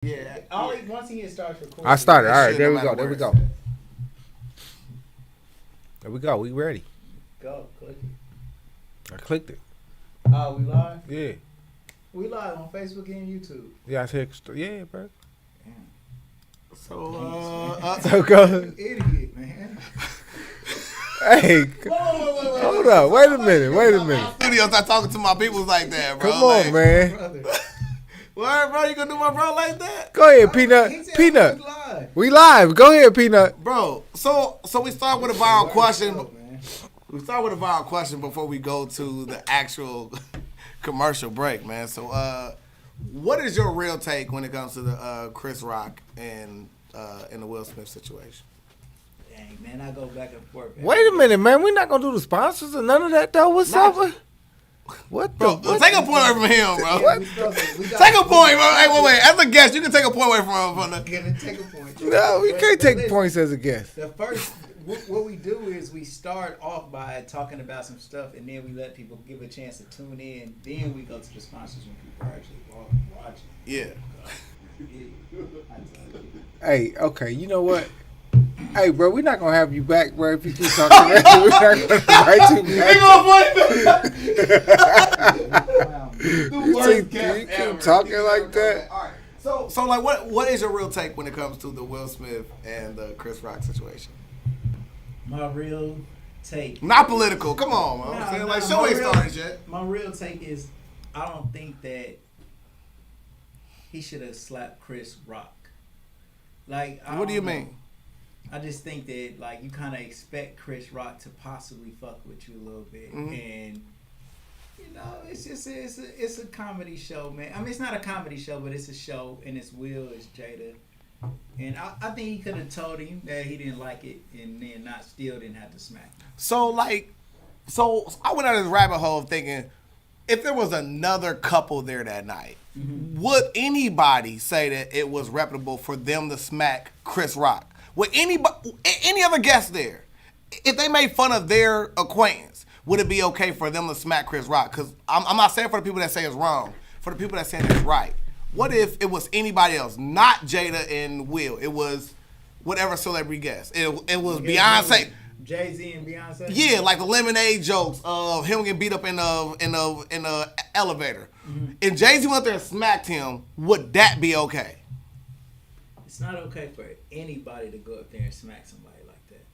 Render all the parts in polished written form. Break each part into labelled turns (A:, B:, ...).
A: Yeah.
B: Once he starts recording.
C: I started. All right,
A: Shit,
C: there
A: no
C: we go.
A: matter
C: There we
A: where
C: go.
A: it's at.
C: There we go. We ready.
B: Go, click it.
C: I clicked it.
B: Oh, we live?
C: Yeah.
B: We live on Facebook and YouTube.
C: Yeah, I said, yeah, bro.
A: So,
C: So go.
B: You idiot, man.
C: Hey,
A: whoa.
C: hold up. Wait a minute.
A: Studios, I talking to my peoples like that, bro.
C: Come on, man.
B: Brother.
A: What, bro? You gonna do my bro like that?
C: Go ahead, Peanut.
B: He said
C: Peanut.
B: we live.
C: We live. Go ahead, Peanut.
A: Bro, so we start with a viral question.
B: Go, man.
A: We start with a viral question before we go to the actual commercial break, man. So, what is your real take when it comes to the Chris Rock and the Will Smith situation?
B: Dang, man, I go back and forth. Man.
C: Wait a minute, man. We're not gonna do the sponsors or none of that, though. What's up? What the?
A: Bro,
C: What?
A: take a point away from him, bro.
B: Yeah, we
A: Take a point, bro. Hey, wait. As a guest, you can take a point away from the.
B: Gonna take a point.
C: No, we can't take
B: Listen,
C: points as a guest.
B: The first, what we do is we start off by talking about some stuff, and then we let people give a chance to tune in. Then we go to the sponsors when people are actually watching.
A: Yeah.
C: Hey, okay. You know what? Hey, bro, we're not gonna have you back, bro. If you keep talking, we're not gonna invite you back. You keep talking like that.
A: All right. So like, what is your real take when it comes to the Will Smith and the Chris Rock situation?
B: My real take.
A: Not political. Come on, man. I'm saying, like, show ain't started yet.
B: My real take is, I don't think that he should have slapped Chris Rock. Like,
A: What do you mean?
B: I just think that, like, you kind of expect Chris Rock to possibly fuck with you a little bit, and you know, it's just it's a comedy show, man. I mean, it's not a comedy show, but it's a show, and it's Will, it's Jada, and I think he could have told him that he didn't like it, and then still didn't have to smack him.
A: So I went out of this rabbit hole thinking, if there was another couple there that night, would anybody say that it was reputable for them to smack Chris Rock? Would any other guest there, if they made fun of their acquaintance, would it be okay for them to smack Chris Rock? Because I'm not saying for the people that say it's wrong, for the people that say it's right. What if it was anybody else, not Jada and Will? It was whatever celebrity guest. It was Beyonce.
B: Jay-Z and Beyonce?
A: Yeah, like the lemonade jokes of him getting beat up in the elevator. If Jay-Z went there and smacked him, would that be okay?
B: It's not okay for anybody to go up there and smack somebody like that.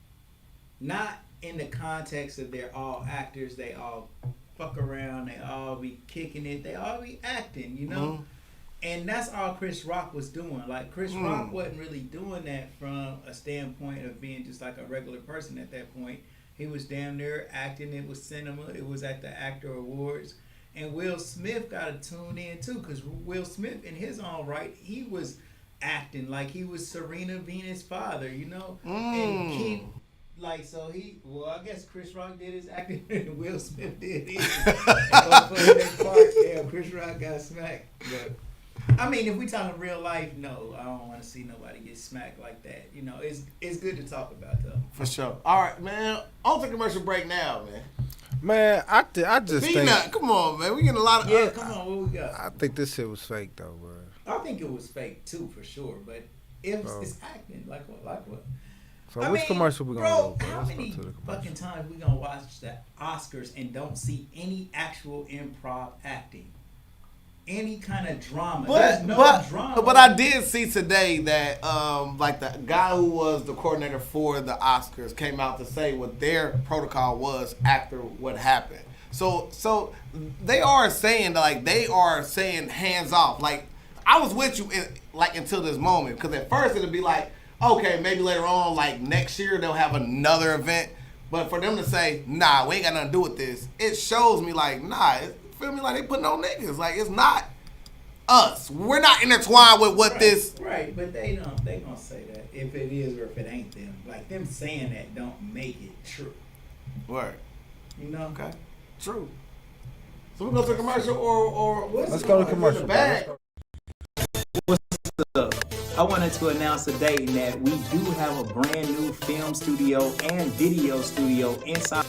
B: Not in the context of they're all actors, they all fuck around, they all be kicking it, they all be acting, you know? And that's all Chris Rock was doing. Like, Chris Rock wasn't really doing that from a standpoint of being just like a regular person at that point. He was damn near acting. It was cinema. It was at the Actor Awards. And Will Smith got to tune in too, because Will Smith, in his own right, he was acting like he was Serena Venus' father, you know? And keep, like, so I guess Chris Rock did his acting and Will Smith did his. Yeah, Chris Rock got smacked. But I mean, if we talking real life, no, I don't want to see nobody get smacked like that. You know, it's good to talk about though.
A: For sure. All right, man. On to commercial break now, man.
C: Man, I just think.
A: Peanut, come on, man. We getting a lot of.
B: Yeah, come on, what we got?
C: I think this shit was fake, though, bro.
B: I think it was fake too, for sure. But it's acting like what?
C: So which commercial we gonna go?
B: How many fucking times we gonna watch the Oscars and don't see any actual improv acting? Any kind of drama. There's no drama.
A: But I did see today that like the guy who was the coordinator for the Oscars came out to say what their protocol was after what happened. So they are saying hands off. Like, I was with you until this moment, because at first it'd be like, okay, maybe later on, like next year they'll have another event. But for them to say, nah, we ain't got nothing to do with this, it shows me like, nah, feel me, like they putting on niggas. Like, it's not us. We're not intertwined with what this.
B: Right, but they gonna say that if it is or if it ain't them. Like, them saying that don't make it true.
A: Word.
B: You know?
A: Okay. True. So we go to commercial or
C: Let's go to commercial.
B: What's up? I wanted to announce today that we do have a brand new film studio and video studio inside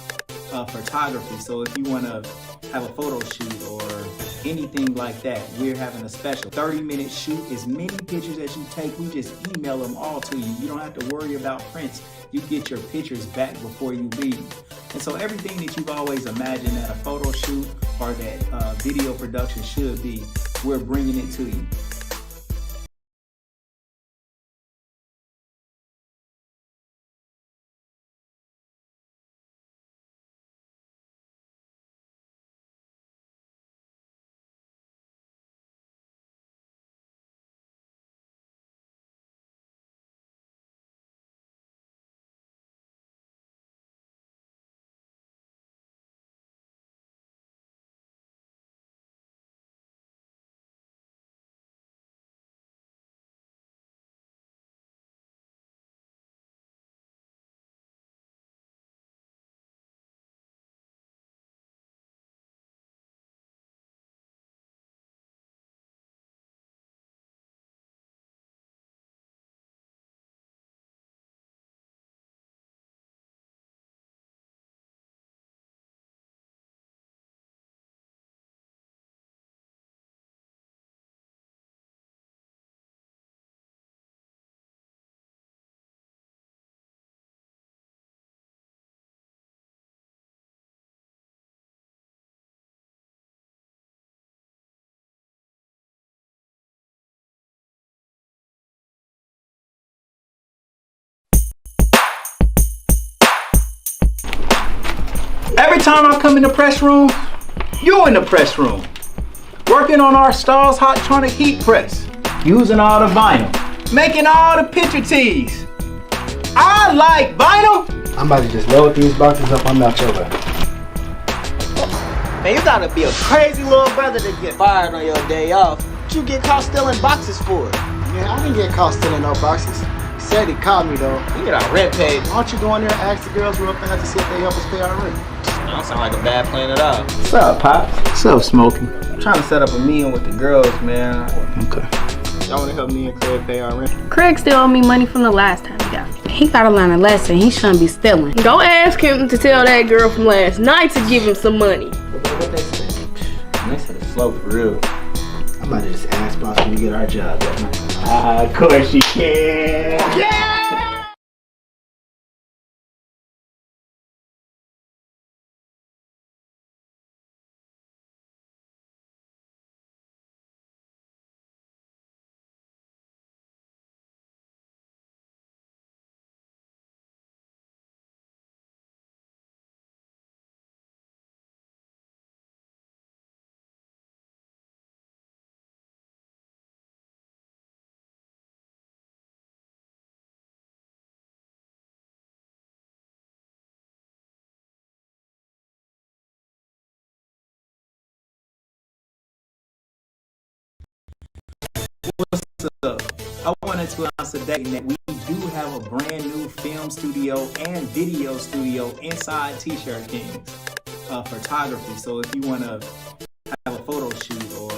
B: photography. So if you want to have a photo shoot or anything like that, we're having a special 30-minute shoot. As many pictures as you take, we just email them all to you. You don't have to worry about prints. You get your pictures back before you leave. And so everything that you've always imagined that a photo shoot or that video production should be, we're bringing it to you. Every time I come in the press room, you in the press room. Working on our Stars Hottronic heat press. Using all the vinyl. Making all the picture tees. I like vinyl.
D: I'm about to just load these boxes up. I'm out your way.
E: Man, you gotta be a crazy little brother to get fired on your day off. What you get caught stealing boxes for?
D: Man, I didn't get caught stealing no boxes. He said he caught me though.
E: We get our rent paid.
D: Why don't you go in there and ask the girls we're up there to see if they help us pay our rent?
E: That don't sound like a bad plan at all.
B: What's up, Pops? What's up, Smokey? I'm trying to set up a meeting with the girls, man.
E: Okay. Y'all wanna help me and Craig pay our rent?
F: Craig still owe me money from the last time he got me. He gotta learn a lesson. He shouldn't be stealing. Go ask him to tell that girl from last night to give him some money.
E: What they said? They said it's slow for real.
D: I'm about to just ask boss when we get our job done.
B: Of course you can. Yeah! What's up? I wanted to announce today that we do have a brand new film studio and video studio inside Tshirt Kings photography. So if you want to have a photo shoot or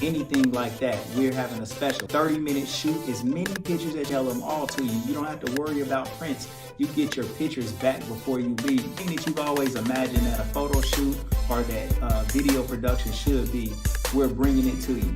B: anything like that, we're having a special 30-minute shoot. As many pictures as tell them all to you. You don't have to worry about prints. You get your pictures back before you leave. Anything that you've always imagined that a photo shoot or that video production should be, we're bringing it to you.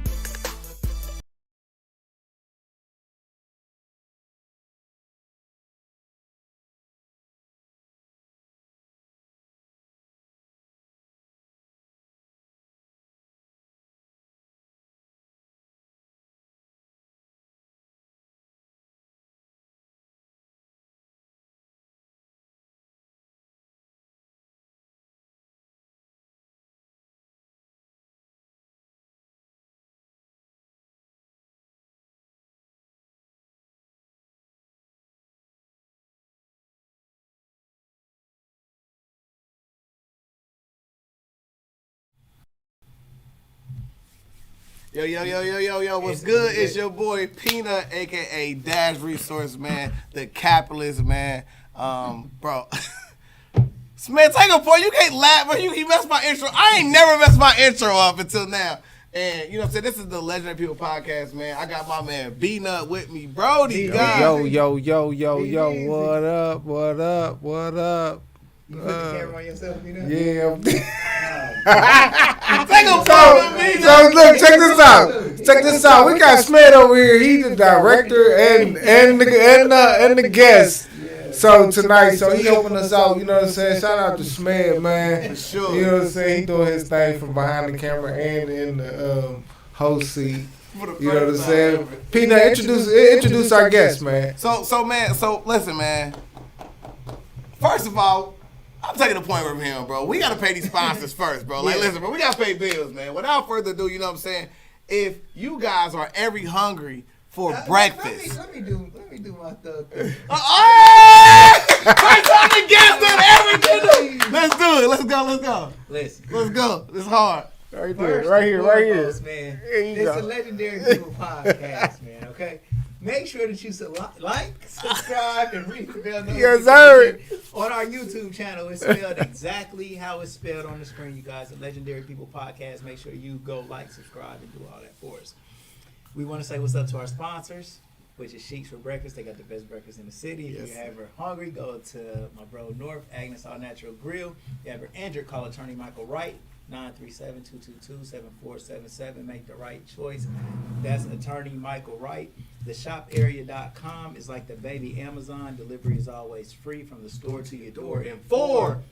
A: Yo, what's good? It's your boy Peanut, aka Dash Resource Man, the capitalist man. Bro. Man, take a point. You can't laugh, bro. He messed my intro. I ain't never messed my intro up until now. And you know what I'm saying? This is the Legendary People Podcast, man. I got my man Beanut with me, Brody.
C: Yo, what up?
B: You put the camera on yourself, you know?
C: Yeah.
A: So
C: look, check this out. We got Smed over here. He's the director and the guest. So tonight, so he helping us out. You know what I'm saying? Shout out to Smed, man.
A: Sure.
C: You know what I'm saying? He doing his thing from behind the camera and in the host seat. You know what I'm saying? Peanut, introduce our guest, man.
A: So listen, man. First of all, I'm taking a point from him, bro. We gotta pay these sponsors first, bro. Like, listen, bro, we gotta pay bills, man. Without further ado, you know what I'm saying? If you guys are ever hungry for breakfast,
B: Let me do my thug thing.
A: First time the guest done everything. Let's do it. Let's go.
B: Listen.
A: Let's go. It's hard.
C: Right
B: First
C: here.
B: Man,
C: Here you
B: it's
C: go.
B: a Legendary People podcast, man, okay? Make sure that you like, subscribe, and ring the bell notification
C: Yes, sir.
B: on our YouTube channel. It's spelled exactly how it's spelled on the screen, you guys. The Legendary People podcast. Make sure you go like, subscribe, and do all that for us. We want to say what's up to our sponsors, which is Sheets for Breakfast. They got the best breakfast in the city. If you're ever hungry, go to my bro North, Agnes All Natural Grill. If you're ever injured, call attorney Michael Wright. 937-222-7477. Make the right choice. That's attorney Michael Wright. TheShopArea.com is like the baby Amazon. Delivery is always free from the store to your door in 4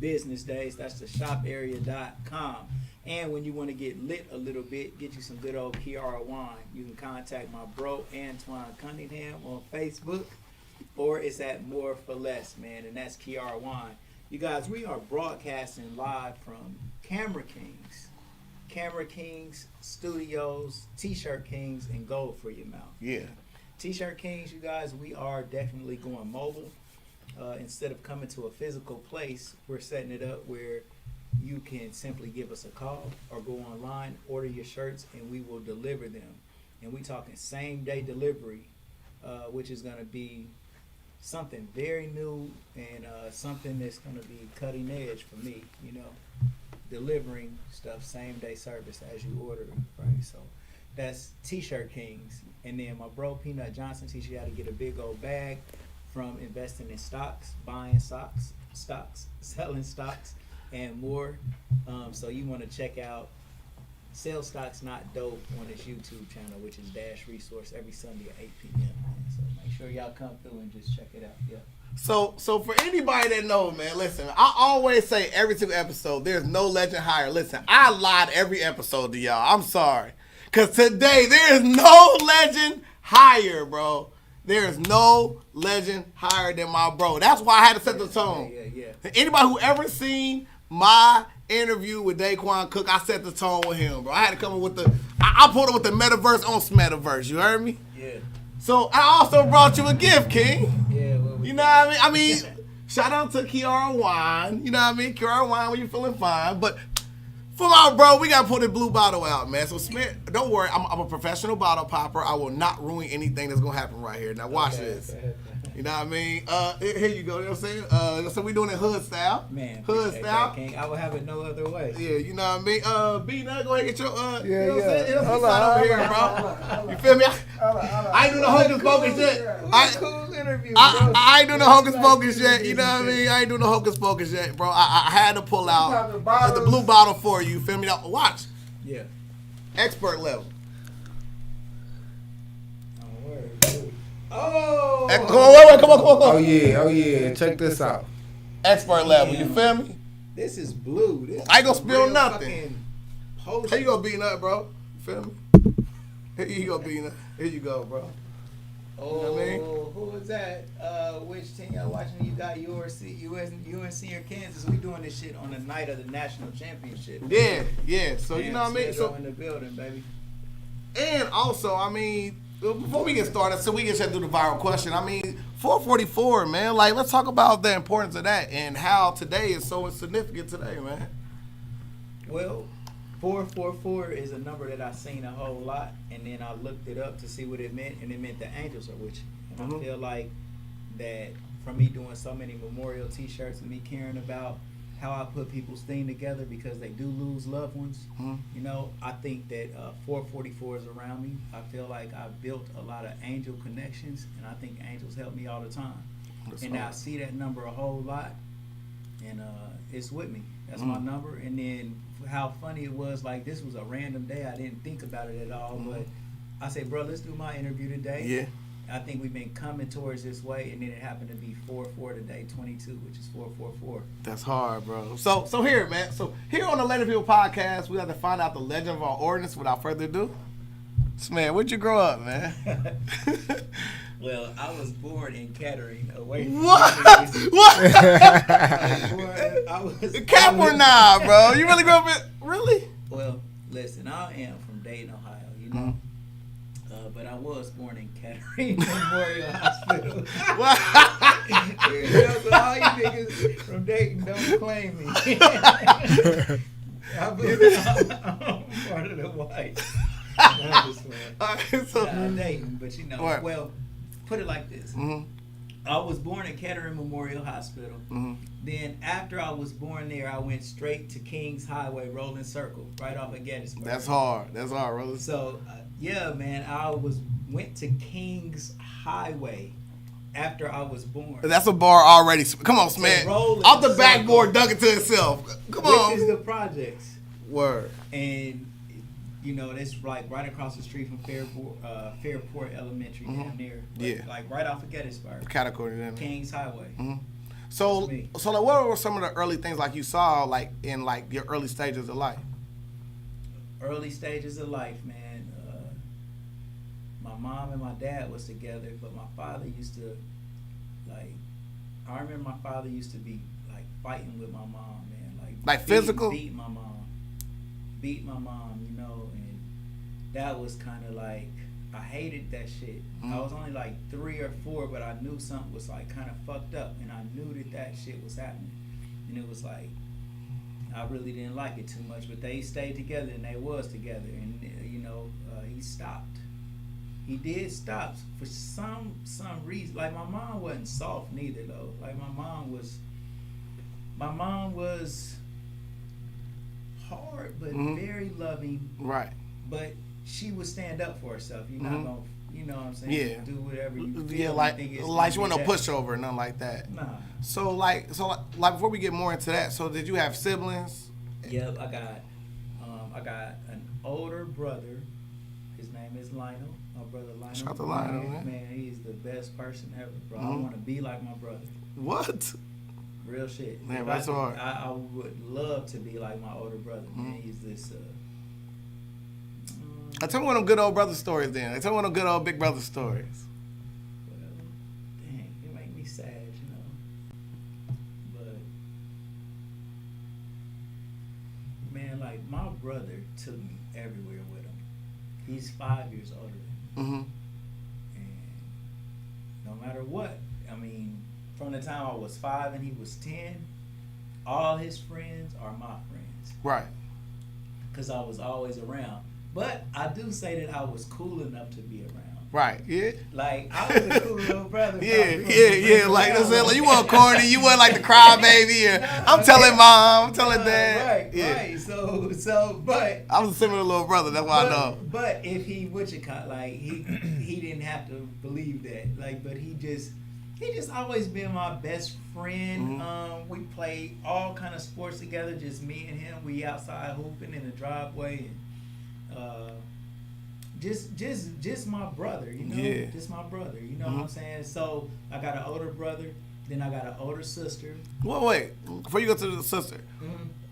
B: business days. That's TheShopArea.com. And when you want to get lit a little bit, get you some good old Kiara wine, you can contact my bro Antoine Cunningham on Facebook, or it's at More for Less, man, and that's Kiara wine. You guys, we are broadcasting live from Camera Kings Studios, T-Shirt Kings, and Gold for Your Mouth.
A: Yeah.
B: T-Shirt Kings, you guys, we are definitely going mobile. Instead of coming to a physical place, we're setting it up where you can simply give us a call or go online, order your shirts, and we will deliver them. And we talking same day delivery, which is going to be something very new and something that's going to be cutting edge for me, you know, delivering stuff same day service as you order it, right? So that's T-Shirt Kings. And then my bro Peanut Johnson teaches you how to get a big old bag from investing in stocks, buying stocks, selling stocks, and more. So you want to check out Sell Stocks Not Dope on his YouTube channel, which is Dash Resource, every Sunday at 8 p.m. Man. So make sure y'all come through and just check it out. Yeah.
A: So for anybody that knows, man, listen, I always say every single episode, there's no legend higher. Listen, I lied every episode to y'all. I'm sorry. Because today, there is no legend higher, bro. There is no legend higher than my bro. That's why I had to set the tone.
B: Yeah.
A: Anybody who ever seen my interview with Daquan Cook, I set the tone with him, bro. I had to come up with I pulled up with the metaverse on Smetaverse. You heard me?
B: Yeah.
A: So I also brought you a gift, King.
B: Yeah.
A: You know what I mean? Shout out to Kiara Wine. You know what I mean? Kiara Wine when you feeling fine. But for my bro, we got to put the blue bottle out, man. So Smith, don't worry. I'm a professional bottle popper. I will not ruin anything that's going to happen right here. Now watch this. You know what I mean? Here you go. You know what I'm saying? So we doing it hood style.
B: Man,
A: hood style.
B: King. I would have it no other way.
A: Yeah, you know what I mean? Beanut, go ahead and get your, you know what I'm
C: yeah.
A: saying? Hold over here, bro. You feel me? I ain't do no hocus pocus yet.
B: Cool interview,
A: I ain't do no hocus pocus yet. You know what I mean? I ain't do no hocus pocus yet, bro. I had to pull out the blue bottle for you. You feel me? Now, watch.
B: Yeah.
A: Expert level.
B: Oh.
A: Come on.
C: Oh yeah. Check this out.
A: Expert level. You feel me?
B: This is blue.
A: I ain't gonna spill
B: real
A: nothing.
B: fucking
A: Here you go, Beanut, bro. You feel me? Here you go, Beanut. Here you go, bro.
B: Oh,
A: You know what I mean?
B: who is that? Which team y'all watching? You got UNC or Kansas. We doing this shit on the night of the national championship.
A: Yeah. So you know what I mean? So
B: in the building, baby.
A: and also, I mean, before we get started, so we can just do the viral question. I mean, 444, man. Like, let's talk about the importance of that and how today is so significant today, man.
B: Well, 444 is a number that I've seen a whole lot, and then I looked it up to see what it meant, and it meant the angels are with you. And I feel like that from me doing so many memorial T-shirts and me caring about how I put people's thing together because they do lose loved ones. You know, I think that 444 is around me. I feel like I've built a lot of angel connections, and I think angels help me all the time. And I see that number a whole lot. and it's with me. That's my number. And then how funny it was, like this was a random day. I didn't think about it at all, but I said, bro, let's do my interview today.
A: Yeah.
B: I think we've been coming towards this way, and then it happened to be 4-4 today, 22, which is 4-4-4.
A: That's hard, bro. So here, man. So here on the Legend People podcast, we have to find out the legend of our ordinance. Without further ado, man, where'd you grow up, man?
B: Well, I was born in Kettering, away from
A: What? Cap or nah, bro? You really grew up in really?
B: Well, listen, I am from Dayton, Ohio, you know. But I was born in Kettering Memorial Hospital. So all you niggas from Dayton don't claim me. I'm part of the whites. Dayton, but you know,
A: Right.
B: well, put it like this. I was born at Kettering Memorial Hospital. Then after I was born there, I went straight to Kings Highway, Rolling Circle, right off of Gettysburg.
A: That's hard, brother.
B: So, yeah, man, went to Kings Highway after I was born.
A: That's a bar already. Come on, man. Off the backboard, dug it to itself. Come on.
B: Which is the projects.
A: Word.
B: And, you know, that's like right across the street from Fairport Elementary down there. Like right off of Gettysburg.
A: Category then.
B: Kings Highway.
A: So like, what were some of the early things like you saw like in like your early stages of life?
B: Early stages of life, man. My mom and my dad was together, but my father used to I remember my father used to be like fighting with my mom, man.
A: Like physical?
B: Beat my mom, you know, and that was kind of like, I hated that shit. I was only like 3 or 4, but I knew something was like kind of fucked up, and I knew that shit was happening. And it was like, I really didn't like it too much, but they stayed together and they was together, and you know, he stopped. He did stop for some reason. Like my mom wasn't soft neither though. Like my mom was hard but very loving.
A: Right.
B: But she would stand up for herself. You're not gonna, you know what I'm saying?
A: Yeah.
B: Do whatever you feel.
A: Yeah, like she wasn't no pushover, nothing like that.
B: Nah.
A: So like before we get more into that, so did you have siblings?
B: Yep, I got an older brother. His name is Lionel. My brother Lionel.
A: Shout out to Lionel, man.
B: Man, he's the best person ever, bro. I want to be like my brother.
A: What?
B: Real shit.
A: Man, that's hard.
B: I would love to be like my older brother. Man, he's this.
A: Tell me one of them good old brother stories then. Tell me one of them good old big brother stories.
B: Well, dang, it make me sad, you know. But man, like my brother took me everywhere with him. He's 5 years older than me. And no matter what, I mean, from the time I was 5 and he was 10, all his friends are my friends.
A: Right.
B: Because I was always around. But I do say that I was cool enough to be around.
A: Right, yeah.
B: Like, I was a cool little brother.
A: Yeah. Like, that's it. Like, you weren't corny. You weren't like the crybaby. Or I'm telling mom. I'm telling dad.
B: Right. So, but
A: I was a similar little brother. That's why I know.
B: But if he he didn't have to believe that. Like, but he just always been my best friend. We played all kind of sports together. Just me and him. We outside hooping in the driveway. And, just my brother, you know.
A: Yeah.
B: Just my brother, you know what I'm saying. So I got an older brother, then I got an older sister.
A: Well, wait. Before you go to the sister,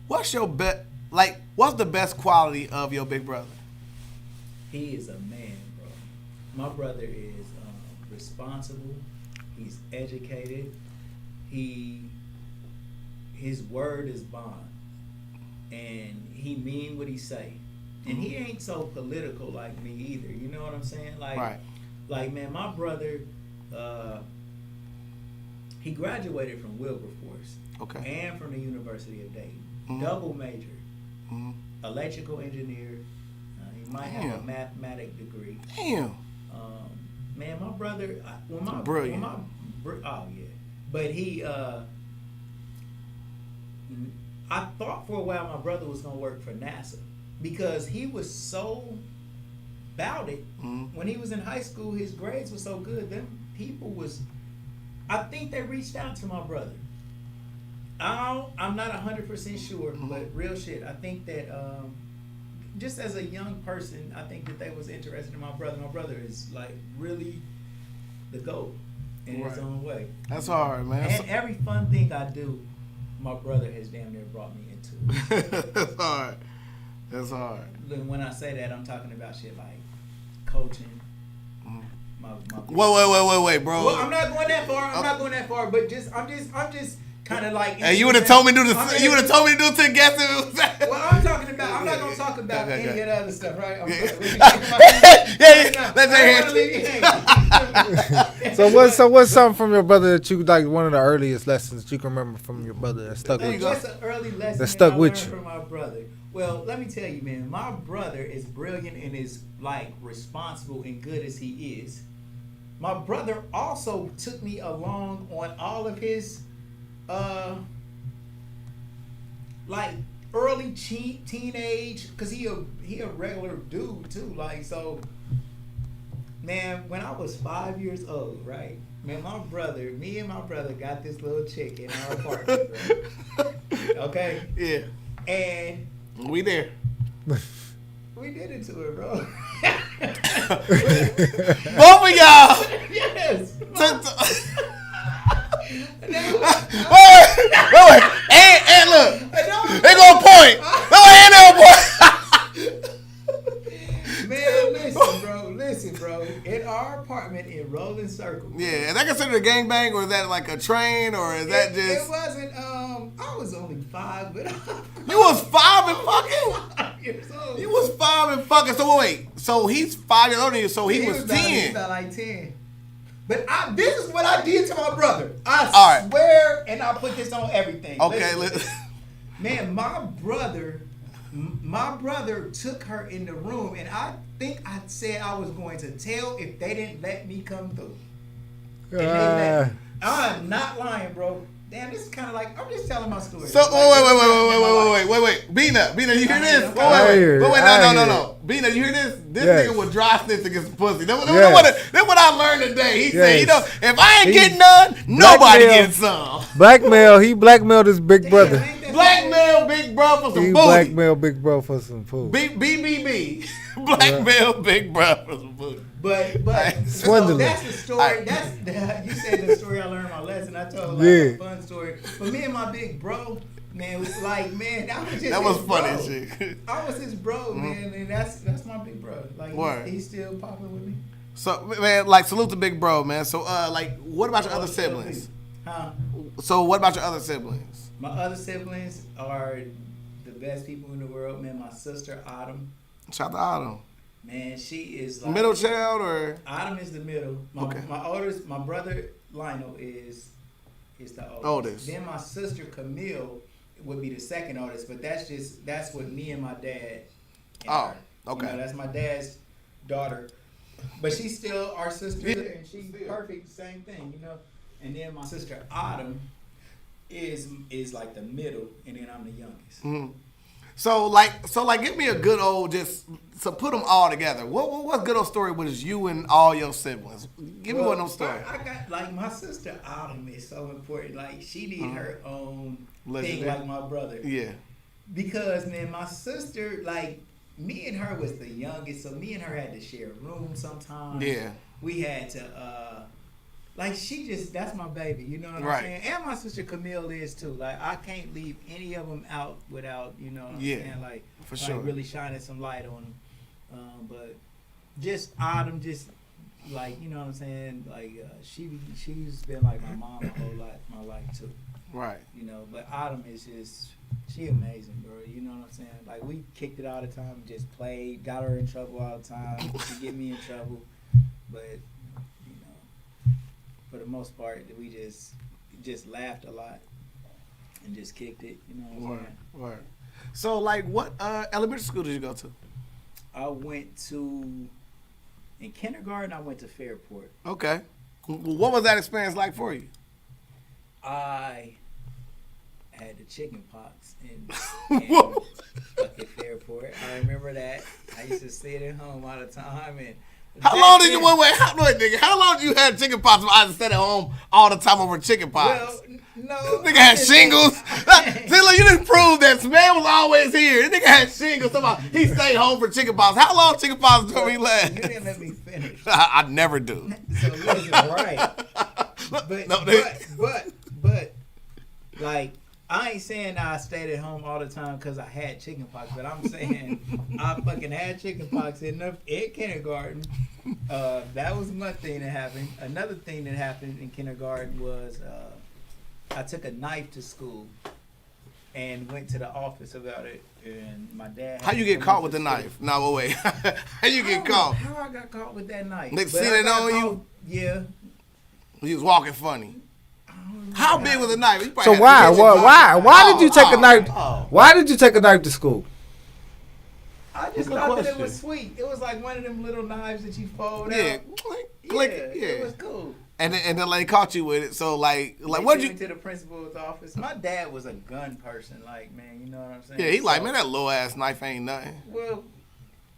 A: what's your what's the best quality of your big brother?
B: He is a man, bro. My brother is responsible. He's educated. His word is bond, and he mean what he say. And he ain't so political like me either. You know what I'm saying? Like, man, my brother, he graduated from Wilberforce.
A: Okay.
B: And from the University of Dayton. Double major. Electrical engineer. He might have a mathematic degree.
A: Damn.
B: Man, my brother,
A: brilliant.
B: Oh yeah. But he, I thought for a while my brother was gonna work for NASA. Because he was so about it. When he was in high school, his grades were so good. Them people I think they reached out to my brother. I'm not 100% sure, but real shit. I think that just as a young person, I think that they was interested in my brother. My brother is like really the GOAT in his own way.
A: That's hard, man.
B: And every fun thing I do, my brother has damn near brought me into it.
A: That's hard. That's hard.
B: When I say that, I'm talking about shit like coaching.
A: Wait, bro.
B: Well, I'm not going that far. I'm not going that far. But I'm just kind of like.
A: Hey, you would have told me to do this. You would have told me to do it to guess it.
B: Well, I'm talking about. I'm not gonna talk about any of the other stuff, right?
C: So what's something from your brother that you like? One of the earliest lessons that you can remember from your brother that stuck with you.
B: What's an early lesson
C: that stuck with you
B: from my brother? Well, let me tell you, man. My brother is brilliant and is like responsible and good as he is. My brother also took me along on all of his, like early teenage, cause he a regular dude too. Like so, man. When I was 5 years old, right, man, me and my brother got this little chick in our apartment, bro. Okay.
A: Yeah.
B: And
A: we there.
B: we did it to her, bro.
A: Both of y'all.
B: Yes.
A: Wait. And look. They gonna point.
B: Man, listen, bro. In our apartment in Rolling Circle.
A: Yeah, is that considered a gangbang, or is that like a train, or is that just?
B: It wasn't. I was only 5, but
A: you was 5 and fucking.
B: 5 years old.
A: You was 5 and fucking. So wait. So he's 5 years older than you. So he was 10.
B: He was about like 10. But this is what I did to my brother. I swear, and I put this on everything.
A: Okay,
B: man, my brother took her in the room, and I think I said I was going to tell if they didn't let me come through. And they let me. I'm not lying, bro. Damn, this is kind of like I'm just telling my story.
A: So wait. Beanut, you hear this? Wait, no. Beanut, you hear this? This nigga would dry snitch against the pussy. That's what I learned today. He said, if I ain't getting none, nobody gets some.
C: Blackmail. He blackmailed his big brother.
A: Blackmail big bro for some booty.
C: Blackmail big bro for some food.
A: BBB. Blackmail big bro for some booty.
B: But so that's the story. You said the story I learned my lesson. I told a fun story. But me and my big bro, man, was like, man, that was funny shit. I was his bro, man, and that's my big bro. Like he's still popping with me.
A: So man, like salute to big bro, man. So like, what about your other siblings?
B: Huh?
A: So what about your other siblings?
B: My other siblings are the best people in the world, man. My sister Autumn.
A: Shout out to Autumn.
B: Man, she is like
A: middle child, or
B: Autumn is the middle. My brother Lionel is the oldest. Then my sister Camille would be the second oldest, but that's what me and my dad.
A: Her. Okay.
B: That's my dad's daughter, but she's still our sister, and she's perfect. Same thing, And then my sister Autumn is like the middle, and then I'm the youngest.
A: Mm-hmm. So like, give me a good old so put them all together. What good old story was you and all your siblings? Give me one of those stories.
B: I got like my sister Autumn is so important. Like she need her own thing, like my brother.
A: Yeah. Because
B: man, my sister, like me and her was the youngest, so me and her had to share a room sometimes.
A: Yeah.
B: We had to that's my baby, you know what I'm saying? And my sister Camille is too. Like I can't leave any of them out without, what I'm saying? Like
A: for sure,
B: really shining some light on them. But just Autumn, just like what I'm saying. Like she's been like my mom my life too.
A: Right.
B: But Autumn is she amazing, bro. You know what I'm saying? Like we kicked it all the time, just played, got her in trouble all the time. She get me in trouble, but. For the most part, we just laughed a lot and just kicked it. You know what I'm saying?
A: Right. So, like, what elementary school did you go to?
B: I went to, in kindergarten, I went to Fairport.
A: Okay. What was that experience like for you?
B: I had the chicken pox in fucking Fairport. I remember that. I used to sit at home all the time and.
A: How long did you have chicken pox? I just sat at home all the time over chicken pox.
B: Well, No.
A: This nigga had shingles. Zilla, you didn't prove that Smell was always here. This nigga had shingles. He stayed home for chicken pox. How long chicken pox until he left?
B: You didn't let me finish.
A: I never do.
B: So listen, right. But, like, I ain't saying I stayed at home all the time because I had chicken pox, but I'm saying I fucking had chicken pox in kindergarten. That was one thing that happened. Another thing that happened in kindergarten was I took a knife to school and went to the office about it. And my dad.
A: How you get caught with the knife? No, wait. How you get caught?
B: How I got caught with that knife?
A: They see that on you?
B: Yeah.
A: He was walking funny. How big was the knife?
C: So why did you take a knife? Why did you take a knife to school?
B: I just thought that it was sweet. It was like one of them little knives that you fold out.
A: Click.
B: It was cool.
A: And then they caught you with it. So like what you
B: went to the principal's office? My dad was a gun person. Like, man, you know what I'm saying?
A: Yeah, he like, man, that little ass knife ain't nothing.
B: Well,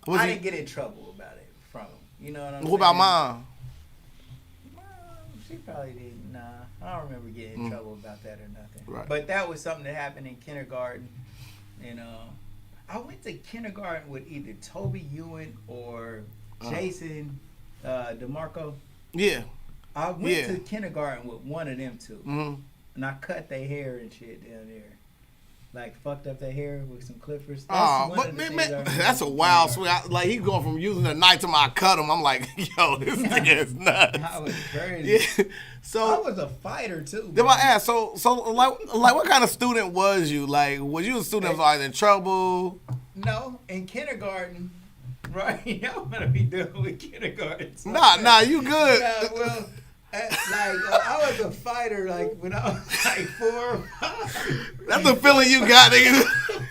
B: I didn't get in trouble about it from him. You know what I'm saying?
A: What about mom?
B: She probably didn't. Nah, I don't remember getting in trouble about that or nothing.
A: Right.
B: But that was something that happened in kindergarten, and I went to kindergarten with either Toby Ewan or Jason DeMarco.
A: Yeah.
B: I went to kindergarten with one of them two,
A: Mm-hmm.
B: and I cut their hair and shit down there. Like, fucked up their hair with some clippers.
A: But man, that's a wild swing. Like, he's going from using a knife to my cut him. I'm like, yo, this nigga is nuts.
B: I was crazy.
A: Yeah. So
B: I was a fighter too.
A: Then I asked, so like what kind of student was you? Like, was you a student that was always in trouble?
B: No, in kindergarten, right? Y'all better be dealing with kindergarten. So
A: Nah, you good.
B: Yeah, well, I was a fighter like when I was like 4 or 5.
A: That's the feeling you got, nigga.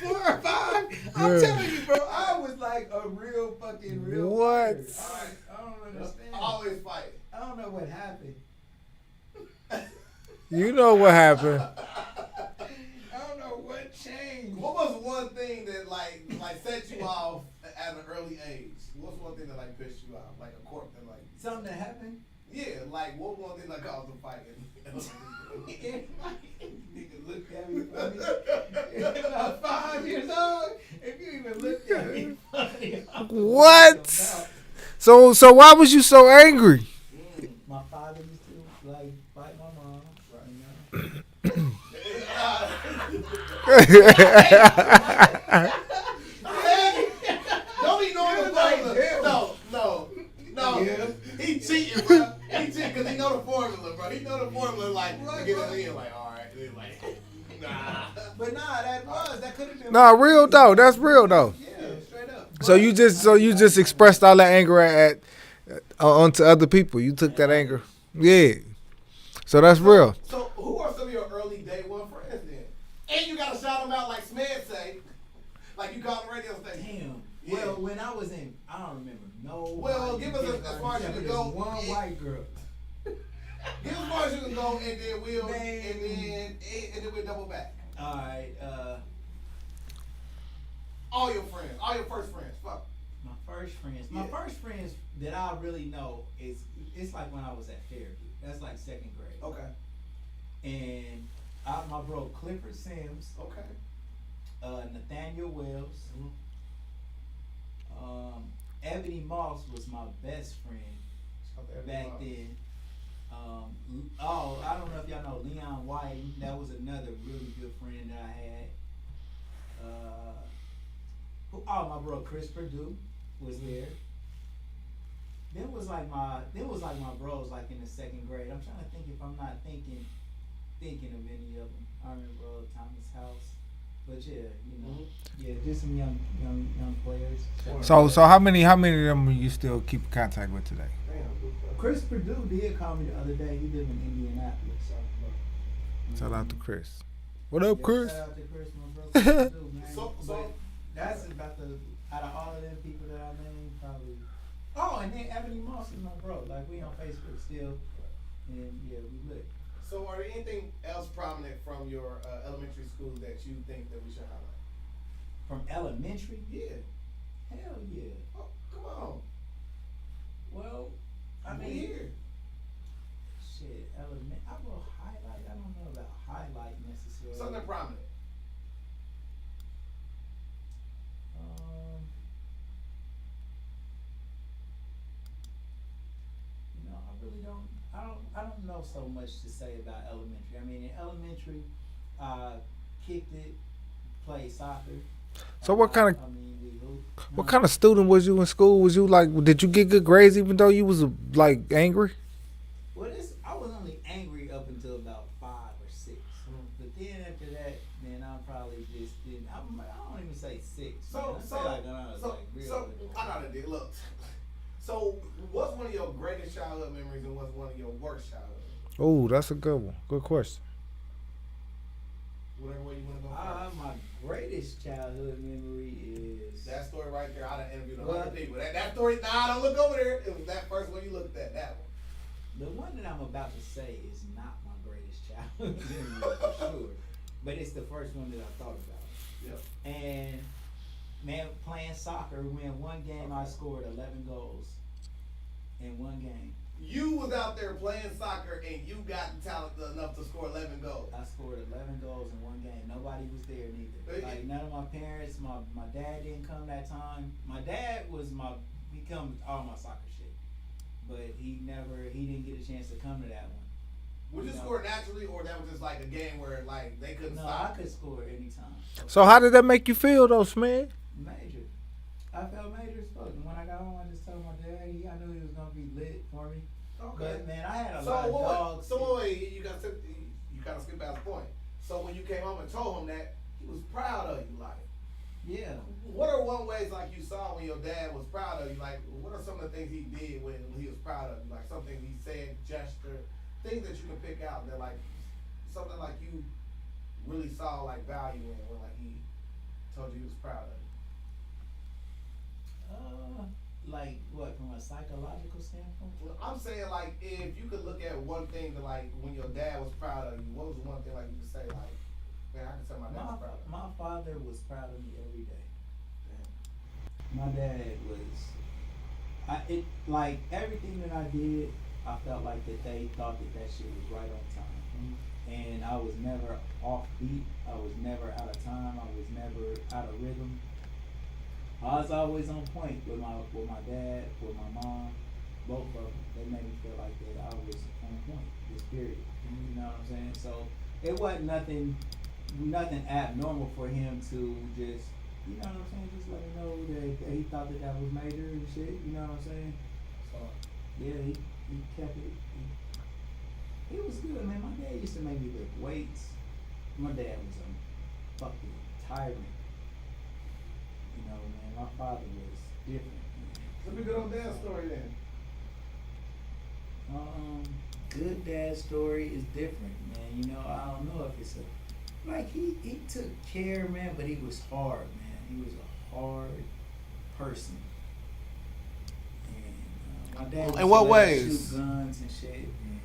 B: 4 or 5. I'm telling you, bro, I was like a real
C: What?
B: Fighter. I don't understand.
A: Always fight.
B: I don't know what happened.
C: You know what happened.
B: I don't know what changed.
A: What was one thing that like set you off at an early age? What's one thing that like pissed you off? Like a court that like
B: Something that happened?
A: yeah, like what one thing that caused a fight?
B: Nigga looked at me funny. About 5 years old, if you even looked at me funny.
C: What? So why was you so angry?
B: My father used to like fight my mom right now.
A: Don't be normal, brother. No.
B: Yeah.
A: He cheating, bro. He cheating because he know the formula, bro. He know the formula, like, get it in, like, all right. Then, like, nah.
B: But nah, that could have been.
C: Nah, real though. That's real though.
B: Yeah, straight up.
C: So you just expressed all that anger at onto other people. You took that anger. Yeah. So that's real.
A: So who are some of your early day one friends then? And you gotta shout them out like Smed say, like you called the radio station.
B: Damn.
A: Yeah.
B: Well, when I was in, I don't remember. No.
A: Well, give us as far as you can go.
B: One white girl.
A: Give us as far as you can go, and then we'll double back.
B: All right.
A: All your friends, all your first friends. Fuck.
B: My first friends. My first friends that I really know it's like when I was at Fairview. That's like 2nd grade.
A: Okay.
B: And my bro Clifford Sims.
A: Okay.
B: Nathaniel Wells. Ebony Moss was my best friend back then. I don't know if y'all know Leon White. That was another really good friend that I had. My bro Chris Perdue was there. Then was like my bros like in the 2nd grade. I'm trying to think if I'm not thinking of any of them. I remember Thomas House. But yeah, just some young players.
C: So how many of them you still keep in contact with today?
B: Chris Perdue did call me the other day. He live in Indianapolis.
C: Shout out to Chris. What up, Chris?
B: Shout out to Chris, my brother Perdue, man.
A: So
B: that's about out of all of them people that I named, probably. Oh, and then Ebony Moss is my bro. Like, we on Facebook still, and yeah, we lit.
A: So are there anything else prominent from your elementary school that you think that we should highlight?
B: From elementary?
A: Yeah.
B: Hell yeah.
A: Oh, come on.
B: Well, I mean,
A: here.
B: shit, I will highlight. I don't know about highlight. enjoyed.
A: Something prominent.
B: You know, I really don't. I don't know so much to say about elementary. I mean, in elementary, kicked it, played soccer.
C: So what kind of
B: I mean, we hooped.
C: what kind of student was you in school? Was you like, did you get good grades even though you was like angry?
B: Well, I was only angry up until about 5 or 6. But then after that, then I probably just didn't. I don't even say 6.
A: So,
B: I say like when I was like real.
A: so I know how to do. Look. So, what's one of your greatest childhood memories and what's one of your worst childhood?
C: Oh, that's a good one. Good question.
A: Whatever way you want to go.
B: My greatest childhood memory is
A: That story right there. I done interviewed 100 people. That story. Nah, don't look over there. It was that first one you looked at. That one.
B: the one that I'm about to say is not my greatest childhood memory for sure, but it's the first one that I thought about.
A: Yep.
B: And man, playing soccer, we in one game I scored 11 goals in one game.
A: You was out there playing soccer and you got talented enough to score 11 goals.
B: I scored 11 goals in one game. Nobody was there neither. Like none of my parents, my dad didn't come that time. My dad he comes all my soccer shit, but he didn't get a chance to come to that one.
A: Would you score naturally, or that was just like a game where like they couldn't
B: No,
A: stop?
B: I could score anytime.
C: So how did that make you feel though, man?
B: Major. I felt major as fuck. And when I got home, I just told my dad, I knew he was gonna be lit for me.
A: Okay.
B: But man, I had a lot of dogs.
A: So wait, you kind of skip past the point. So when you came home and told him that, he was proud of you, like.
B: Yeah.
A: What are one ways like you saw when your dad was proud of you? Like, what are some of the things he did when he was proud of you? Like something he said, gesture, things that you can pick out that like something like you really saw like value in when like he told you he was proud of you.
B: Like what, from a psychological standpoint?
A: Well, I'm saying like if you could look at one thing that like when your dad was proud of you, what was one thing like you could say like, man, I can tell my dad was proud of me.
B: My father was proud of me every day. My dad was. Like everything that I did, I felt like that they thought that shit was right on time, and I was never off beat. I was never out of time. I was never out of rhythm. I was always on point with my dad, with my mom, both of them. They made me feel like that I was on point. Just period. You know what I'm saying? So it wasn't nothing abnormal for him to just, you know what I'm saying, just let me know that he thought that was major and shit. You know what I'm saying? So yeah, he kept it. He was good, man. My dad used to make me lift weights. My dad was a fucking tyrant. You know, man, my father was different.
A: Let me go on dad's story then.
B: Good dad story is different, man. You know, I don't know if it's like he took care, man, but he was hard, man. He was a hard person. And my dad used
A: In what
B: to let us
A: ways?
B: shoot guns and shit. And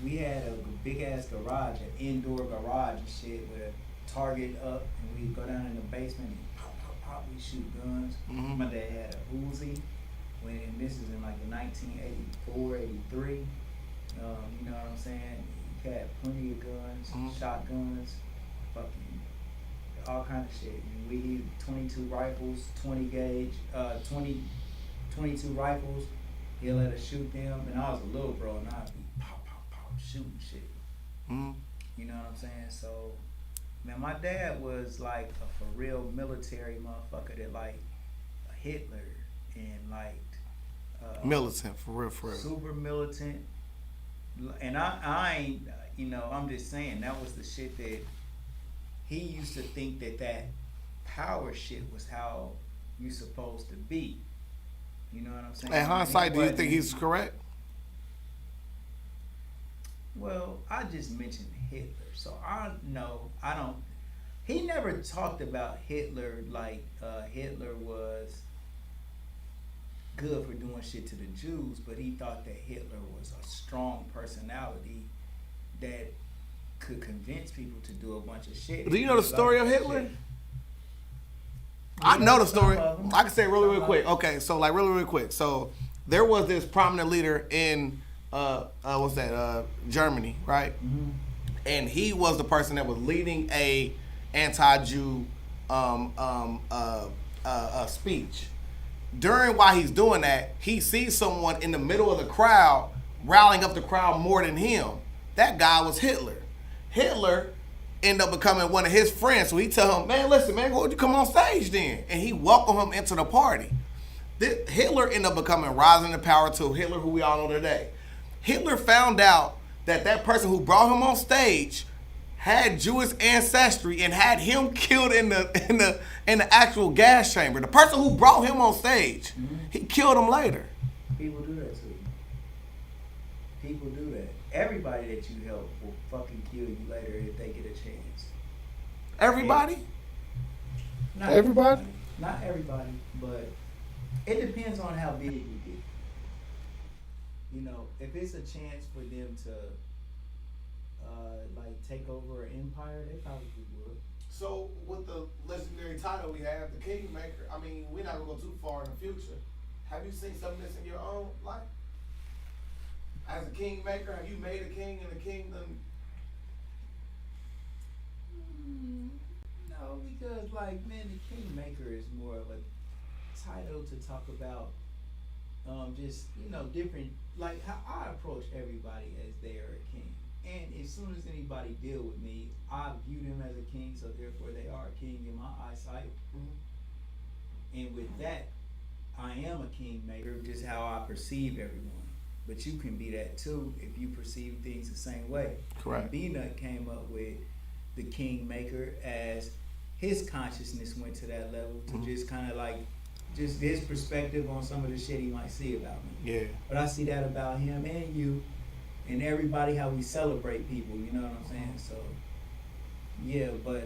B: we had a big ass garage, an indoor garage and shit with a target up, and we'd go down in the basement and pop, pop, pop, we shoot guns.
A: Mm-hmm.
B: My dad had a Uzi, and this is in like the 1984, 83. You know what I'm saying? He had plenty of guns, shotguns, fucking all kind of shit. And we had 22 rifles, 20 gauge, 22 rifles. He'll let us shoot them, and I was a little bro, and I'd be pop, pop, pop, shooting shit.
A: Mm-hmm.
B: You know what I'm saying? So, man, my dad was like a for real military motherfucker that liked Hitler and liked
A: Militant, for real.
B: super militant. And I ain't, you know, I'm just saying that was the shit that he used to think that power shit was how you supposed to be. You know what I'm saying?
A: In hindsight, do you think he's correct?
B: Well, I just mentioned Hitler, so I don't. He never talked about Hitler like Hitler was good for doing shit to the Jews, but he thought that Hitler was a strong personality that could convince people to do a bunch of shit.
A: Do you know the story of Hitler? I know the story. I can say it really quick. Okay, so like really quick. So there was this prominent leader in Germany, right?
B: Mm-hmm.
A: and he was the person that was leading a anti-Jew speech. While he's doing that, he sees someone in the middle of the crowd rallying up the crowd more than him. That guy was Hitler. Hitler ended up becoming one of his friends, so he tell him, man, listen, man, why don't you come on stage then? And he welcomed him into the party. Hitler ended up becoming rising to power to Hitler, who we all know today. Hitler found out that person who brought him on stage had Jewish ancestry and had him killed in the actual gas chamber. The person who brought him on stage, he killed him later.
B: People do that too. People do that. Everybody that you help will fucking kill you later if they get a chance.
A: Everybody?
B: Not
C: Everybody?
B: Not everybody, but it depends on how big you get. You know, if it's a chance for them to like take over an empire, they probably would.
A: So with the legendary title we have, the Kingmaker, I mean, we're not gonna go too far in the future. Have you seen some of this in your own life? As a Kingmaker, have you made a king in the kingdom?
B: No, because like, man, the Kingmaker is more of a title to talk about just, you know, different, like how I approach everybody as they are a king. And as soon as anybody deal with me, I view them as a king, so therefore they are a king in my eyesight. And with that, I am a kingmaker, just how I perceive everyone. But you can be that too if you perceive things the same way.
A: Correct.
B: Beanut came up with the kingmaker as his consciousness went to that level to just kind of like, just his perspective on some of the shit he might see about me.
A: Yeah.
B: But I see that about him and you and everybody, how we celebrate people, you know what I'm saying? So, yeah, but,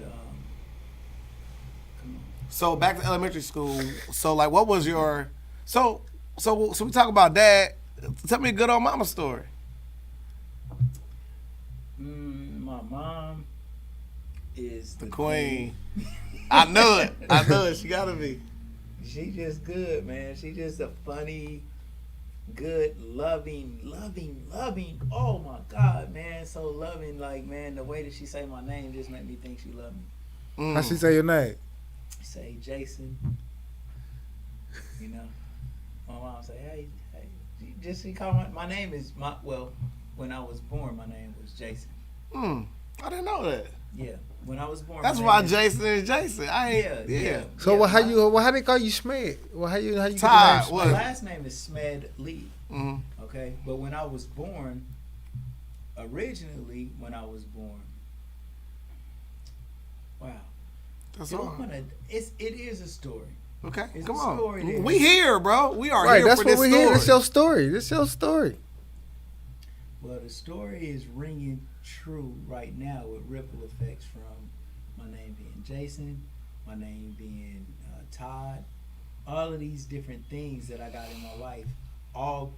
B: come on.
A: So back to elementary school. So like, what was your, so we talk about dad. Tell me a good old mama story.
B: My mom is
A: The queen. I knew it. She gotta be.
B: She just good, man. She just a funny, good, loving. Oh my God, man, so loving. Like, man, the way that she say my name just make me think she love me.
C: How she say your name?
B: She say Jason. You know, my mom say, hey. She call my name is when I was born, my name was Jason.
A: I didn't know that.
B: Yeah, when I was born.
A: That's why Jason is Jason. Yeah.
C: So how they call you Smed? Well, how you
A: Todd,
C: get the name?
A: what?
B: My last name is Smedley's. Okay, but when I was born, originally when I was born, wow.
A: That's all.
B: It is a story.
A: Okay,
B: It's
A: come
B: a
A: on.
B: story
A: We here, bro. We are
C: Right,
A: here
C: that's
A: for
C: what
A: this
C: we're
A: story.
C: here. This your story. This your story.
B: Well, the story is ringing true right now with ripple effects from my name being Jason, my name being Todd, all of these different things that I got in my life, all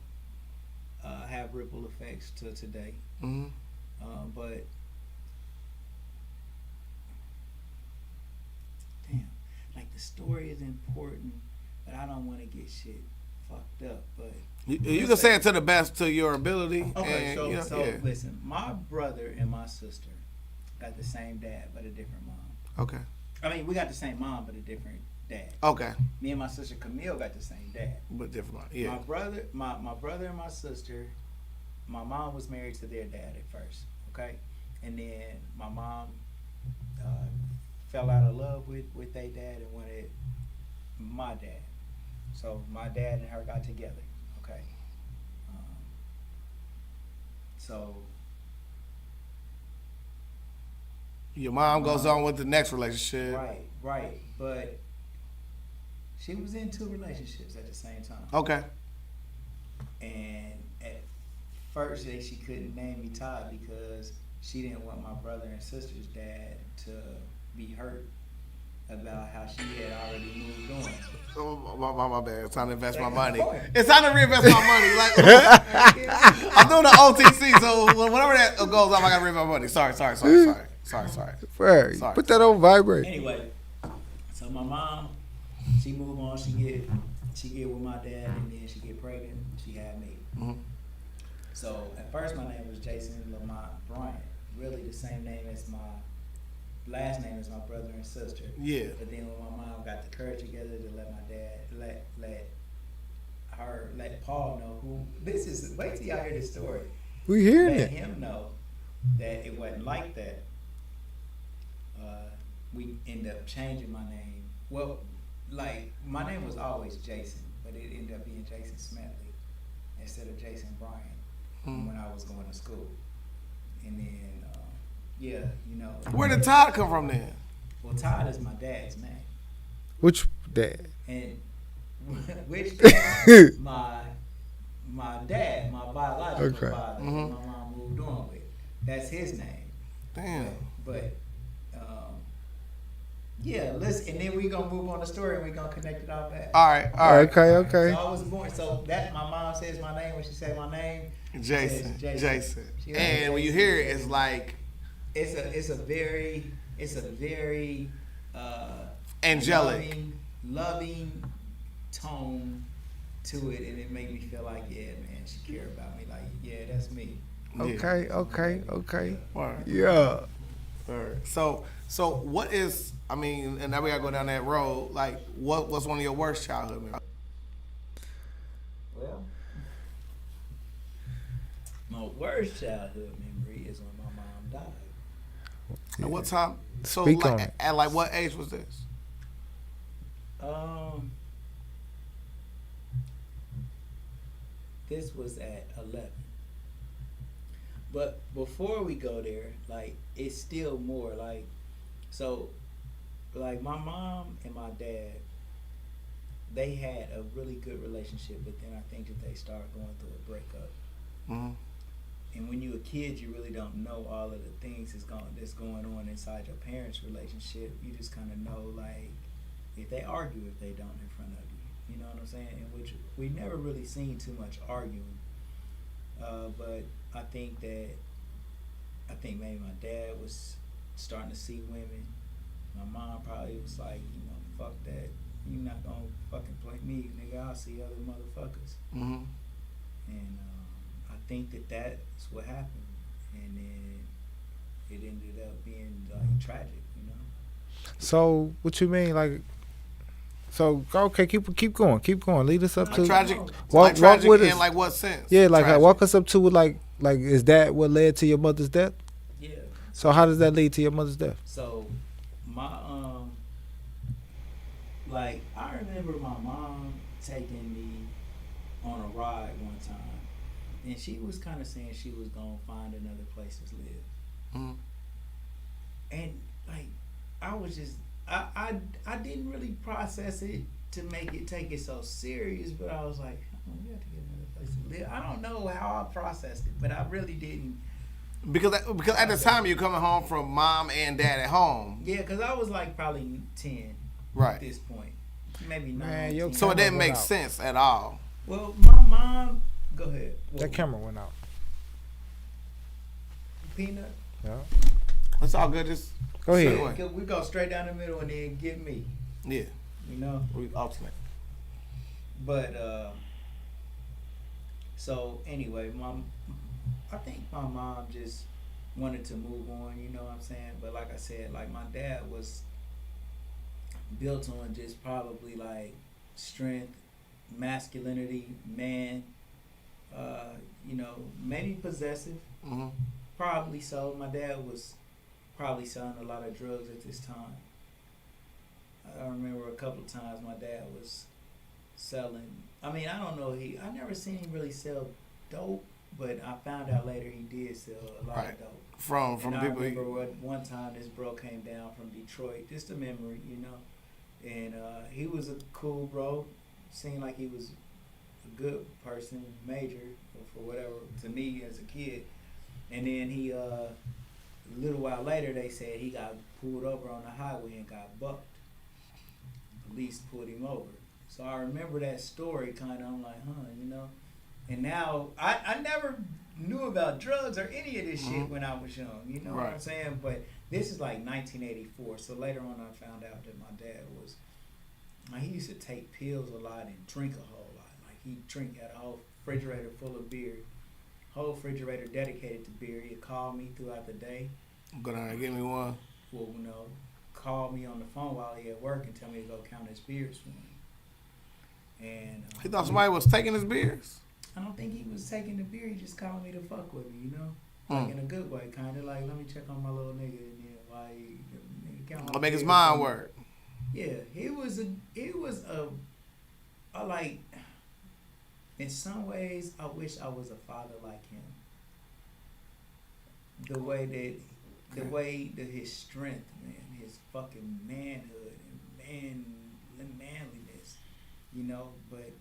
B: have ripple effects to today. But damn, like the story is important, but I don't want to get shit fucked up. But
A: you can say it to the best to your ability.
B: okay,
A: and,
B: so listen, my brother and my sister got the same dad but a different mom.
A: Okay.
B: I mean, we got the same mom but a different dad.
A: Okay.
B: Me and my sister Camille got the same dad.
A: But different. Yeah.
B: My brother and my sister, my mom was married to their dad at first, okay? And then my mom fell out of love with their dad and wanted my dad. So my dad and her got together, okay? So
A: Your mom goes on with the next relationship.
B: right. But she was in 2 relationships at the same time.
A: Okay.
B: And at first she couldn't name me Todd because she didn't want my brother and sister's dad to be hurt about how she had already moved on.
A: Oh, my bad. It's time to invest my money. It's time to reinvest my money. Like I'm doing the OTC, so whenever that goes off, I gotta reinvest my money. Sorry.
C: Fair.
A: Sorry.
C: Put that on vibrate.
B: Anyway, so my mom, she moved on. She get with my dad, and then she get pregnant. She had me. So at first, my name was Jason Lamont Bryant. really the same name as my last name as my brother and sister.
A: Yeah.
B: But then when my mom got the courage together to let my dad let Paul know who this is. Wait till y'all hear this story.
C: We hearing
B: Let
C: it.
B: him know that it wasn't like that. We ended up changing my name. Well, like my name was always Jason, but it ended up being Jason Smedley instead of Jason Bryan when I was going to school. And then, yeah, you know.
A: Where did Todd come from then?
B: Well, Todd is my dad's name.
C: Which dad?
B: And which dad? my dad, my biological father, that my mom moved on with. That's his name.
A: Damn.
B: But yeah, listen, and then we gonna move on the story and we gonna connect it all back.
A: All right.
C: Okay.
B: So I was born. So that my mom says my name when she said my name.
A: Jason.
B: She
A: And when you hear it, it's like
B: it's a very
A: angelic.
B: loving tone to it, and it made me feel like, yeah, man, she cared about me. Like, yeah, that's me.
C: Okay.
A: Word.
C: Yeah.
A: Word. So what is? I mean, and now we gotta go down that road. Like, what was one of your worst childhood memories?
B: Well, my worst childhood memory is when my mom died.
A: At what time? So,
C: Speak on
A: like,
C: it.
A: at like what age was this?
B: This was at 11. But before we go there, like, it's still more like, so, like, my mom and my dad, they had a really good relationship, but then I think that they started going through a breakup.
A: Mm-hmm.
B: And when you're a kid, you really don't know all of the things that's going on inside your parents' relationship. You just kind of know, like, if they argue, if they don't in front of you. You know what I'm saying? In which we never really seen too much arguing. But I think maybe my dad was starting to see women. My mom probably was like, you know, fuck that. You're not gonna fucking play me, nigga. I'll see other motherfuckers.
A: Mm-hmm.
B: And I think that's what happened. And then it ended up being like tragic, you know.
C: So what you mean, like? So okay, keep going. Lead us up to
A: Tragic.
C: Walk
A: Tragic
C: with
A: in
C: us.
A: like what sense?
C: Yeah, like
A: Tragic.
C: walk us up to it. Like is that what led to your mother's death?
B: Yeah.
C: So how does that lead to your mother's death?
B: So my like I remember my mom taking me on a ride one time, and she was kind of saying she was gonna find another place to live.
A: Mm-hmm.
B: And like I was just I didn't really process it to make it take it so serious, but I was like, oh, we have to get another place to live. I don't know how I processed it, but I really didn't.
A: Because at the time you're coming home from mom and dad at home.
B: Yeah, because I was like probably 10
A: Right.
B: at this point, maybe 9.
C: Man, your
B: 10.
A: So it didn't
C: went
A: make
C: out.
A: sense at all.
B: Well, my mom, go ahead.
C: That camera went out.
B: Peanut.
C: Yeah.
A: It's all good. Just
C: Go ahead.
A: sit away.
B: We go straight down the middle and then get me.
A: Yeah,
B: You know.
A: we alternate.
B: But so anyway, I think my mom just wanted to move on. You know what I'm saying? But like I said, like my dad was built on just probably like strength, masculinity, man. You know, maybe possessive.
A: Mm-hmm.
B: Probably so. My dad was probably selling a lot of drugs at this time. I remember a couple of times my dad was selling. I mean, I don't know. I never seen him really sell dope, but I found out later he did sell a lot
A: Right.
B: of dope.
A: From
B: And I
A: people.
B: remember one time this bro came down from Detroit. Just a memory, you know. And he was a cool bro. Seemed like he was a good person, major for whatever to me as a kid. And then he, a little while later, they said he got pulled over on the highway and got bucked. Police pulled him over. So I remember that story kind of. I'm like, you know. And now I never knew about drugs or any of this shit when I was young. You know what I'm saying? But this is like 1984. So later on, I found out that my dad was. Like, he used to take pills a lot and drink a whole lot. Like he had a whole refrigerator full of beer, whole refrigerator dedicated to beer. He'd call me throughout the day.
A: Go down there, give me one.
B: Well, call me on the phone while he at work and tell me to go count his beers for him. And
A: He thought somebody was taking his beers.
B: I don't think he was taking the beer. He just called me to fuck with me, like in a good way, kind of like let me check on my little nigga and then why he count.
A: I'll make his mind work.
B: Yeah, it was a like. In some ways, I wish I was a father like him. The way that his strength, man, his fucking manhood and manliness, But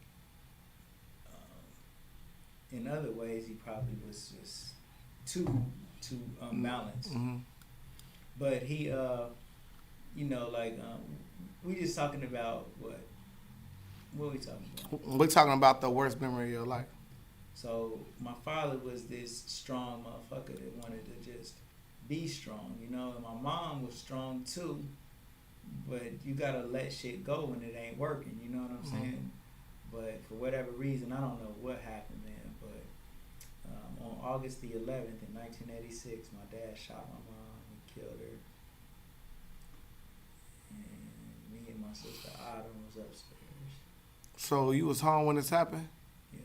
B: in other ways, he probably was just too unbalanced.
A: Mm-hmm.
B: But he, we just talking about what. What are we talking about?
A: We're talking about the worst memory of your life.
B: So my father was this strong motherfucker that wanted to just be strong, and my mom was strong too, but you gotta let shit go when it ain't working, you know what I'm saying? But for whatever reason, I don't know what happened, man, but on August the 11th in 1986, my dad shot my mom and killed her, and me and my sister Autumn was upstairs.
A: So you was home when this happened?
B: Yeah.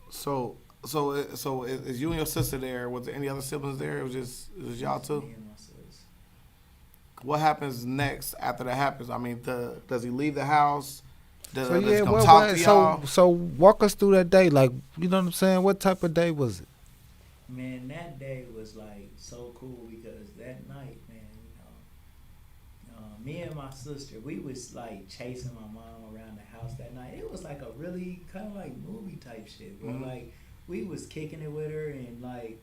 A: So is you and your sister there? Was there any other siblings there? It was y'all two?
B: Me and my sister.
A: What happens next after that happens? I mean, does he leave the house? Does
C: So
A: he
C: yeah,
A: come talk to y'all?
C: so walk us through that day. Like, you know what I'm saying? What type of day was it?
B: Man, that day was like so cool because that night, man, me and my sister, we was like chasing my mom around the house that night. It was like a really kind of like movie type shit, bro. Like we was kicking it with her and like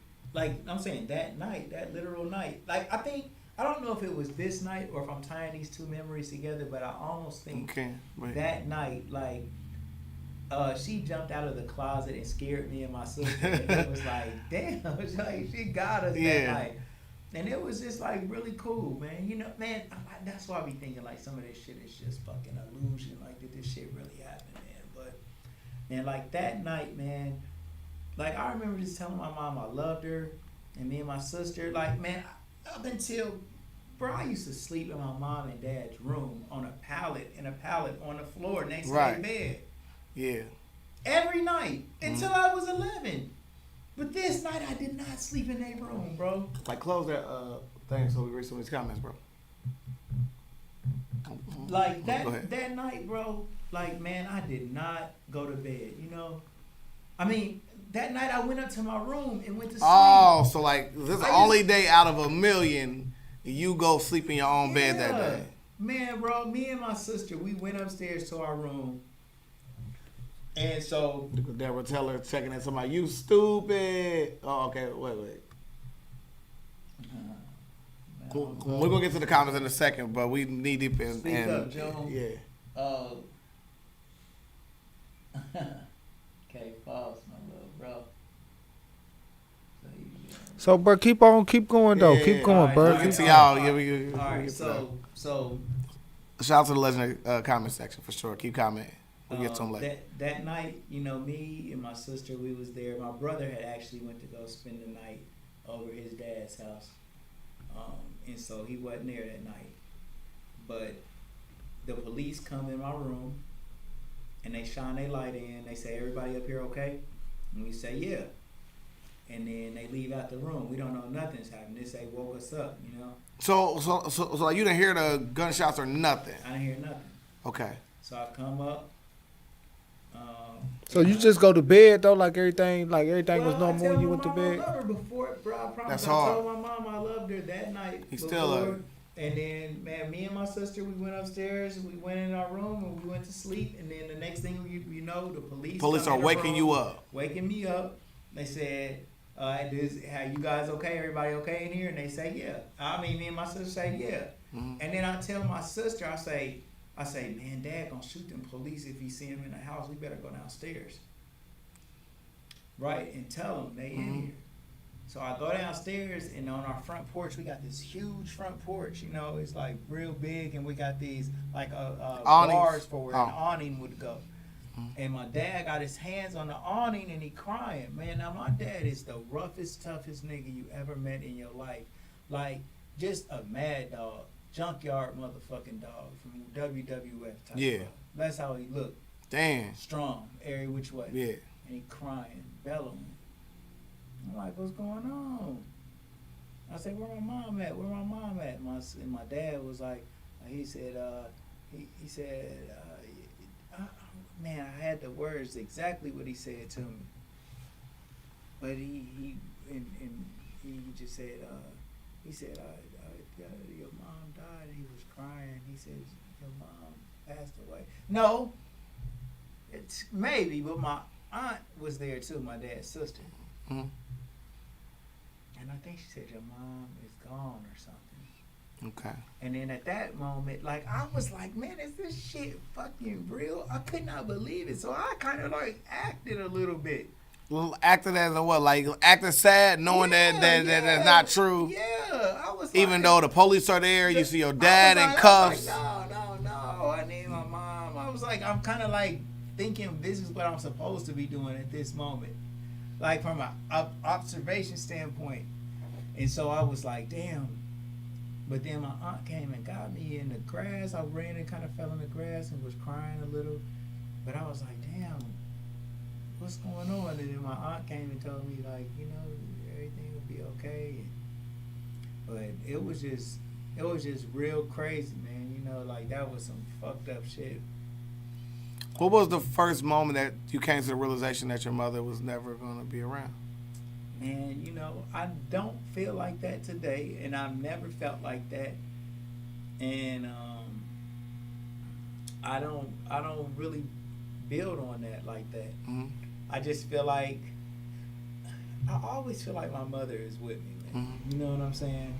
B: I'm saying that night, that literal night. Like I don't know if it was this night or if I'm tying these two memories together, but I almost think that night, like she jumped out of the closet and scared me and my sister. And it was like, damn, it's like she got us that night. And it was just like really cool, man. Man, that's why I be thinking like some of this shit is just fucking illusion. Like, did this shit really happen, man? But, man, like that night, man, like I remember just telling my mom I loved her and me and my sister. Like, man, up until, bro, I used to sleep in my mom and dad's room on a pallet on the floor next to their bed.
A: Yeah.
B: Every night until I was 11. But this night I did not sleep in their room, bro.
A: Like close that thing so we read some of these comments, bro.
B: Like that night, bro. Like, man, I did not go to bed. I mean, that night I went up to my room and went to sleep.
A: Oh, so like this is the only day out of a million you go sleep in your own bed that day.
B: Man, bro, me and my sister, we went upstairs to our room. And so
A: Deborah Teller checking in somebody, you stupid. Oh, okay, wait. We're gonna get to the comments in a second, but we need deep in.
B: Speak up, Joe.
A: Yeah.
B: Okay, pause, my little bro.
C: So, bro, keep going though.
A: Yeah,
C: keep going,
B: right,
C: bro.
B: all right.
A: See y'all. Yeah,
B: All right, so
A: shout out to the legendary comment section for sure. Keep commenting. We'll get to them later.
B: That night, me and my sister, we was there. My brother had actually went to go spend the night over his dad's house. And so he wasn't there that night. But the police come in my room and they shine their light in. They say, everybody up here okay? And we say, yeah. And then they leave out the room. We don't know nothing's happened. They say, woke us up,
A: So like you didn't hear the gunshots or nothing?
B: I didn't hear nothing.
A: Okay.
B: So I come up.
C: So you just go to bed though, like everything was normal when you went to bed.
B: I loved her before, bro. I promise.
A: That's
B: I
A: hard.
B: told my mom I loved her that night.
A: He still loved her.
B: And then, man, me and my sister, we went upstairs. We went in our room and we went to sleep. And then the next thing you know, the police
A: are waking you up.
B: Waking me up. They said, "How you guys okay? Everybody okay in here?" And they say, "Yeah." I mean, me and my sister say, "Yeah." Mm-hmm. And then I tell my sister, I say, man, Dad gonna shoot them police if he see him in the house. We better go downstairs. Right? And tell them they in here. So I go downstairs and on our front porch, we got this huge front porch. It's like real big and we got these like bars for where an awning would go. And my dad got his hands on the awning and he crying. Man, now my dad is the roughest, toughest nigga you ever met in your life. Like, just a mad dog. Junkyard motherfucking dog from WWF type.
A: Yeah.
B: Dog. That's how he looked.
A: Damn.
B: Strong, every which way.
A: Yeah.
B: And he crying, bellowing. I'm like, what's going on? I said, where my mom at? Where my mom at? And my dad was like, he said, he said, man, I had the words exactly what he said to me. But he just said, he said, your mom died. And he was crying. He said, your mom passed away. No, it's maybe, but my aunt was there too, my dad's sister.
A: Mm-hmm.
B: And I think she said, your mom is gone or something.
A: Okay.
B: And then at that moment, like, I was like, man, is this shit fucking real? I could not believe it. So I kind of like acted a little bit.
A: Well, acting as a what? Like acting sad, knowing that that's not true.
B: Yeah, I was.
A: Even
B: like,
A: though the police are there, you see your dad in cuffs.
B: No. I need my mom. I was like, I'm kind of like thinking this is what I'm supposed to be doing at this moment, like from an observation standpoint. And so I was like, damn. But then my aunt came and got me in the grass. I ran and kind of fell in the grass and was crying a little. But I was like, damn, what's going on? And then my aunt came and told me, like, you know, everything will be okay. But it was just real crazy, man. You know, like, that was some fucked up shit.
A: What was the first moment that you came to the realization that your mother was never going to be around?
B: Man, you know, I don't feel like that today, and I've never felt like that. And I don't really build on that like that.
A: Mm-hmm.
B: I just feel like I always feel like my mother is with me, man.
A: Mm-hmm.
B: You know what I'm saying?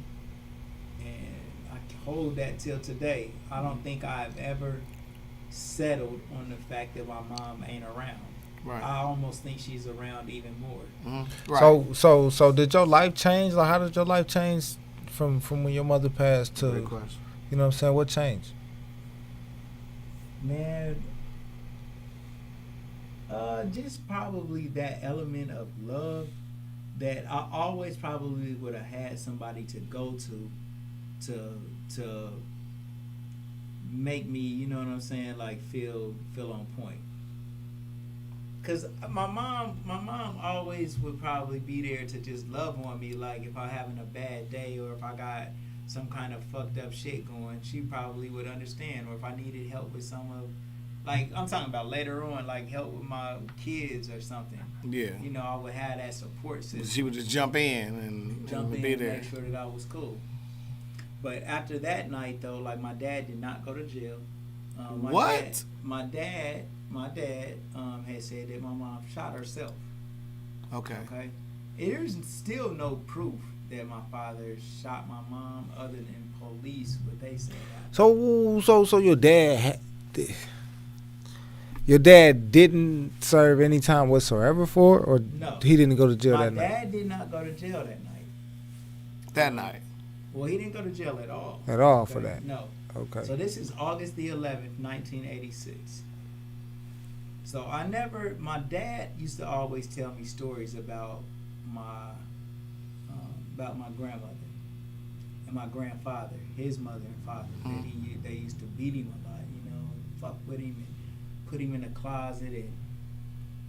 B: And I hold that till today. I don't think I've ever settled on the fact that my mom ain't around.
A: Right.
B: I almost think she's around even more.
A: Mm-hmm. Right.
C: So did your life change? Like, how did your life change from when your mother passed to?
A: Great question.
C: You know what I'm saying? What changed?
B: Man, just probably that element of love that I always probably would have had somebody to go to make me, you know what I'm saying, like feel on point. Cause my mom always would probably be there to just love on me. Like if I'm having a bad day or if I got some kind of fucked up shit going, she probably would understand. Or if I needed help with some of, like I'm talking about later on, like help with my kids or something.
A: Yeah.
B: You know, I would have that support system.
A: She would just jump in and be there.
B: Make sure that I was cool. But after that night though, like my dad did not go to jail.
A: What?
B: My dad had said that my mom shot herself.
A: Okay.
B: There's still no proof that my father shot my mom other than police, what they said.
C: So your dad didn't serve any time whatsoever for, or
B: no,
C: he didn't go to jail that night?
B: My dad did not go to jail that night.
A: That night.
B: Well, he didn't go to jail at all.
C: At all for that?
B: No.
C: Okay.
B: So this is August the 11th, 1986. So my dad used to always tell me stories about my grandmother and my grandfather, his mother and father.
A: Mm-hmm.
B: They used to beat him a lot, you know, fuck with him and put him in a closet and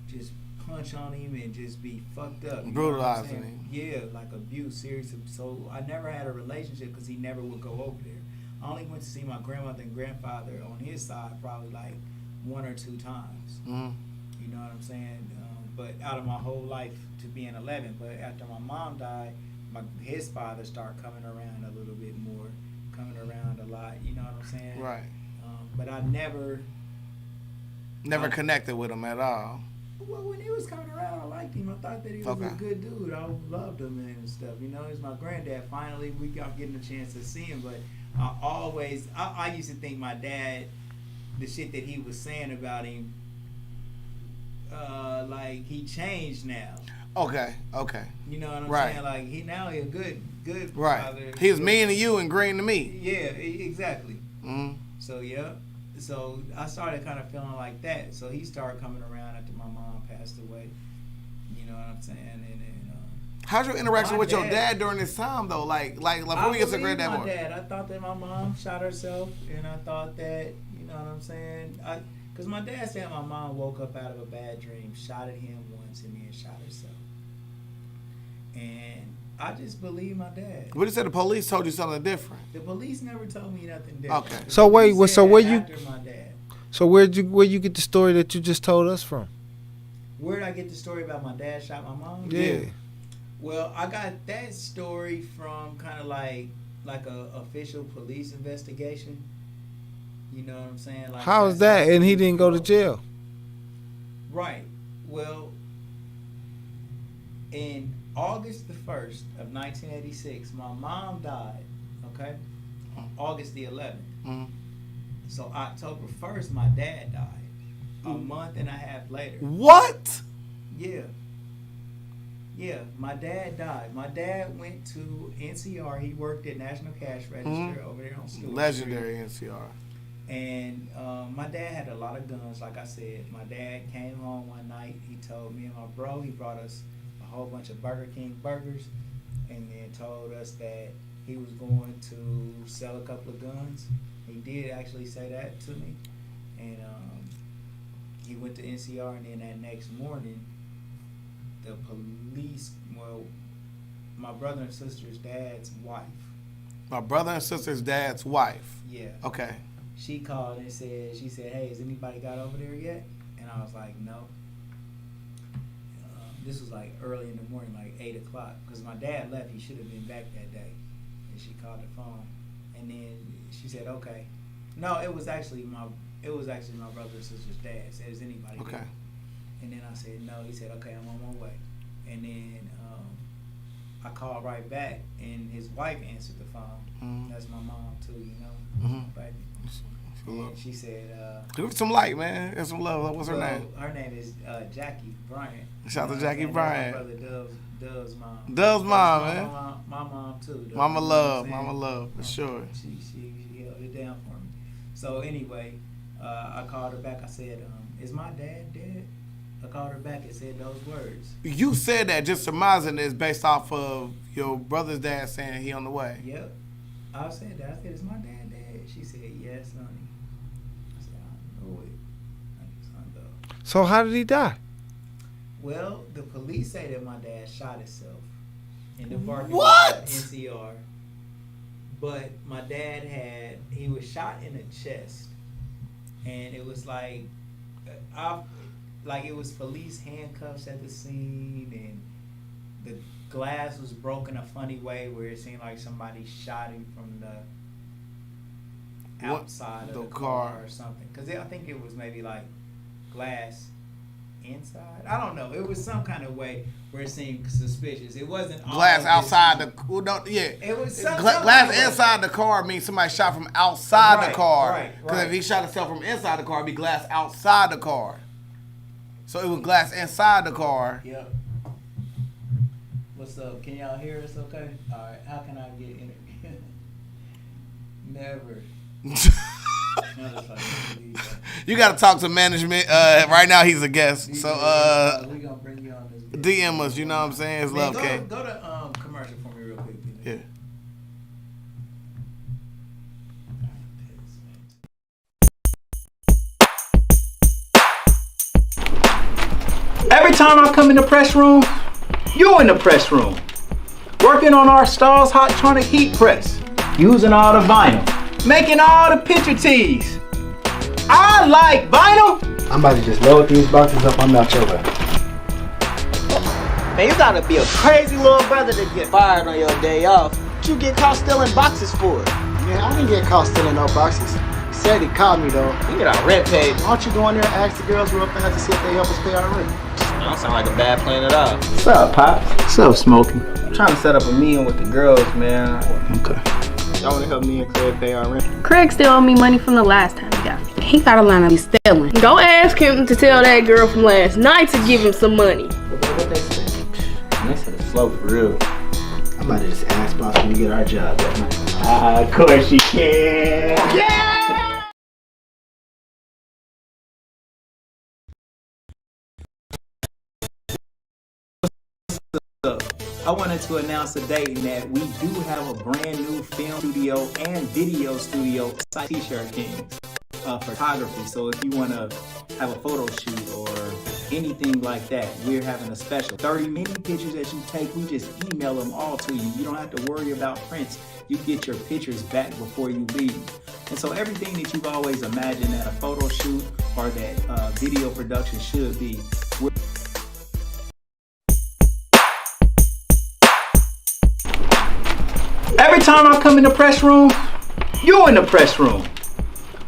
B: just punch on him and just be fucked up.
A: Brutalizing him.
B: Yeah, like abuse, seriously. So I never had a relationship because he never would go over there. I only went to see my grandmother and grandfather on his side probably like 1 or 2 times.
A: Mm-hmm.
B: You know what I'm saying? But out of my whole life to being 11. But after my mom died, his father started coming around a little bit more, coming around a lot. You know what I'm saying?
A: Right.
B: But I never
A: connected with him at all.
B: Well, when he was coming around, I liked him. I thought that he was a good dude. I loved him and stuff. You know, he's my granddad. Finally, we got getting a chance to see him. But I used to think my dad, the shit that he was saying about him, like he changed now.
A: Okay.
B: You know what I'm
A: right.
B: saying? Like he a good
A: right.
B: father.
A: He was mean to you and green to me.
B: Yeah, exactly.
A: Mm-hmm.
B: So yeah, So I started kind of feeling like that. So he started coming around after my mom passed away. You know what I'm saying? And
A: how's your interaction
B: my
A: with your
B: dad-
A: dad during this time though? Like before we get to great dad
B: my
A: more.
B: dad. I thought that my mom shot herself, and I thought that, you know what I'm saying? Because my dad said my mom woke up out of a bad dream, shot at him once, and then shot herself. And I just believe my dad.
A: But you said the police told you something different.
B: The police never told me nothing different.
A: Okay.
B: The
C: So wait,
B: police
C: so
B: said
C: where you-
B: after my dad.
C: So where you get the story that you just told us from?
B: Where did I get the story about my dad shot my mom?
C: Yeah.
B: Well, I got that story from kind of like a official police investigation. You know what I'm saying? Like
C: How is
B: that's
C: that?
B: how
C: And he
B: it
C: didn't go to
B: goes.
C: jail.
B: Right. Well, in August the 1st of 1986, my mom died. Okay. August the 11th.
A: Mhm.
B: So October 1st, my dad died. A month and a half later.
A: What?
B: Yeah. Yeah, my dad died. My dad went to NCR. He worked at National Cash Register over there on Stewart
A: Legendary NCR.
B: Street. And my dad had a lot of guns, like I said. My dad came home one night. He told me and my bro, he brought us a whole bunch of Burger King burgers and then told us that he was going to sell a couple of guns. He did actually say that to me. And he went to NCR, and then that next morning, the police, well, my brother and sister's dad's wife.
A: My brother and sister's dad's wife.
B: Yeah.
A: Okay.
B: She called and she said, hey, has anybody got over there yet? And I was like, no. This was like early in the morning, like 8 o'clock, because my dad left. He should have been back that day. And she called the phone, and then she said, okay. No, it was actually my brother and sister's dad. Said, is anybody
A: Okay.
B: there? And then I said, no. He said, okay, I'm on my way. And then I called right back, and his wife answered the phone.
A: Mhm.
B: That's my mom too, you know,
A: Mhm.
B: baby. And she said,
A: Give it some light, man. And some love. What's her
B: well,
A: name?
B: her name is Jackie Bryant.
A: Shout out to Jackie
B: And
A: Bryant.
B: My brother Dove's mom.
A: Dove's mom,
B: my
A: man.
B: My mom too. Though,
A: Mama
B: you know
A: love,
B: what I'm
A: mama
B: saying?
A: love, for sure.
B: She held it down for me. So anyway, I called her back. I said, is my dad dead? I called her back and said those words.
A: You said that just surmising is based off of your brother's dad saying he on the way.
B: Yep. I said that. I said, is my dad dead? She said, yes, honey. I said, I know it. I just hung up.
C: So how did he die?
B: Well, the police say that my dad shot himself in the parking
A: What?
B: lot at NCR. But my dad he was shot in the chest, and it was like, it was police handcuffs at the scene, and the glass was broken a funny way where it seemed like somebody shot him from the outside of the car or something. Because I think it was maybe like glass inside. I don't know. It was some kind of way where it seemed suspicious. It wasn't all
A: Glass
B: this-
A: outside the well, no, yeah.
B: It was some
A: Glass
B: kind of way.
A: inside the car means somebody shot from outside
B: Right,
A: the car.
B: right,
A: Because
B: right.
A: if he shot himself from inside the car, it'd be glass outside the car. So it was glass inside the car.
B: Yep. What's up? Can y'all hear us okay? All right. How can I get interviewed? Never. No, that's fine.
A: You got to talk to management. Right now he's a guest. So
B: we gonna bring you on this.
A: DM us. You know what I'm saying? It's
B: Man,
A: love, K.
B: go to commercial for me real quick.
A: Yeah.
B: Every time I come in the press room, you in the press room, working on our Stars Hottronic heat press, using all the vinyl, making all the picture tees. I like vinyl.
D: I'm about to just load these boxes up. I'm out your way.
E: Man, you gotta be a crazy little brother to get fired on your day off. What you get caught stealing boxes for?
D: Man, I didn't get caught stealing no boxes. He said he caught me though.
E: We get our rent paid.
D: Why don't you go in there and ask the girls real fast to see if they help us pay our rent?
E: That don't sound like a bad plan at all.
B: What's up, Pops? What's up, Smokey? I'm trying to set up a meeting with the girls, man.
E: Okay. Y'all wanna help me and Craig pay our rent?
F: Craig still owe me money from the last time he got me. He gotta learn to be stealing. Go ask him to tell that girl from last night to give him some money.
E: What they say? They said it's slow for real.
D: I'm about to just ask boss when we get our job that night.
B: Of course you can. Yeah! I wanted to announce today that we do have a brand new film studio and video studio, T-Shirt Kings, photography. So if you want to have a photo shoot or anything like that, we're having a special 30 mini pictures that you take. We just email them all to you. You don't have to worry about prints. You get your pictures back before you leave. And so everything that you've always imagined that a photo shoot or that video production should be. Every time I come in the press room, you're in the press room.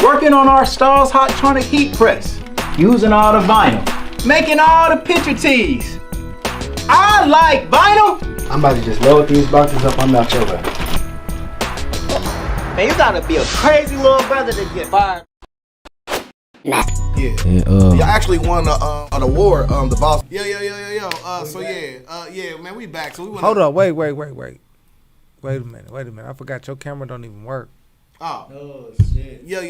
B: Working on our Stars Hottronic heat press. Using all the vinyl. Making all the picture tees. I like vinyl.
D: I'm about to just load these boxes up. I'm out your way.
E: Man, you gotta be a crazy little brother to get fired.
A: Yeah.
C: Yeah,
A: Y'all actually won an award, the boss. Yo. Man, we back. So we want.
C: hold on, wait. Wait a minute. I forgot your camera don't even work.
A: Oh.
B: Oh shit.
A: Yo.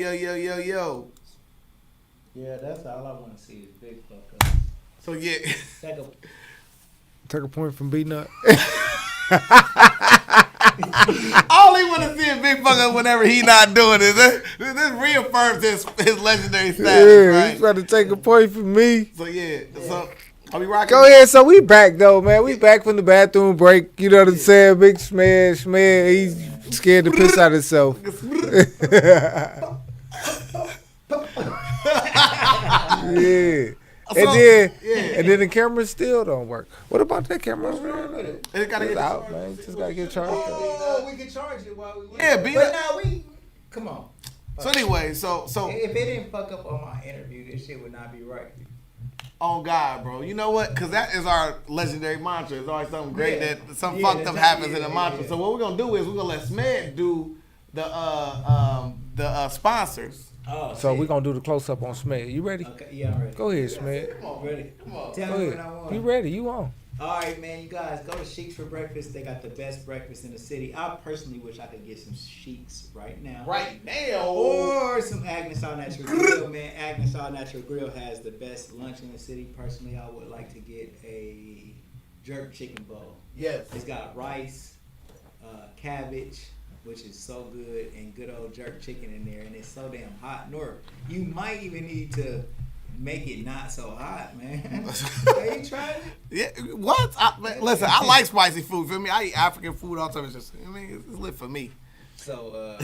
B: Yeah, that's all I want to see is big fuck up.
A: So yeah.
C: Take a point from Beanut.
A: All he want to see is big fuck up whenever he not doing it. This reaffirms his legendary status, right?
C: He's trying to take a point from me.
A: So yeah. So are we rocking?
C: Go ahead. So we back though, man. We back from the bathroom break. You know what I'm saying? Big Smed. He's scared to piss out himself. Yeah. And then the camera still don't work. What about that camera?
A: It gotta get
C: out, man. Just gotta get charged up.
B: Oh, we can charge it while we wait.
A: Yeah,
B: but now come on.
A: So anyway, so
B: if it didn't fuck up on my interview, this shit would not be right.
A: oh God, bro, you know what? Because that is our legendary mantra. It's always something great that something
B: Yeah,
A: fucked up
B: that's-
A: happens in the
B: yeah,
A: mantra.
B: yeah.
A: So what we're gonna do is we're gonna let Smed do the sponsors.
B: Oh,
C: So
B: shit.
C: we're gonna do the close up on Smed. You ready?
B: Okay, yeah, I'm ready.
C: Go ahead, Smed.
A: Come on,
B: Ready.
A: Come on.
B: Tell
C: Go
B: me when I
C: ahead.
B: want.
C: You ready? You on?
B: All right, man, you guys go to Sheiks for breakfast. They got the best breakfast in the city. I personally wish I could get some Sheiks right now.
A: Right now.
B: Or some Agnes All Natural Grill, man. Agnes All Natural Grill has the best lunch in the city. Personally, I would like to get a jerk chicken bowl.
A: Yes.
B: It's got rice, cabbage, which is so good, and good old jerk chicken in there, and it's so damn hot. Nor you might even need to make it not so hot, man. Have you tried it?
A: Yeah. What? Listen, I like spicy food. Feel me? I eat African food all the time. It's just, it's lit for me.
B: So,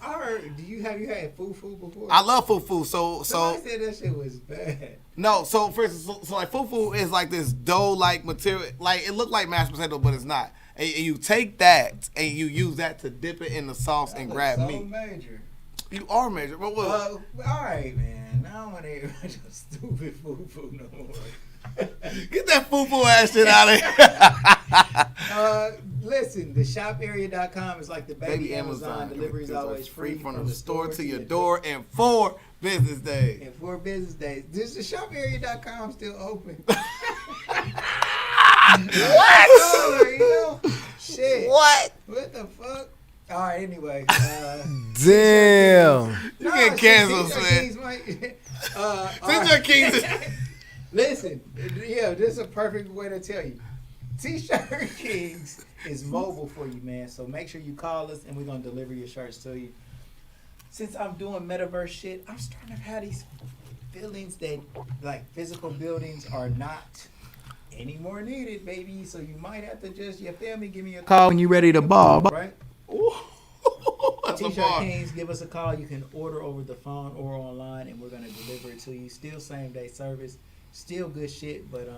B: I heard. You had fufu before?
A: I love fufu. So
B: Somebody said that shit was bad.
A: no. So for instance, so like fufu is like this dough-like material. Like it looked like mashed potato, but it's not. And you take that and you use that to dip it in the sauce and grab
B: so
A: meat.
B: Major.
A: You are major. But what?
B: All right, man. I don't want to hear about your stupid fufu no more.
A: Get that fufu ass shit out of here.
B: Listen, the shoparea.com is like the baby Amazon. Delivery is always free
A: from the store to your door in 4 business days.
B: In 4 business days. Does the shoparea.com still open?
A: What?
B: Oh, you know? Shit.
A: What?
B: What the fuck? All right, anyway.
C: Damn.
A: You get canceled,
B: man.
A: T-Shirt Kings.
B: Listen, yeah, this is a perfect way to tell you. T-Shirt Kings is mobile for you, man. So make sure you call us, and we're gonna deliver your shirts to you. Since I'm doing metaverse shit, I'm starting to have these feelings that like physical buildings are not anymore needed, baby. So you might have to just your family give me a call when you're ready to ball, right?
A: That's a
B: T-Shirt
A: bar.
B: Kings, give us a call. You can order over the phone or online, and we're gonna deliver it to you. Still same day service, still good shit, but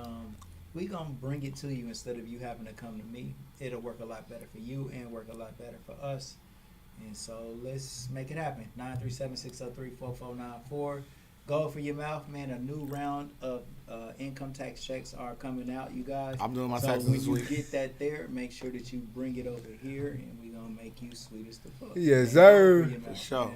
B: we gonna bring it to you instead of you having to come to me. It'll work a lot better for you and work a lot better for us. And so let's make it happen. 937-603-4494. Go for your mouth, man. A new round of income tax checks are coming out, you guys.
A: I'm doing my
B: so
A: taxes
B: when
A: this
B: you
A: week.
B: get that there, make sure that you bring it over here, and we're gonna make you sweet as the fuck.
C: Yes,
B: Man,
C: sir.
B: go for your mouth,
A: For sure.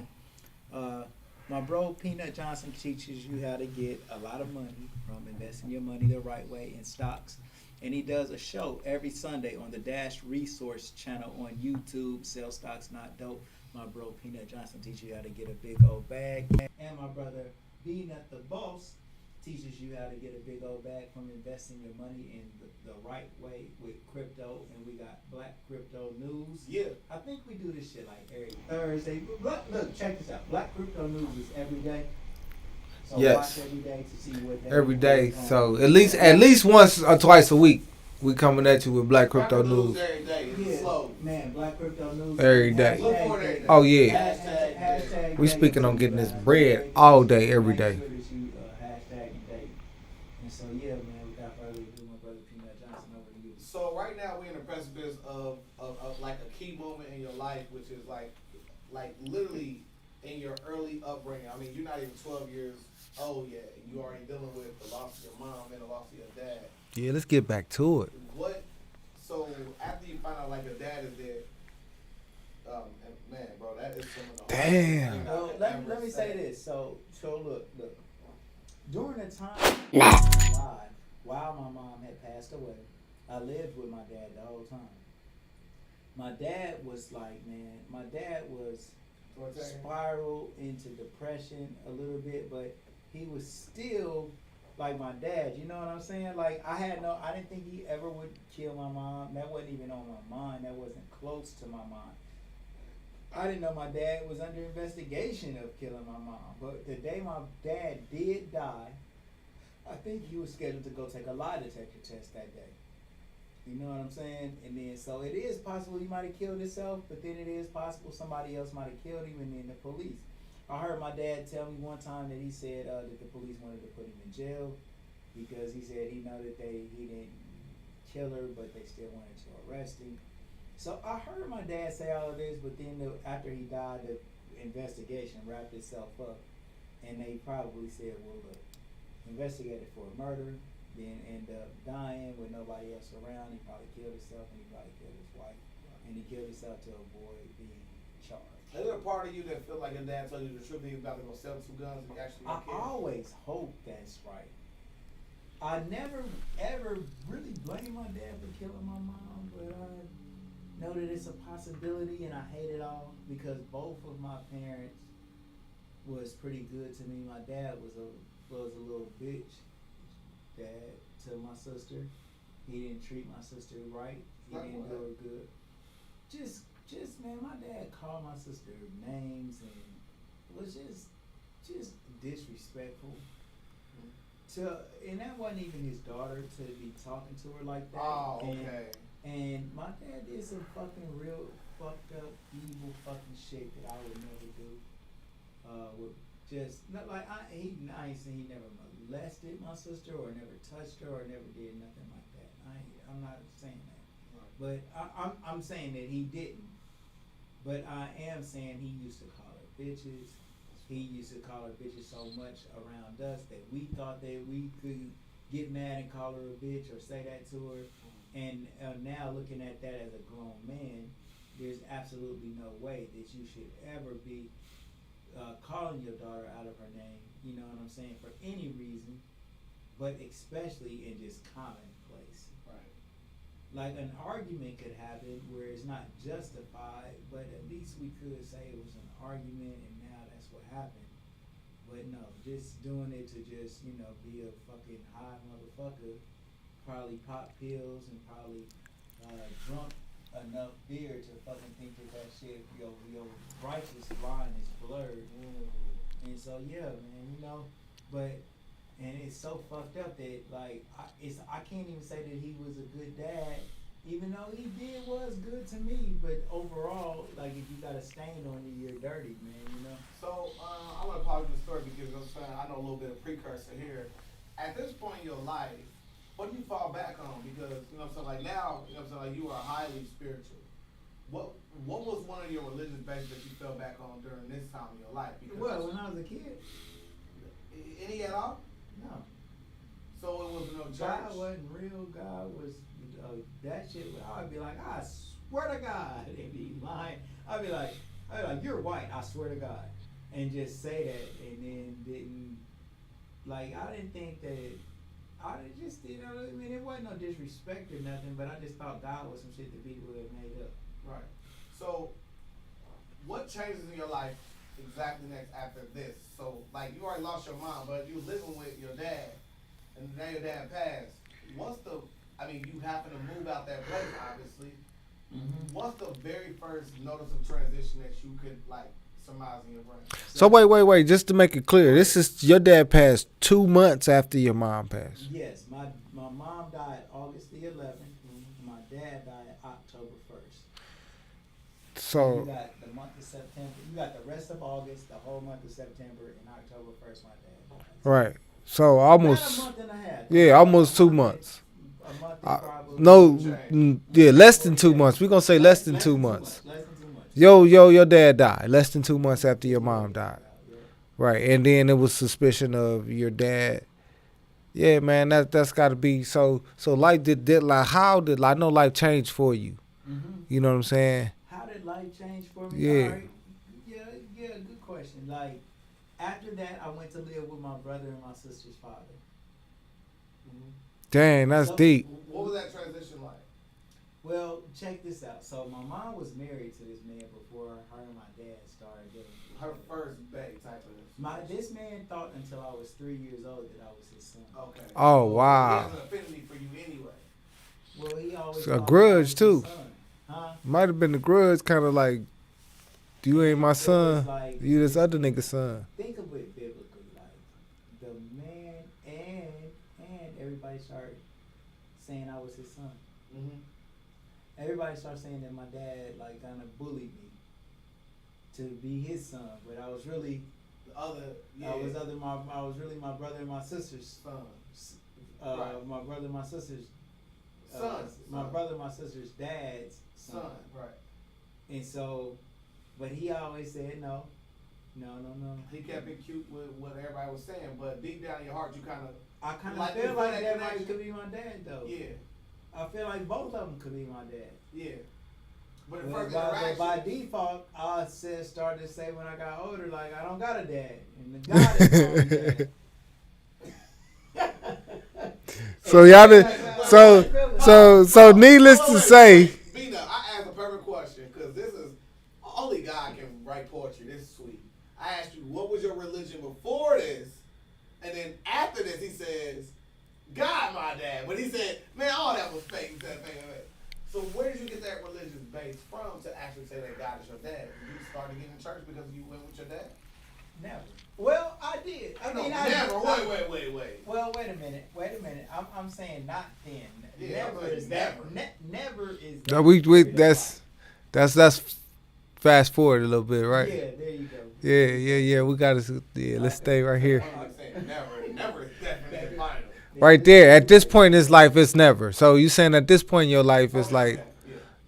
B: man. My bro Peanut Johnson teaches you how to get a lot of money from investing your money the right way in stocks. And he does a show every Sunday on the Dash Resource channel on YouTube. Sell Stocks Not Dope. My bro Peanut Johnson teaches you how to get a big old bag. And my brother Beanut the Boss teaches you how to get a big old bag from investing your money in the right way with crypto, and we got Black Crypto News.
A: Yeah.
B: I think we do this shit like every Thursday. Look, check this out. Black Crypto News is every day. So
C: Yes.
B: watch every day to see what they
C: Every day. So at least once or twice a week, we coming at you with Black Crypto News.
A: Every day. It's slow.
B: Man, Black Crypto News.
C: Every day.
A: Look for it every day.
C: Oh yeah.
B: Hashtag
C: We
B: day.
C: speaking on getting this bread all day, every day.
B: Make sure that you, hashtag and date. And so yeah, man, without further ado, my brother Peanut Johnson, over to you.
A: So right now we're in the precipice of like a key moment in your life, which is like literally in your early upbringing. I mean, you're not even 12 years old yet, and you already dealing with the loss of your mom and the loss of your dad.
C: Yeah, let's get back to it.
A: So after you find out like your dad is dead, man, bro, that is some of the
C: Damn.
B: Well, let me say this. So look. During the time while my mom had passed away, I lived with my dad the whole time. My dad was spiraled into depression a little bit, but he was still like my dad. You know what I'm saying? Like I didn't think he ever would kill my mom. That wasn't even on my mind. That wasn't close to my mind. I didn't know my dad was under investigation of killing my mom. But the day my dad did die, I think he was scheduled to go take a lie detector test that day. You know what I'm saying? And then, so it is possible he might have killed himself, but then it is possible somebody else might have killed him, and then the police. I heard my dad tell me one time that he said that the police wanted to put him in jail because he said he know that he didn't kill her, but they still wanted to arrest him. So I heard my dad say all of this, but then after he died, the investigation wrapped itself up, and they probably said, well, look, investigated for a murder, then end up dying with nobody else around. He probably killed himself, and he probably killed his wife, and he killed himself to avoid being charged.
A: Is there a part of you that feel like your dad told you the truth? He was about to go sell 2 guns and actually
B: I always hope that's right. I never ever really blame my dad for killing my mom, but I know that it's a possibility, and I hate it all because both of my parents was pretty good to me. My dad was a little bitch dad to my sister. He didn't treat my sister right. He didn't do her good. Just man, my dad called my sister names and was just disrespectful. And that wasn't even his daughter to be talking to her like that.
A: Oh, okay.
B: And my dad did some fucking real fucked up, evil fucking shit that I would never do. With just not like I ain't saying he never molested my sister or never touched her or never did nothing like that. I'm not saying that, but I'm saying that he didn't. But I am saying he used to call her bitches. He used to call her bitches so much around us that we thought that we could get mad and call her a bitch or say that to her. And now looking at that as a grown man, there's absolutely no way that you should ever be calling your daughter out of her name, you know what I'm saying, for any reason, but especially in just commonplace.
A: Right.
B: Like an argument could happen where it's not justified, but at least we could say it was an argument and now that's what happened. But no, just doing it to just, be a fucking high motherfucker, probably pop pills and probably drunk enough beer to fucking think that shit, your righteous line is blurred. And so yeah, man, but and it's so fucked up that like I can't even say that he was a good dad, even though he was good to me. But overall, like if you got a stain on you, you're dirty, man.
A: So I want to pause the story because I know a little bit of precursor here. At this point in your life, what do you fall back on? Because like now, like you are highly spiritual. What was one of your religious bases that you fell back on during this time in your life? Because
B: well, when I was a kid.
A: Any at all?
B: No.
A: So it was no church?
B: God wasn't real. God was that shit. I'd be like, I swear to God, and be lying. I'd be like, you're white. I swear to God, and just say that, and then didn't like. I didn't think that. I just, it wasn't no disrespect or nothing, but I just thought God was some shit that people had made up.
A: Right. So, what changes in your life exactly next after this? So, like, you already lost your mom, but you living with your dad, and now your dad passed. What's the? I mean, you happen to move out that place, obviously.
B: Mm-hmm.
A: What's the very first notice of transition that you could like surmise in your brain?
C: So wait. Just to make it clear, this is your dad passed 2 months after your mom passed.
B: Yes, my mom died August the 11th. My dad died October 1st.
C: So
B: you got the month of September. You got the rest of August, the whole month of September, and October 1st. My dad died.
C: right. So almost.
B: Not a month and a half.
C: Yeah, almost 2 months.
B: A month and probably.
C: No, yeah, less than 2 months. We're gonna say less than 2 months.
B: Less than 2 months.
C: Your dad died less than 2 months after your mom died. Right, and then it was suspicion of your dad. Yeah, man, that's got to be so. Life did like how did I know life changed for you?
B: Mm-hmm.
C: You know what I'm saying?
B: How did life change for me?
C: Yeah.
B: All right. Yeah, good question. Like after that, I went to live with my brother and my sister's father.
C: Dang, that's deep.
A: What was that transition like?
B: Well, check this out. So my mom was married to this man before her and my dad started dating.
A: Her first bae type of.
B: This man thought until I was 3 years old that I was his son.
A: Okay.
C: Oh,
A: So
C: wow.
A: He has an affinity for you anyway.
B: Well, he always
C: So a
B: thought
C: grudge,
B: I was his
C: too.
B: son. Huh?
C: Might have been the grudge, kind of like, you ain't my
B: It was
C: son.
B: like-
C: You this other nigga's son.
B: Think of it biblically, like the man and everybody started saying I was his son.
A: Mm-hmm.
B: Everybody started saying that my dad like kind of bullied me to be his son, but I was really
A: The other. Yeah.
B: I was really my brother and my sister's
A: son.
B: Right. My brother and my sister's my
A: Son.
B: brother and my sister's dad's son.
A: Son. Right.
B: And so, but he always said no.
A: He kept it cute with what everybody was saying, but deep down in your heart, you kind of.
B: I kind of
A: Like,
B: feel
A: you feel
B: like
A: that
B: that might
A: connection?
B: could be my dad though.
A: Yeah.
B: I feel like both of them could be my dad.
A: Yeah. But the
B: But
A: first
B: by
A: interaction.
B: default, I started to say when I got older, like I don't got a dad, and the God is my dad.
C: So y'all did. So needless to say.
A: Beanut, I asked a perfect question because this is only God can write poetry. This is sweet. I asked you, what was your religion before this? And then after this, he says, God, my dad. But he said, man, all that was fake. He said, fake. So where did you get that religious base from to actually say that God is your dad? Did you start getting in church because you went with your dad?
B: Never. Well, I did. I mean,
A: never. Wait.
B: Well, wait a minute. I'm saying not then.
A: Yeah,
B: never
A: okay,
B: is
A: never.
B: that. Never is.
C: No, we that's fast forward a little bit, right?
B: Yeah, there you go.
C: Yeah. We gotta. Yeah, let's stay right here.
A: I'm saying never is definitely final.
C: Right there. At this point in his life, it's never. So you saying at this point in your life, it's like,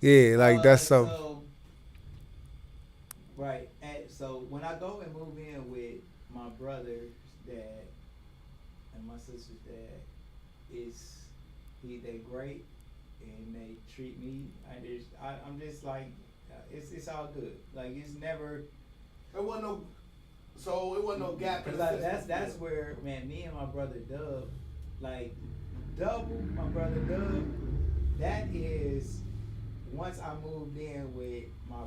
C: yeah, like that's so.
B: Right. So when I go and move in with my brother's dad and my sister's dad, they great and they treat me. I'm just like, it's all good. Like it's never.
A: It wasn't no gap in the
B: Because
A: system.
B: that's where, man, me and my brother Dub, like Double, my brother Dub, that is once I moved in with my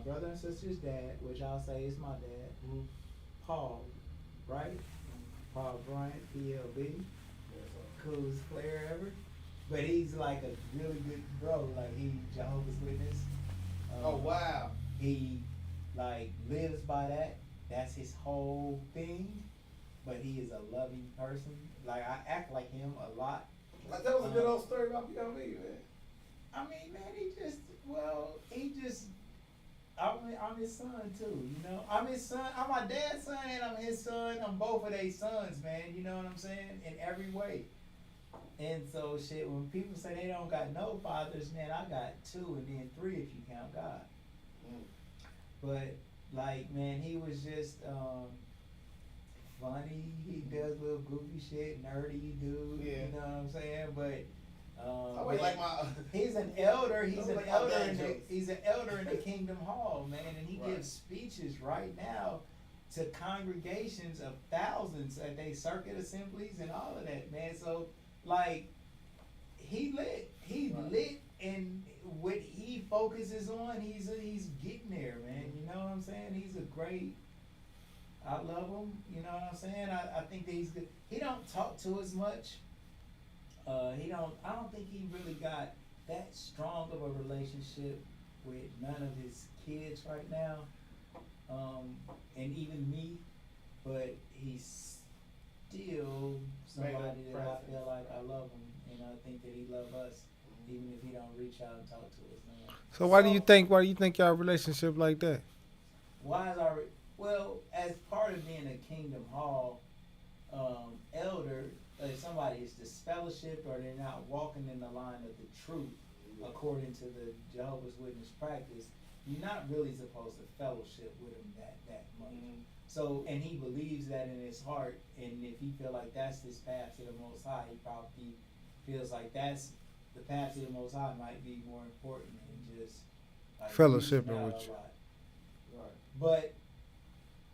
B: brother and sister's dad, which I'll say is my dad, Paul, right? Paul Bryant, PLB, coolest player ever. But he's like a really good bro. Like he Jehovah's Witness.
A: Oh wow.
B: He like lives by that. That's his whole thing. But he is a loving person. Like I act like him a lot.
A: Like that was a good old story about PLB, man.
B: I mean, man, I'm his son too, you know. I'm his son. I'm my dad's son and I'm his son. I'm both of their sons, man. You know what I'm saying? In every way. And so shit, when people say they don't got no fathers, man, I got 2 and then 3 if you count God. But like, man, he was just funny. He does little goofy shit, nerdy dude.
A: Yeah.
B: You know what I'm saying? But he's an elder. He's an elder in the Kingdom Hall, man, and he gives speeches right now to congregations of thousands at they circuit assemblies and all of that, man. So like, he lit, and what he focuses on, he's getting there, man. You know what I'm saying? He's a great I love him. You know what I'm saying? I think that he's good. He don't talk to as much. I don't think he really got that strong of a relationship with none of his kids right now. And even me, but he's still somebody that I feel like I love him, and I think that he loves us, even if he don't reach out and talk to us now.
C: So why do you think y'all relationship like that?
B: Why is our as part of being a Kingdom Hall elder, if somebody is disfellowshipped or they're not walking in the line of the truth according to the Jehovah's Witness practice, you're not really supposed to fellowship with them that much. So, and he believes that in his heart, and if he feel like that's his path to the Most High, he probably feels like that's the path to the Most High might be more important than just like,
C: fellowshipping with you.
B: Right. But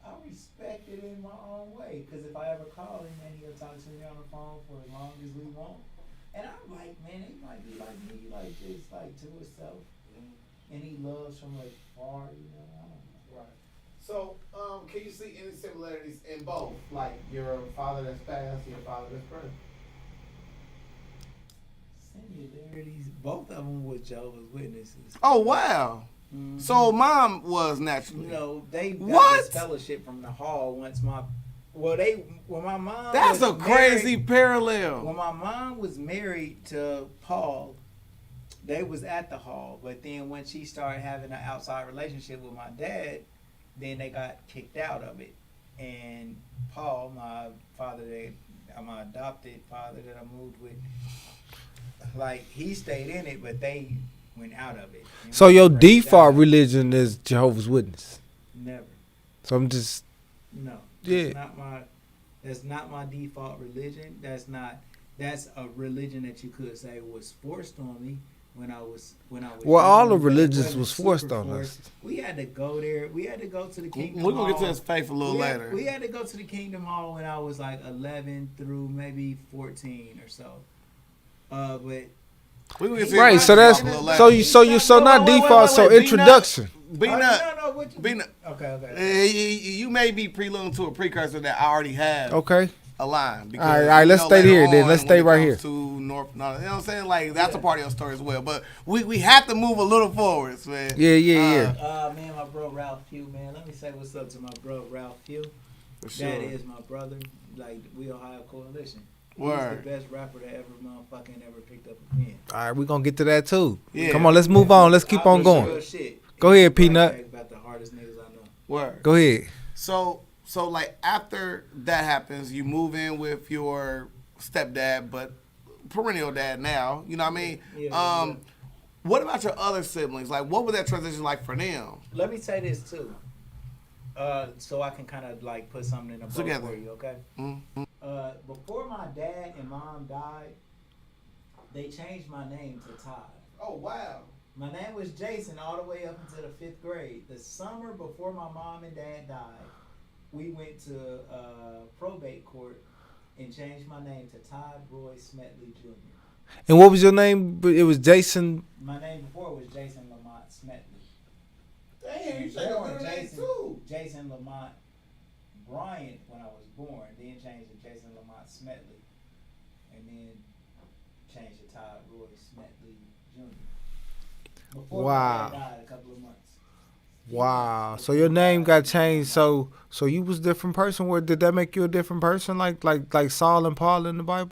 B: I respect it in my own way, because if I ever call him, man, he'll talk to me on the phone for as long as we want. And I'm like, man, he might be like me, like just like to himself. And he loves from like far, you know. I don't know.
A: Right. So, can you see any similarities in both? Like your father that's past, your father that's present?
B: Similarities. Both of them were Jehovah's Witnesses.
A: Oh wow. Mm-hmm. So mom was naturally.
B: No, they got
A: what?
B: This fellowship from the hall once my. When my mom.
A: That's
B: was
A: a crazy
B: married,
A: parallel.
B: When my mom was married to Paul, they was at the hall, but then when she started having an outside relationship with my dad, then they got kicked out of it. And Paul, my adopted father that I moved with, like he stayed in it, but they went out of it.
C: So your default religion is Jehovah's Witness?
B: Never.
C: So I'm just.
B: No.
C: Yeah.
B: That's not my default religion. That's a religion that you could say was forced on me. When I was
C: well, all the religions was forced on us.
B: We had to go there. We had to go to the Kingdom
A: Hall. We're
B: going
A: to get to his faith a little later.
B: We had to go to the Kingdom Hall when I was like 11 through maybe 14 or so. But
C: right, so that's so not default, so introduction.
A: Beanut.
B: Okay.
A: You may be preluding to a precursor that I already have.
C: Okay.
A: A line.
C: All right, let's stay here then. Let's stay right here.
A: To North, you know what I'm saying? Like that's a part of your story as well. But we have to move a little forwards, man.
C: Yeah.
B: Man, my bro Ralph Few, man. Let me say what's up to my bro Ralph Few.
A: For sure.
B: That is my brother. Like we Ohio Coalition.
A: Word.
B: He's the best rapper that ever picked up a pen.
C: All right, we're gonna get to that too.
A: Yeah.
C: Come on, let's move on. Let's keep on going. Go ahead, Peanut.
B: About the hardest niggas I know.
A: Word.
C: Go ahead.
A: So like after that happens, you move in with your stepdad, but perennial dad now. You know what I mean?
B: Yeah.
A: What about your other siblings? Like, what was that transition like for them?
B: Let me say this too, so I can kind of like put something in a book for you, okay?
A: Mm-hmm.
B: Before my dad and mom died, they changed my name to Todd.
A: Oh wow.
B: My name was Jason all the way up until the 5th grade. The summer before my mom and dad died, we went to probate court and changed my name to Todd Roy Smedley Jr.
C: And what was your name? It was Jason.
B: My name before was Jason Lamont Smedley.
A: Damn, you said your name too.
B: Jason Lamont Bryant when I was born, then changed to Jason Lamont Smedley, and then changed to Todd Roy Smedley Jr. Before my dad died a couple of months.
C: Wow. So your name got changed. So you was a different person. Where did that make you a different person? Like Saul and Paul in the Bible?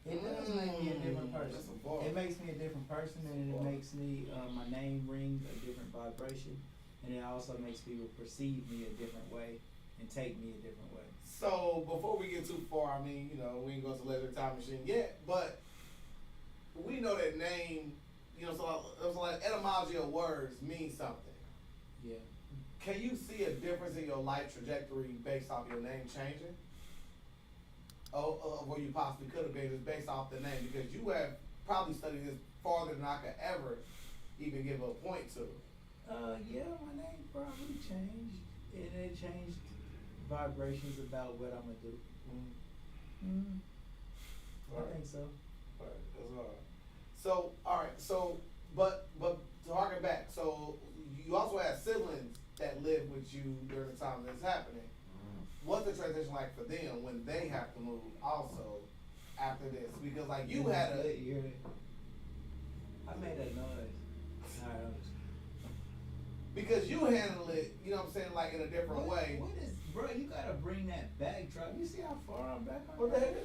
B: It does make me a different person. It makes me a different person, and it makes me my name ring a different vibration, and it also makes people perceive me a different way and take me a different way.
A: So before we get too far, I mean, you know, we ain't going to Leisure Time Machine yet, but we know that name, you know, so like etymology of words means something.
B: Yeah.
A: Can you see a difference in your life trajectory based off your name changing? Where you possibly could have been just based off the name, because you have probably studied this farther than I could ever even give a point to.
B: Yeah, my name probably changed, and it changed vibrations about what I'm gonna do. I think so.
A: Right, that's all right. So, all right, so, but to harken back, so you also had siblings that lived with you during the time that's happening. what's the transition like for them when they have to move also after this? Because like you had a.
B: I made that noise. Alright,
A: because you handle it, you know what I'm saying, like in a different way.
B: What is, bro? You gotta bring that backdrop. You see how far I'm back?
A: What the heck?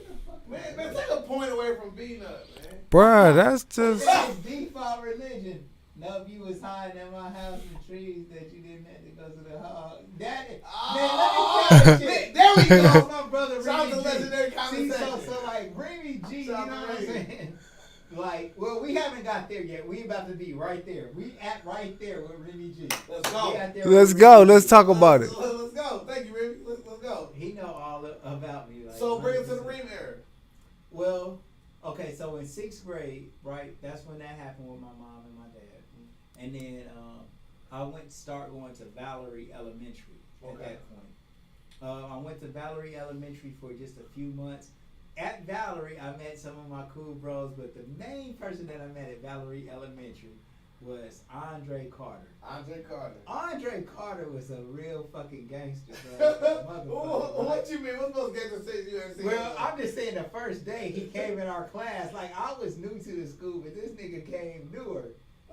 A: Man, take a point away from Beanut, man.
C: Bruh, that's just.
B: It's default religion. No, if you was hiding in my house in trees that you didn't have to go to the hall. Daddy, man, let me tell you shit.
A: There we go.
B: My brother,
A: Shout out to
B: Remy G.
A: legendary
B: See,
A: conversation.
B: so like Remy G, you know
A: Shout out
B: what
A: to
B: I'm
A: Remy.
B: saying? Like, well, we haven't got there yet. We about to be right there. We at right there with Remy G.
A: Let's go.
C: Let's go. Let's talk about it.
A: Let's go. Thank you, Remy. Let's go.
B: He know all about me. Like,
A: So bring it to the
B: 100%.
A: Reem era.
B: Well, okay, so in 6th grade, right, that's when that happened with my mom and my dad. And then I start going to Valerie Elementary at that point. I went to Valerie Elementary for just a few months. At Valerie, I met some of my cool bros, but the main person that I met at Valerie Elementary was Andre Carter.
A: Andre Carter.
B: Andre Carter was a real fucking gangster, bro. Motherfucker.
A: What you mean? What's those gangster things you ever seen?
B: Well, I'm just saying the first day he came in our class, like I was new to the school, but this nigga came newer.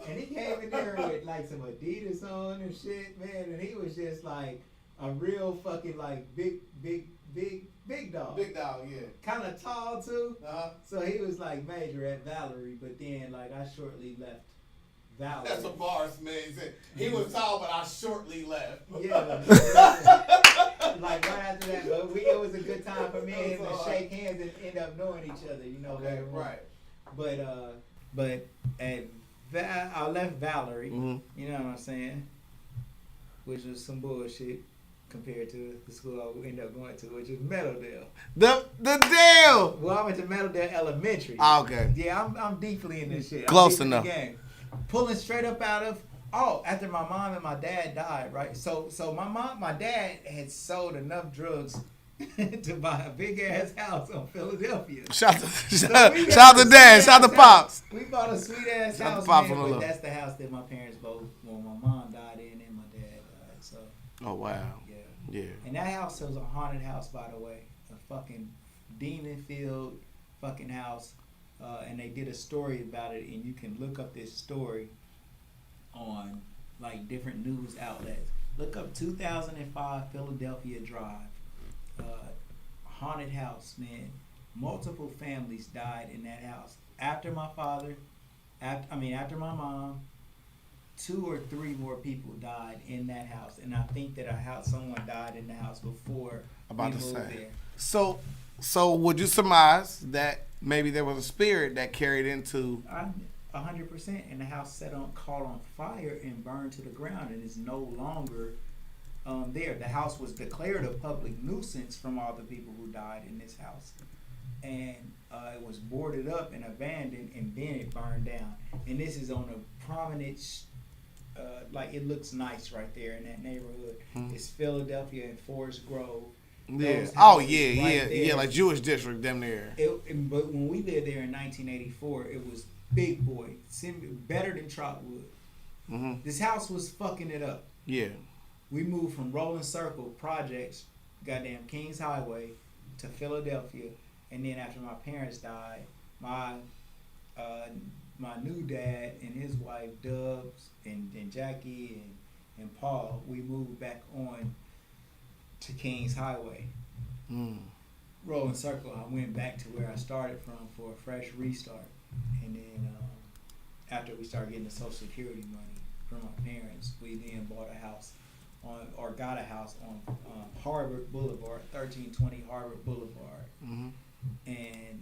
B: And he came in there with like some Adidas on and shit, man, and he was just like a real fucking like big dog.
A: Big dog, yeah.
B: Kind of tall too.
A: Uh-huh.
B: So he was like major at Valerie, but then like I shortly left Valerie.
A: That's a bar, man. He said he was tall, but I shortly left.
B: Yeah. Like right after that, but it was a good time for me and him to shake hands and end up knowing each other, you know.
A: Okay, right.
B: But at I left Valerie,
A: Mm-hmm.
B: you know what I'm saying, which was some bullshit compared to the school I ended up going to, which is Meadowdale.
A: The deal.
B: Well, I went to Meadowdale Elementary.
A: Okay.
B: Yeah, I'm deeply in this shit.
A: Close
B: I'm deep in the
A: enough.
B: game. Pulling straight up out of after my mom and my dad died, right? So my dad had sold enough drugs to buy a big ass house on Philadelphia.
A: Shout out to
B: We
A: Dad. Shout out to Pops.
B: We bought a sweet ass
A: Shout out to
B: house,
A: Pops
B: man,
A: on the
B: but
A: low.
B: that's the house that my parents both, well, my mom died in and my dad died. So
A: Oh wow.
B: yeah.
A: Yeah.
B: And that house was a haunted house, by the way, a fucking demon-filled fucking house. And they did a story about it, and you can look up this story on like different news outlets. Look up 2005 Philadelphia Drive. Haunted house, man. Multiple families died in that house. After my mom, 2 or 3 more people died in that house, and I think that someone died in the house before
A: About
B: we
A: to
B: moved
A: say.
B: there.
A: So would you surmise that maybe there was a spirit that carried into?
B: 100%, and the house caught on fire and burned to the ground, and is no longer there. The house was declared a public nuisance from all the people who died in this house, and it was boarded up and abandoned, and then it burned down. And this is on a prominent, like it looks nice right there in that neighborhood. It's Philadelphia and Forest Grove.
A: Yeah.
B: Those
A: Oh
B: houses
A: yeah,
B: right
A: yeah,
B: there.
A: yeah. Like Jewish district, them there.
B: But when we lived there in 1984, it was big boy, better than Trotwood.
A: Mm-hmm.
B: This house was fucking it up.
A: Yeah.
B: We moved from Rolling Circle Projects, goddamn Kings Highway, to Philadelphia, and then after my parents died, my new dad and his wife Dubs and Jackie and Paul, we moved back on to Kings Highway. Rolling Circle, I went back to where I started from for a fresh restart. And then after we started getting the Social Security money from my parents, we then got a house on Harvard Boulevard, 1320 Harvard Boulevard.
A: Mm-hmm.
B: And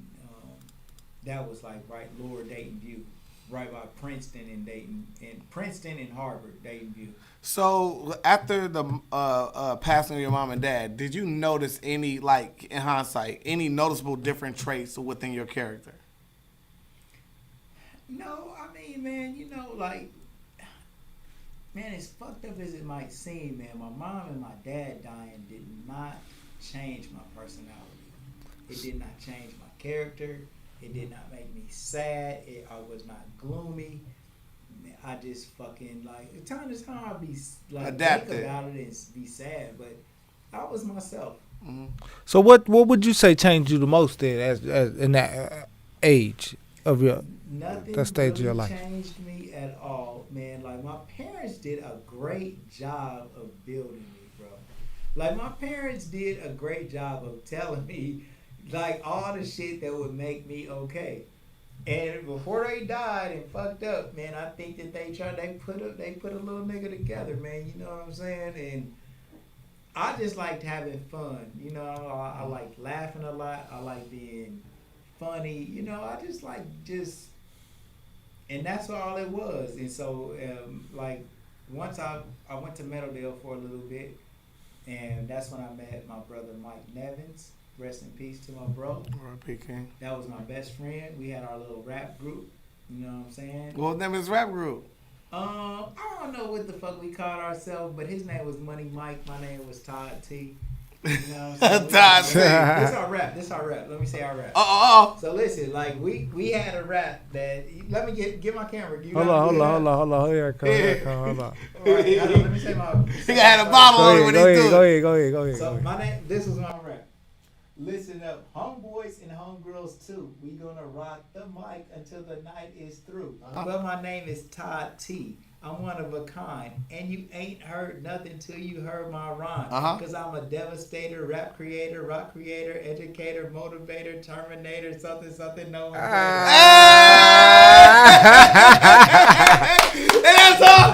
B: that was like right lower Dayton View, right by Princeton and Dayton, and Princeton and Harvard, Dayton View.
A: So after the passing of your mom and dad, did you notice any, like in hindsight, any noticeable different traits within your character?
B: No, I mean, man, you know, like, man, as fucked up as it might seem, man, my mom and my dad dying did not change my personality. It did not change my character. It did not make me sad. I was not gloomy. I just fucking, like, time to time I'd be, like,
A: Adapted.
B: think about it and be sad, but I was myself.
C: So what would you say changed you the most then as in that age of your that stage of your life?
B: Nothing really changed me at all, man. Like my parents did a great job of building me, bro. Like my parents did a great job of telling me like all the shit that would make me okay. And before they died and fucked up, man, I think that they put a little nigga together, man. You know what I'm saying? And I just liked having fun. You know, I like laughing a lot. I like being funny. You know, I just like and that's all it was. And so, like, once I went to Meadowdale for a little bit, and that's when I met my brother Mike Nevins. Rest in peace to my bro.
A: R.I.P. King.
B: That was my best friend. We had our little rap group. You know what I'm saying?
A: What name is rap group?
B: I don't know what the fuck we called ourselves, but his name was Money Mike. My name was Todd T. You know what I'm saying?
A: Todd T.
B: This our rap. Let me say our rap. So listen, like we had a rap that. Let me get my camera.
C: Hold on. Here I come. Hold on.
B: All right, let me say my.
A: He had a bottle on it when he do it.
C: Go ahead.
B: So my name. This was my rap. Listen up, homeboys and homegirls too. We gonna rock the mic until the night is through. Well, my name is Todd T. I'm one of a kind, and you ain't heard nothing till you heard my rhyme. Cause I'm a devastator, rap creator, rock creator, educator, motivator, terminator, something. No one.
A: That's all,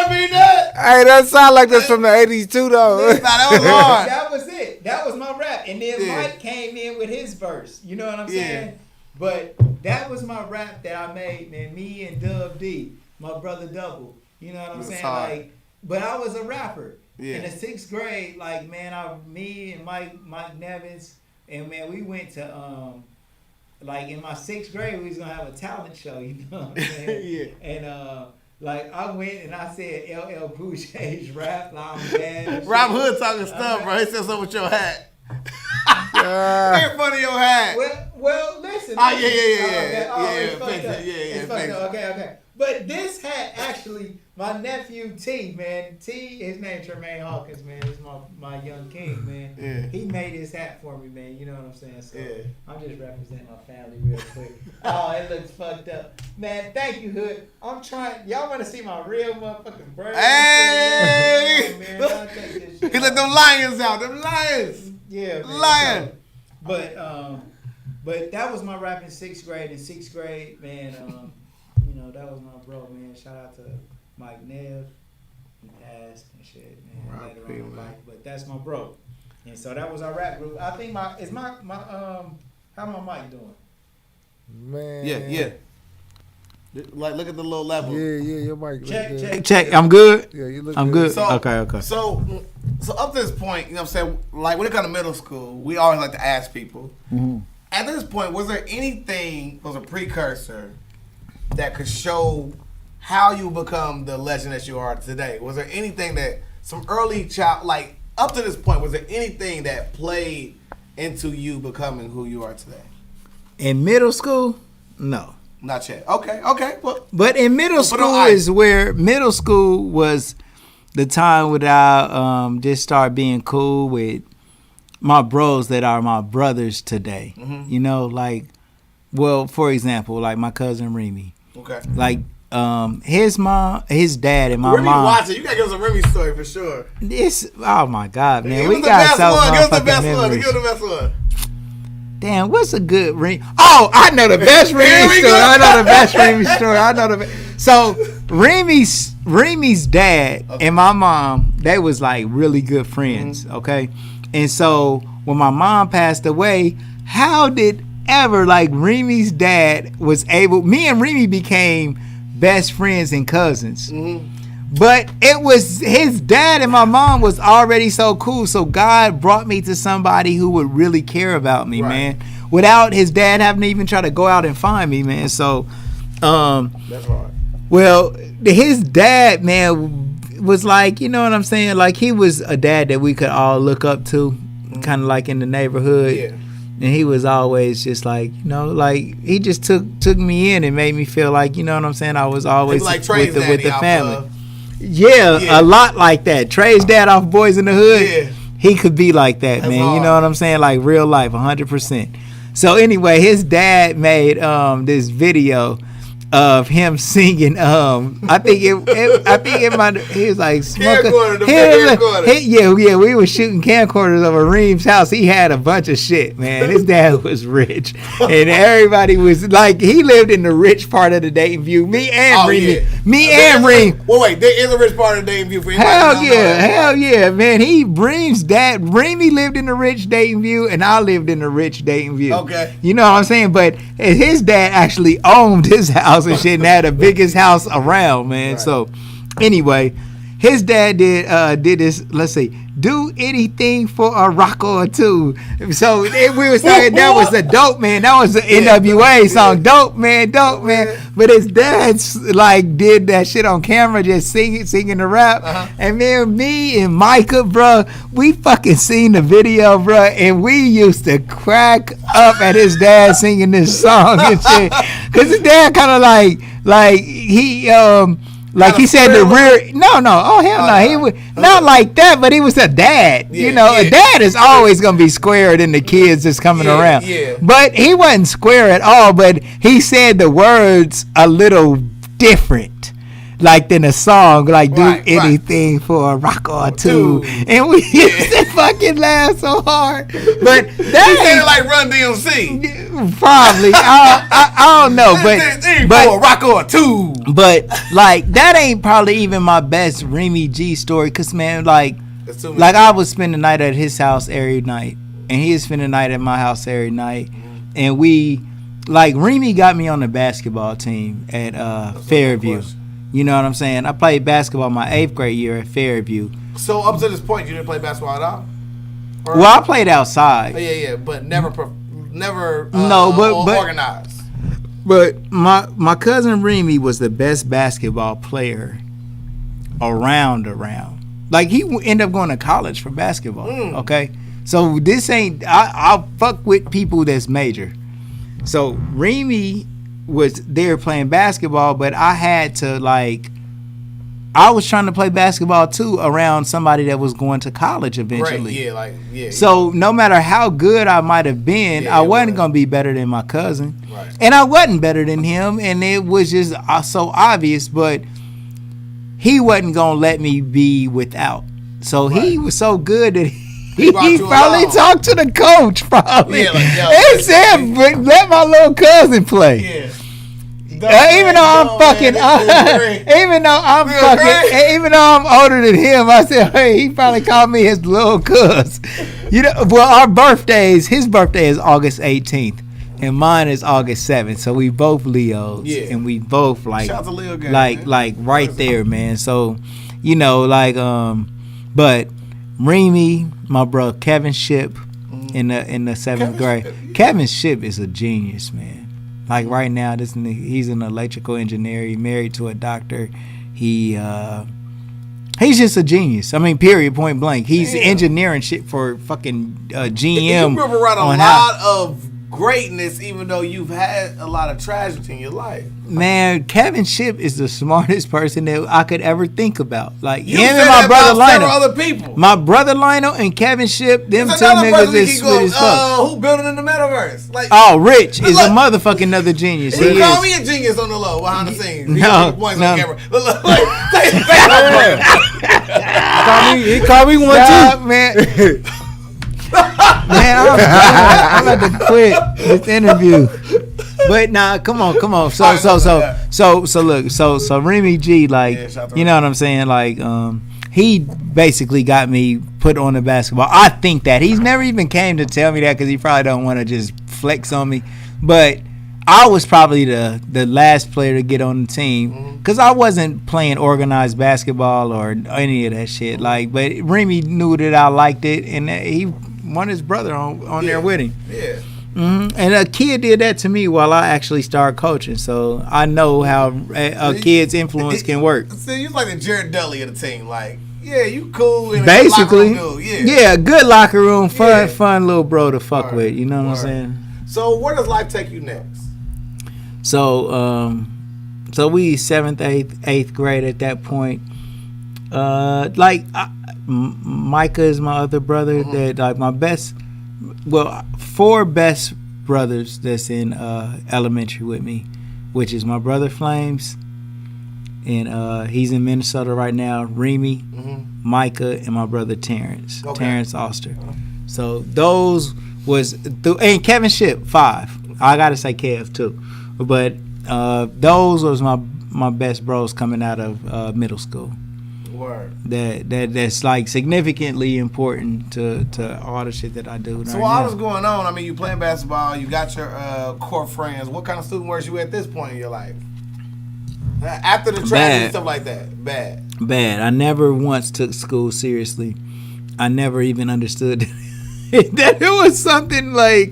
A: Beanut.
C: Hey, that sound like that's from the '80s too, though.
A: That was hard.
B: That was it. That was my rap, and then Mike came in with his verse. You know what I'm saying? But that was my rap that I made, man. Me and Dub D, my brother Double. You know what I'm saying?
A: Hard.
B: Like, but I was a rapper.
A: Yeah.
B: In the 6th grade, like, man, me and Mike Nevins, and man, we went to like in my 6th grade, we was gonna have a talent show. You know what I'm saying? And like I went and I said LL Cool J's rap, like I'm bad.
A: Rob Hood talking stuff, bro. He said something with your hat. Make fun of your hat.
B: Well, listen.
A: Oh,
B: yeah. Okay. But this hat actually, my nephew T, man. T, his name Tremaine Hawkins, man. He's my young king, man.
A: Yeah.
B: He made his hat for me, man. You know what I'm saying? So I'm just representing my family real quick. Oh, it looks fucked up. Man, thank you, Hood. I'm trying. Y'all want to see my real motherfucking bird?
A: Hey!
B: Man, I'll take this shit
A: He let them lions out. Them lions.
B: Yeah, man.
A: Lion.
B: So, but that was my rap in 6th grade. In 6th grade, man, you know, that was my bro, man. Shout out to Mike Nev. He passed and shit, man. Later on in life. But that's my bro. And so that was our rap group. I think my how my mic doing?
C: Man.
A: Yeah. Like, look at the little level.
C: Yeah, your mic.
B: Check. I'm good.
C: Yeah, you look
B: I'm
C: good.
B: So, okay.
A: So up to this point, you know what I'm saying? Like, when it comes to middle school, we always like to ask people.
B: Mm-hmm.
A: At this point, was there anything, was a precursor that could show how you become the legend that you are today? Was there anything that some early child, like up to this point, was there anything that played into you becoming who you are today?
B: In middle school, no.
A: Not yet. Okay. Well,
B: but in middle school is where middle school was the time where I just start being cool with my bros that are my brothers today. Mm-hmm. You know, like, well, for example, like my cousin Remy.
A: Okay.
B: Like his mom, his dad, and my
A: Remy
B: mom.
A: Watching, you gotta give us a Remy story for sure.
B: Oh my God, man,
A: we got so Give us the best one. Give us the best one.
B: Damn, what's a good Remy? Oh, I know the best Remy story. I know the best Remy story. So Remy's dad and my mom, they was like really good friends. Okay, and so when my mom passed away, how did ever like Remy's dad was able? Me and Remy became best friends and cousins. Mm-hmm. But it was his dad and my mom was already so cool. So God brought me to somebody who would really care about me, man. Without his dad having to even try to go out and find me, man. So,
A: that's hard.
B: Well, his dad, man, was like, you know what I'm saying? Like he was a dad that we could all look up to, kind of like in the neighborhood. Yeah. And he was always just like, you know, like he just took me in and made me feel like, you know what I'm saying? I was always
A: like
B: with the family.
A: Of...
B: Yeah, a lot like that. Trey's dad off Boys in the Hood.
G: he could be like that,
A: That's
G: man.
A: hard.
G: You know what I'm saying? Like real life, 100%. So anyway, his dad made this video of him singing. I think he was like smoking. Yeah, we were shooting camcorders over Reem's house. He had a bunch of shit, man. His dad was rich, and everybody was like, he lived in the rich part of the Dayton View. Me and Reem.
A: Well, wait, there is a rich part of the Dayton View for anybody.
G: Hell yeah, man. Reem's dad, Reemy lived in the rich Dayton View, and I lived in the rich Dayton View.
A: Okay.
G: You know what I'm saying? But his dad actually owned his house and shit and had the biggest house around, man. Right. So anyway, his dad did this, let's see, do anything for a rock or two. So we were saying that was a dope, man. That was the NWA song. Dope, man. But his dad like did that shit on camera, just singing the rap. And then me and Micah, bro, we fucking seen the video, bro, and we used to crack up at his dad singing this song and shit. Cause his dad kind of like he like he said the rear. No. Oh hell no. He was not like that, but he was a dad. A dad is always gonna be squarer than the kids that's coming around. Yeah. But he wasn't square at all. But he said the words a little different, like than a song, like do anything for a rock or two. And we used to fucking laugh so hard. But that
A: ain't like Run DMC.
G: Probably. I don't know. But
A: for a rock or two.
G: But like that ain't probably even my best Remy G story, cause man, like I would spend the night at his house every night, and he would spend the night at my house every night, and we like Remy got me on the basketball team at Fairview. You know what I'm saying? I played basketball my 8th grade year at Fairview.
A: So up to this point, you didn't play basketball at all?
G: Well, I played outside.
A: Yeah, but never organized.
G: But my cousin Remy was the best basketball player around. Like he ended up going to college for basketball. Okay, so this ain't. I'll fuck with people that's major. So Remy was there playing basketball, but I had to I was trying to play basketball too around somebody that was going to college eventually.
A: Right,
G: So no matter how good I might have been, I wasn't gonna be better than my cousin, and I wasn't better than him, and it was just so obvious. But he wasn't gonna let me be without. So he was so good that he probably talked to the coach, probably. And said, "Let my little cousin play." Yeah. Even though I'm older than him, I said, hey, he probably called me his little cuz. Our birthdays, his birthday is August 18th, and mine is August 7th. So we both Leos, and we both
A: Shout out to Leo gang,
G: like right there, man. So, but Remy, my brother Kevin Ship, in the 7th grade. Kevin Ship is a genius, man. Like right now, he's an electrical engineer. He's married to a doctor. He's just a genius. I mean, period, point blank. He's engineering shit for fucking GM.
A: You grew up around a lot of greatness, even though you've had a lot of tragedy in your life.
G: Man, Kevin Ship is the smartest person that I could ever think about. Like
A: you
G: him and my brother Lionel.
A: Other people.
G: My brother Lionel and Kevin Ship, them two niggas is sweet as fuck.
A: Who building in the metaverse?
G: Rich is a motherfucking another genius.
A: He call me a genius on the low behind the scenes.
G: No.
A: On camera.
C: He called me one too,
G: man. Man, I'm about to quit this interview. But nah, come on. So look, so Remy G, you know what I'm saying? He basically got me put on the basketball. I think that he's never even came to tell me that because he probably don't want to just flex on me. But I was probably the last player to get on the team because I wasn't playing organized basketball or any of that shit. But Remy knew that I liked it, and he wanted his brother on there with him. Yeah. And a kid did that to me while I actually started coaching, so I know how a kid's influence can work.
A: So you like the Jared Dudley of the team, you cool. In
G: basically, good locker room,
A: Yeah.
G: fun little bro to fuck with. You know what I'm saying?
A: So where does life take you next?
G: So we 7th, 8th grade at that point. Micah is my other brother. That like my best. Well, 4 best brothers that's in elementary with me, which is my brother Flames, and he's in Minnesota right now. Remy, Micah, and my brother Terrence. Terrence Oster. So those was and Kevin Ship 5. I gotta say Kev too, but those was my best bros coming out of middle school.
A: Word.
G: That's like significantly important to all the shit that I do.
A: So all this going on, I mean, you playing basketball, you got your core friends. What kind of student was you at this point in your life? After the tragedy and stuff like that. Bad.
G: I never once took school seriously. I never even understood that it was something like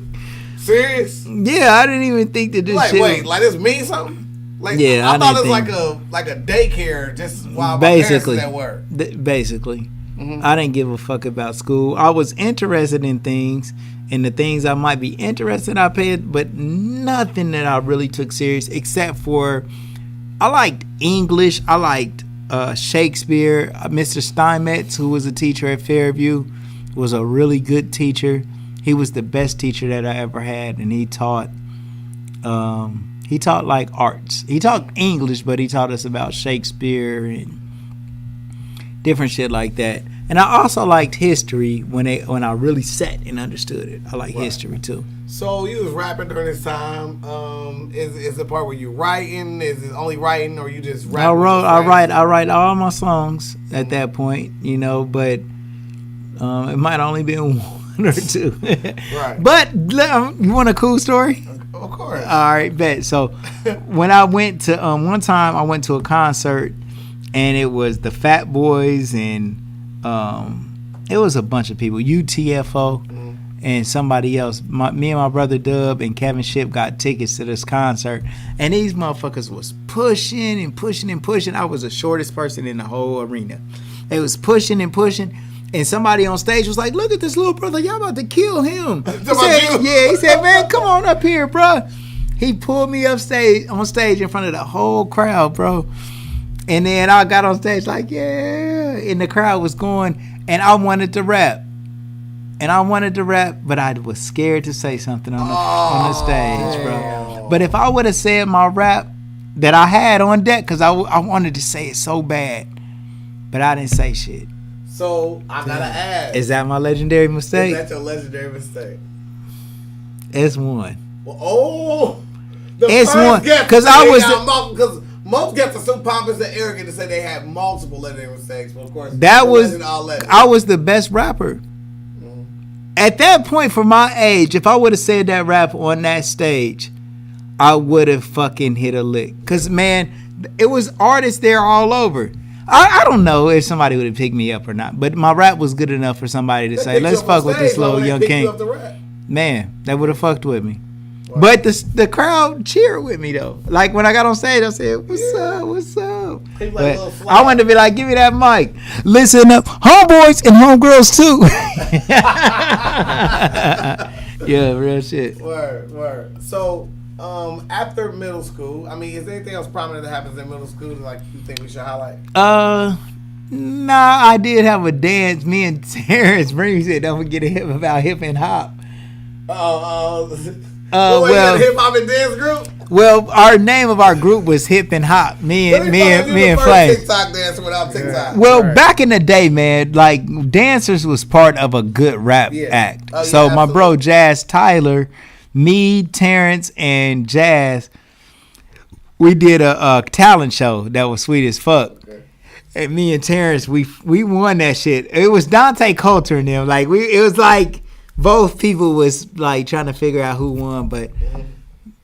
A: serious.
G: Yeah, I didn't even think that this
A: like,
G: shit.
A: Wait, like this means something? Like,
G: yeah,
A: I thought it was like a daycare just while my parents was at work.
G: Basically. I didn't give a fuck about school. I was interested in things, and the things I might be interested I paid, but nothing that I really took serious except for I liked English. I liked Shakespeare. Mr. Steinmetz, who was a teacher at Fairview, was a really good teacher. He was the best teacher that I ever had, and he taught like arts. He taught English, but he taught us about Shakespeare and different shit like that. And I also liked history when I really sat and understood it. I like history too.
A: So you was rapping during this time. Is the part where you writing? Is it only writing, or you just rapping?
G: I write all my songs at that point, you know, but it might only been 1 or 2.
A: Right.
G: But you want a cool story?
A: Of course.
G: All right, bet. So when I went to one time, I went to a concert, and it was the Fat Boys, and it was a bunch of people, UTFO, and somebody else. Me and my brother Dub and Kevin Ship got tickets to this concert, and these motherfuckers was pushing and pushing and pushing. I was the shortest person in the whole arena. They was pushing and pushing. And somebody on stage was like, "Look at this little brother, y'all about to kill him." He said, "Man, come on up here, bro." He pulled me on stage in front of the whole crowd, bro. And then I got on stage like, yeah. And the crowd was going, and I wanted to rap. But I was scared to say something on the stage, bro. But if I would have said my rap that I had on deck, because I wanted to say it so bad, but I didn't say shit.
A: So I gotta ask.
G: Is that my legendary mistake?
A: Is that your legendary mistake?
G: It's one.
A: Well,
G: it's one because I was
A: because most guests are so pompous and arrogant to say they had multiple legendary mistakes. But of course,
G: I was the best rapper. At that point, for my age, if I would have said that rap on that stage, I would have fucking hit a lick. Cause man, it was artists there all over. I don't know if somebody would have picked me up or not, but my rap was good enough for somebody to say, let's fuck with this little young king. Man, that would have fucked with me. Wow. But the crowd cheered with me though. Like when I got on stage, I said, what's up? But I wanted to be like, give me that mic. Listen up, homeboys and homegirls too. Yeah, real shit.
A: Word. So, after middle school, I mean, is there anything else prominent that happens in middle school that, like, you think we should highlight?
G: Nah, I did have a dance. Me and Terrence Breen said, don't forget about hip and hop.
A: Well, hip hop and dance group?
G: Well, our name of our group was Hip and Hop. Me and Flame.
A: TikTok dancer without TikTok.
G: Well, back in the day, man, like dancers was part of a good rap act. So my bro Jazz Tyler, me, Terrence, and Jazz, we did a talent show that was sweet as fuck. Okay. And me and Terrence, we won that shit. It was Dante Coulter and them. Like it was like both people was like trying to figure out who won, but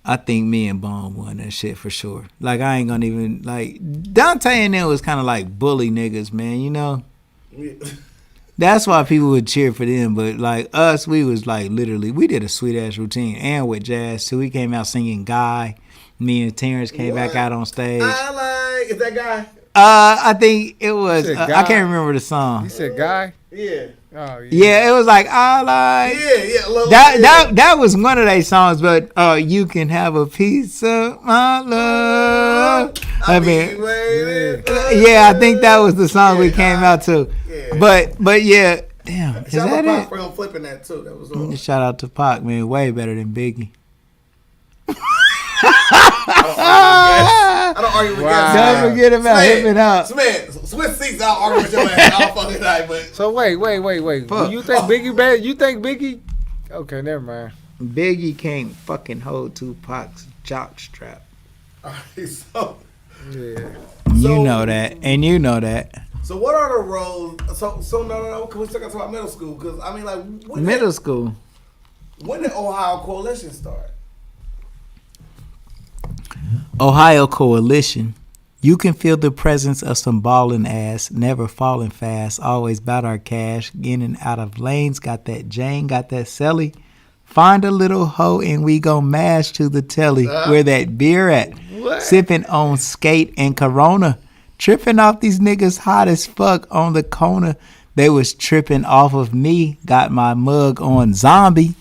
G: I think me and Bone won that shit for sure. Like I ain't gonna even like Dante and them was kind of like bully niggas, man. You know. Yeah. That's why people would cheer for them, but like us, we was like literally, we did a sweet ass routine, and with Jazz too. We came out singing "Guy." Me and Terrence came back out on stage.
A: Is that Guy?
G: I think it was. I can't remember the song.
C: You said Guy?
A: Yeah.
C: Oh,
G: yeah, it was like I like.
A: Yeah.
G: That was one of their songs, but you can have a piece of my love. I think that was the song we came out to. Yeah. But yeah, damn. Is
A: Shout
G: that
A: out to Pac
G: it?
A: for him flipping that too. That was all.
G: Shout out to Pac, man. Way better than Biggie.
A: I don't argue with guests.
G: Don't forget about him and out.
A: Man, switch seats. I'll argue with your ass all fucking night. But
C: So wait. Do you think Biggie bad? You think Biggie? Okay, never mind.
G: Biggie can't fucking hold Tupac's jock strap.
A: so
C: Yeah.
G: You know that, and you know that.
A: So what are the roles? So no. Can we still talk about middle school? Because I mean, like
G: Middle school.
A: When did Ohio Coalition start?
G: Ohio Coalition. You can feel the presence of some ballin' ass, never falling fast, always bout our cash, in and out of lanes, got that Jane, got that Selly. Find a little hoe and we gon' mash to the telly. Where that beer at?
C: What?
G: Sipping on skate and Corona. Tripping off these niggas hot as fuck on the corner. They was tripping off of me. Got my mug on zombie.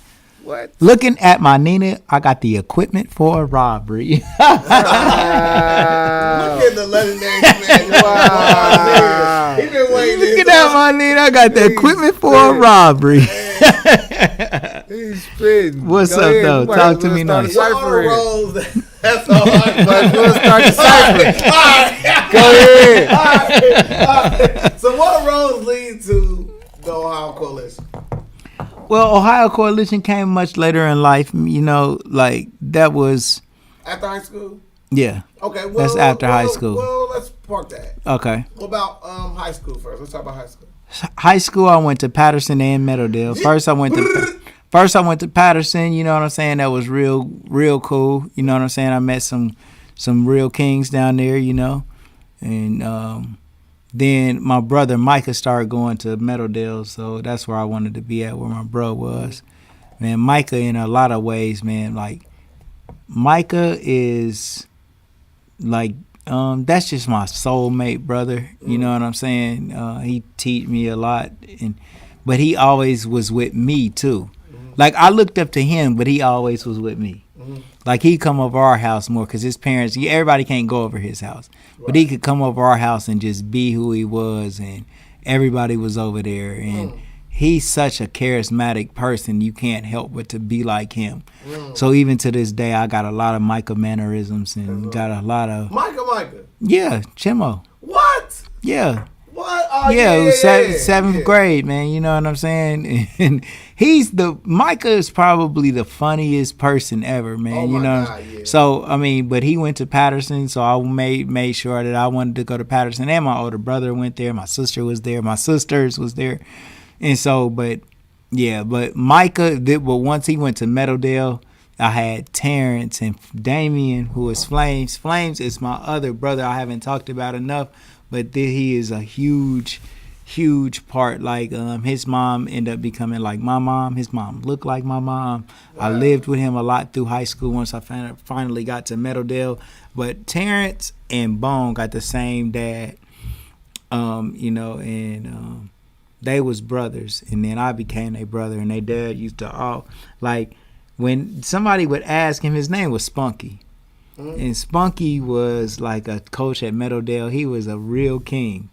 C: What?
G: Looking at my Nina, I got the equipment for a robbery.
A: Look at the legendary man.
C: Wow.
A: He been waiting.
G: Looking at my Nina, I got the equipment for a robbery.
C: He's spitting.
G: What's
C: Go
G: up,
C: ahead.
G: though?
C: You might
G: Talk
C: as
G: to
C: well
G: me
C: start a
G: nice.
A: What
C: cipher
A: are the
C: here.
A: roles? That's all.
C: Let's start the cipher. Go ahead.
A: So what roles lead to the Ohio Coalition?
G: Well, Ohio Coalition came much later in life. You know, like that was,
A: After high school?
G: yeah.
A: Okay, well,
G: That's after high school.
A: Well, let's park that.
G: Okay.
A: What about high school first? Let's talk about high school.
G: High school, I went to Patterson and Meadowdale. First, I went to Patterson. You know what I'm saying? That was real cool. You know what I'm saying? I met some real kings down there. You know, and then my brother Micah started going to Meadowdale, so that's where I wanted to be at, where my bro was. Man, Micah, in a lot of ways, man, like Micah is like. That's just my soulmate, brother. You know what I'm saying? He teach me a lot, but he always was with me too. Like I looked up to him, but he always was with me. Like he'd come over our house more because his parents, everybody can't go over his house, but he could come over our house and just be who he was, and everybody was over there. And he's such a charismatic person, you can't help but to be like him. So even to this day, I got a lot of Micah mannerisms and got a lot of
A: Micah.
G: yeah, Chimo.
A: What?
G: Yeah.
A: What? Oh,
G: Yeah, it was
A: yeah.
G: seventh grade, man. You know what I'm saying? And Micah is probably the funniest person ever, man.
A: Oh,
G: you
A: my
G: know.
A: God, yeah.
G: So I mean, but he went to Patterson, so I made sure that I wanted to go to Patterson, and my older brother went there. My sister was there. My sisters was there, and so, but Micah did. But once he went to Meadowdale, I had Terrence and Damien, who was Flames. Flames is my other brother. I haven't talked about enough. But he is a huge part. Like his mom ended up becoming like my mom. His mom looked like my mom. Wow. I lived with him a lot through high school once I finally got to Meadowdale. But Terrence and Bone got the same dad, you know, and they was brothers. And then I became their brother, and their dad used to all, like, when somebody would ask him, his name was Spunky. And Spunky was like a coach at Meadowdale. He was a real king.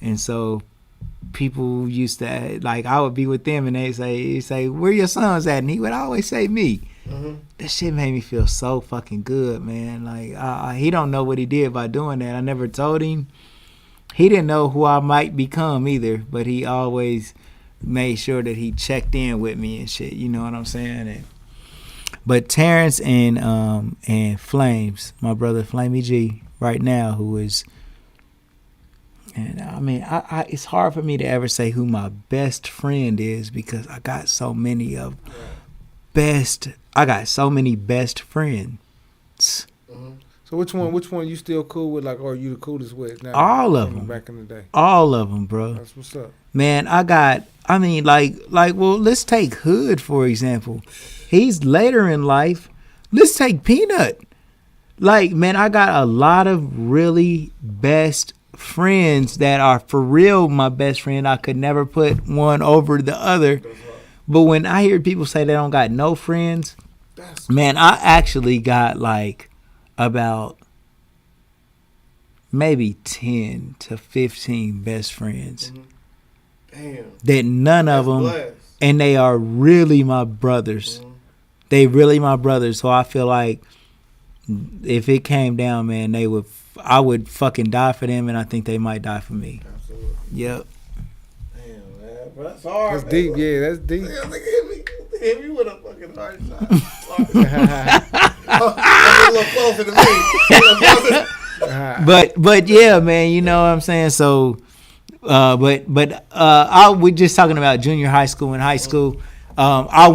G: And so people used to, like, I would be with them and they'd say, where your sons at? And he would always say me. That shit made me feel so fucking good, man. Like, he don't know what he did by doing that. I never told him. He didn't know who I might become either, but he always made sure that he checked in with me and shit. You know what I'm saying? But Terrence and Flames, my brother Flamey G, right now, who is, and I mean, I it's hard for me to ever say who my best friend is because I got so many best friends.
C: So which one you still cool with? Like, or you the coolest with now?
G: All of them.
C: Back in the day.
G: All of them, bro.
C: That's what's up.
G: Man, well, let's take Hood, for example. He's later in life. Let's take Peanut. Like, man, I got a lot of really best friends that are for real my best friend. I could never put one over the other. But when I hear people say they don't got no friends, man, I actually got like about maybe 10 to 15 best friends.
A: Damn.
G: That none of them,
A: blessed.
G: and they are really my brothers. Mm-hmm. They really my brothers. So I feel like if it came down, man, I would fucking die for them, and I think they might die for me.
A: Absolutely.
G: Yep.
A: Damn, man, bro, that's hard.
C: That's
A: man,
C: deep.
A: bro.
C: Yeah, that's deep.
A: Nigga hit me with a fucking hard shot. A little closer to me.
G: But yeah, man, you know what I'm saying. So, we just talking about junior high school and high school. I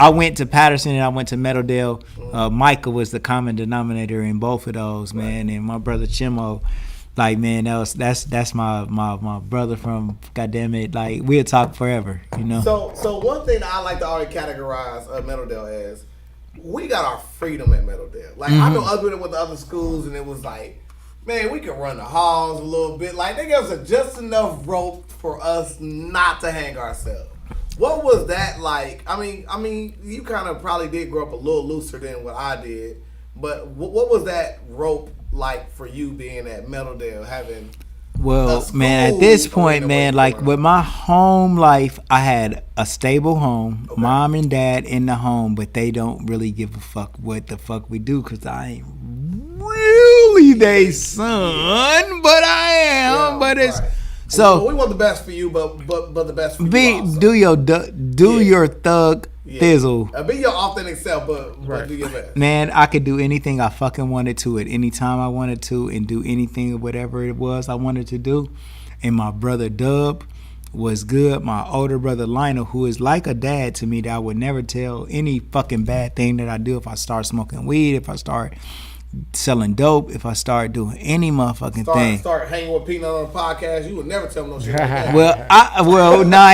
G: went to Patterson and I went to Meadowdale. Micah was the common denominator in both of those, man. And my brother Chimo, like, man, that's my brother from, goddamn it, like, we'll talk forever, you know.
A: So one thing that I like to already categorize Meadowdale as, we got our freedom at Meadowdale. Like, I know other than with the other schools, and it was like, man, we could run the halls a little bit. Like, they gave us just enough rope for us not to hang ourselves. What was that like? I mean, you kind of probably did grow up a little looser than what I did, but what was that rope like for you being at Meadowdale, having?
G: Well, man, at this point, man, like with my home life, I had a stable home, mom and dad in the home, but they don't really give a fuck what the fuck we do, because I ain't really they son, but I am. Yeah, but it's right. So
A: we want the best for you, but the best for you also.
G: Do your thug thizzle.
A: Be your authentic self, but do your best.
G: Man, I could do anything I fucking wanted to at any time I wanted to, and do anything, whatever it was I wanted to do. And my brother Dub was good. My older brother Lionel, who is like a dad to me, that I would never tell any fucking bad thing that I do. If I start smoking weed, if I start selling dope, if I start doing any motherfucking thing.
A: Start hanging with Peanut on the podcast, you would never tell him no shit like that.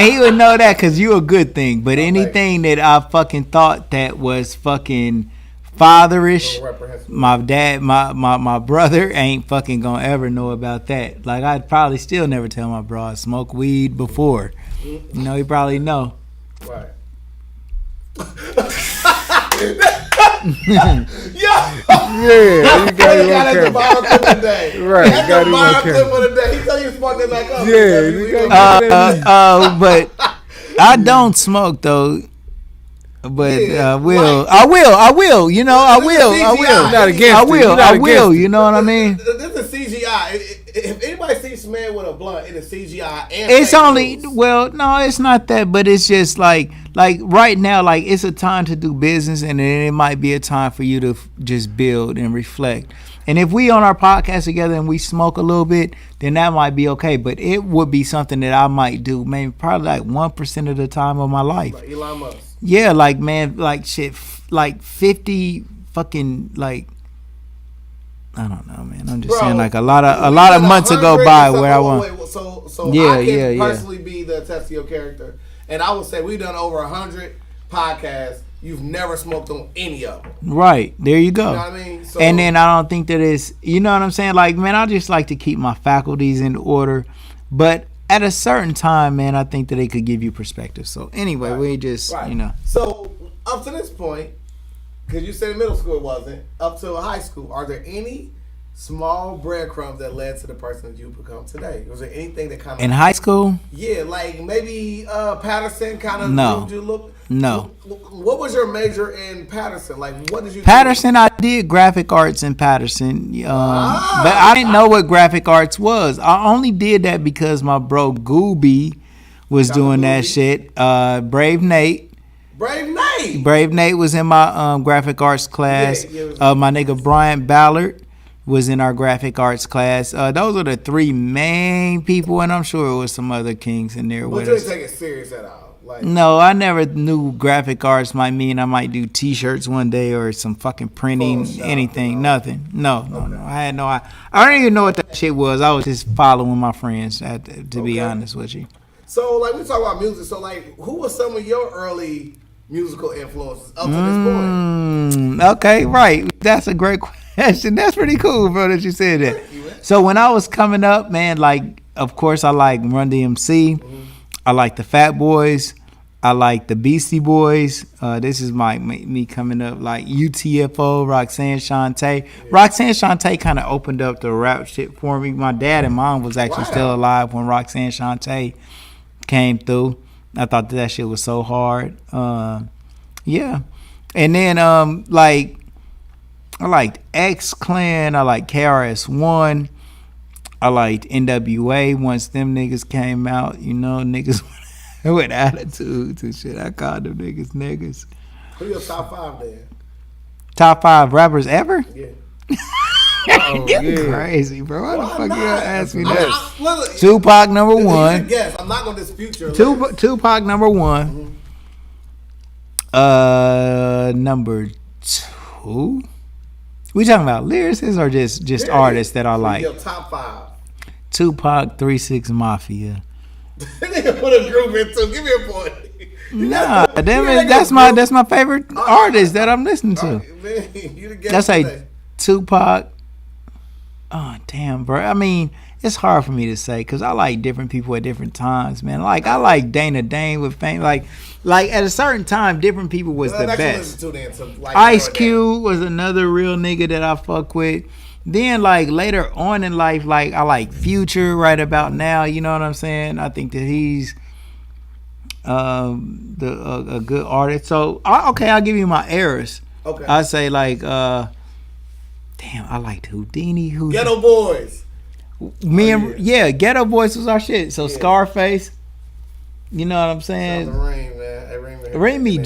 G: He would know that because you a good thing. But anything that I fucking thought that was fucking fatherish, my dad, my brother ain't fucking gonna ever know about that. Like, I'd probably still never tell my bro I smoked weed before. You know, he probably know.
A: Right.
C: Yeah, you got it.
A: Viral clip today.
C: Right,
A: that's the viral clip of the day. He told you to smoke that back up.
C: Yeah,
G: but I don't smoke though. But I will. You know, I will.
C: Not against
G: I will. You know what I mean?
A: This is CGI. If anybody sees Smed with a blunt, it is CGI. And
G: it's only no, it's not that, but it's just like right now, like, it's a time to do business, and then it might be a time for you to just build and reflect. And if we on our podcast together and we smoke a little bit, then that might be okay. But it would be something that I might do, maybe probably like 1% of the time of my life.
A: Like Elon Musk.
G: Yeah, like, man, like shit, like 50 fucking, like, I don't know, man. I'm just saying, like, a lot of months go by where I want.
A: So I can personally be the test of your character, and I would say we've done over 100 podcasts. You've never smoked on any of them.
G: Right. There you go.
A: You know what I mean? So,
G: and then I don't think that it's, you know what I'm saying? Like, man, I just like to keep my faculties in order. But at a certain time, man, I think that they could give you perspective. So anyway, we just, you know.
A: So up to this point, because you said in middle school it wasn't, up to high school, are there any small breadcrumbs that led to the person that you become today? Was there anything that kind of...
G: In high school?
A: Yeah, like maybe Patterson kind of moved you a little...
G: No.
A: What was your major in Patterson? Like, what did you
G: Patterson, I did graphic arts in Patterson. But I didn't know what graphic arts was. I only did that because my bro Gooby was doing that shit. Brave Nate was in my graphic arts class. My nigga Bryant Ballard was in our graphic arts class. Those are the three main people, and I'm sure it was some other kings in there with us.
A: But you didn't take it serious at all? Like,
G: no, I never knew graphic arts might mean I might do T-shirts one day or some fucking printing, anything, nothing. No. I don't even know what that shit was. I was just following my friends, to be honest with you.
A: So, like, we talk about music. So, like, who was some of your early musical influences up to this point?
G: Okay, right. That's a great question. That's pretty cool, bro, that you said that. So, when I was coming up, man, like, of course, I like Run DMC. I like the Fat Boys. I like the Beastie Boys. This is me coming up, like UTFO, Roxanne Shante. Yeah. Roxanne Shante kind of opened up the rap shit for me. My dad and mom was actually still alive when Roxanne Shante came through. I thought that shit was so hard. Yeah. And then like I liked X Clan, I liked KRS-One, I liked NWA once them niggas came out, you know, niggas with attitudes and shit. I called them niggas.
A: Who your top 5 then?
G: Top 5 rappers ever?
A: Yeah.
G: You're crazy, bro. Why the fuck you gonna ask me that?
A: Look,
G: Tupac number 1.
A: Guess. I'm not gonna dispute your
G: Tupac number 1. Number 2. We talking about lyricists or just artists that I like?
A: Your top 5.
G: Tupac, 3 6 Mafia.
A: Nigga put a group in too. Give me a point.
G: Nah, that's my favorite artist that I'm listening to.
A: Man, you the guest
G: That's like
A: today.
G: Tupac. Oh damn, bro. I mean, it's hard for me to say because I like different people at different times, man. Like I like Dana Dane with fame. Like at a certain time, different people was the best. Ice Cube was another real nigga that I fuck with. Then like later on in life, like I like Future right about now. You know what I'm saying? I think that he's a good artist. So I'll give you my eras.
A: Okay.
G: I say like damn, I liked Houdini.
A: Ghetto Boys.
G: Ghetto Boys was our shit. So Scarface. You know what I'm saying?
A: Reem, man. Hey,
G: Remy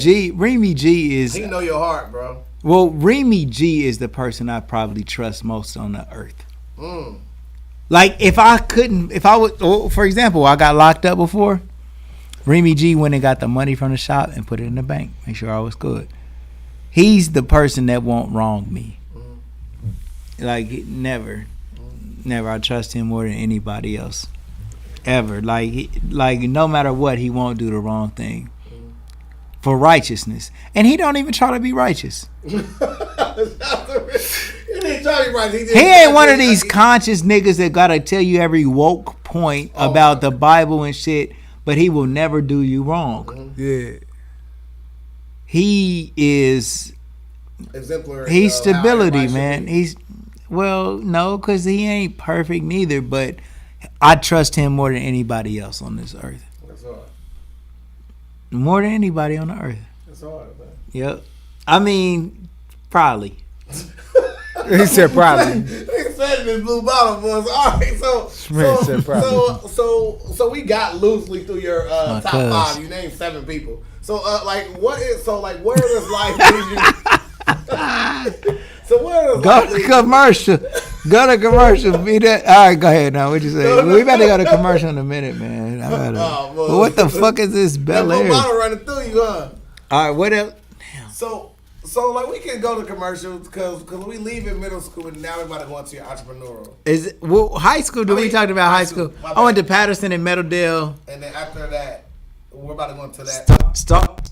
G: G is.
A: He know your heart, bro.
G: Well, Remy G is the person I probably trust most on the earth. Like if I would, for example, I got locked up before. Remy G went and got the money from the shop and put it in the bank. Make sure I was good. He's the person that won't wrong me. Like never. I trust him more than anybody else, ever. Like no matter what, he won't do the wrong thing for righteousness, and he don't even try to be righteous.
A: He ain't trying to be righteous.
G: He ain't one of these conscious niggas that gotta tell you every woke point about the Bible and shit, but he will never do you wrong.
C: Yeah.
G: He is
A: exemplary.
G: He's stability, man. No, because he ain't perfect neither, but I trust him more than anybody else on this earth.
A: That's hard.
G: More than anybody on the earth.
A: That's hard, man.
G: Yep. I mean, probably.
C: He said probably.
A: He said in his blue bottle, boys. All right, so we got loosely through your top 5. You named 7 people. So where does life lead you? So where does
G: go to commercial? Go to commercial. Be that. All right, go ahead now. What you say? We better go to commercial in a minute, man. Well, what the fuck is this Bel Air?
A: That bottle running through you, huh?
G: All right, what else?
A: Damn. So we can go to commercials because we leave in middle school and now we're about to go into your entrepreneurial.
G: Is it high school? We talked about high school. I went to Patterson and Meadowdale.
A: And then after that, we're about to go into that.
G: Stop.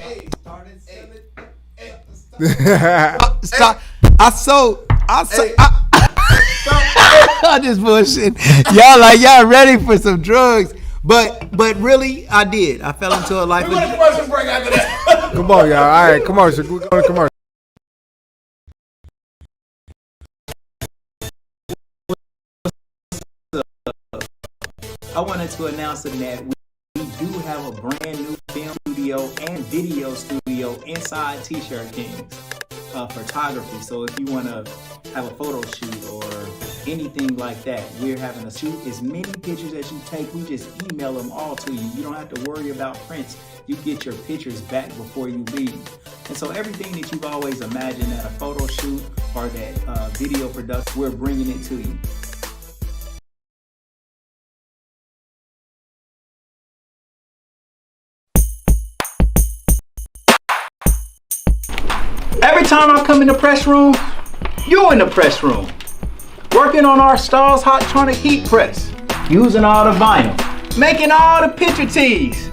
A: Hey,
G: stop. I just bullshit. Y'all ready for some drugs. But really, I did. I fell into a life of
A: commercial break after that.
C: Come on, y'all. All right, commercial. We're going to commercial.
B: I wanted to announce that we do have a brand new film studio and video studio inside Tshirt Kings. Photography. So if you want to have a photo shoot or anything like that, we're having to shoot as many pictures as you take. We just email them all to you. You don't have to worry about prints. You get your pictures back before you leave. And so everything that you've always imagined at a photo shoot or that video production, we're bringing it to you. Every time I come in the press room, you're in the press room. Working on our Stars Hottronic heat press. Using all the vinyl. Making all the picture tees.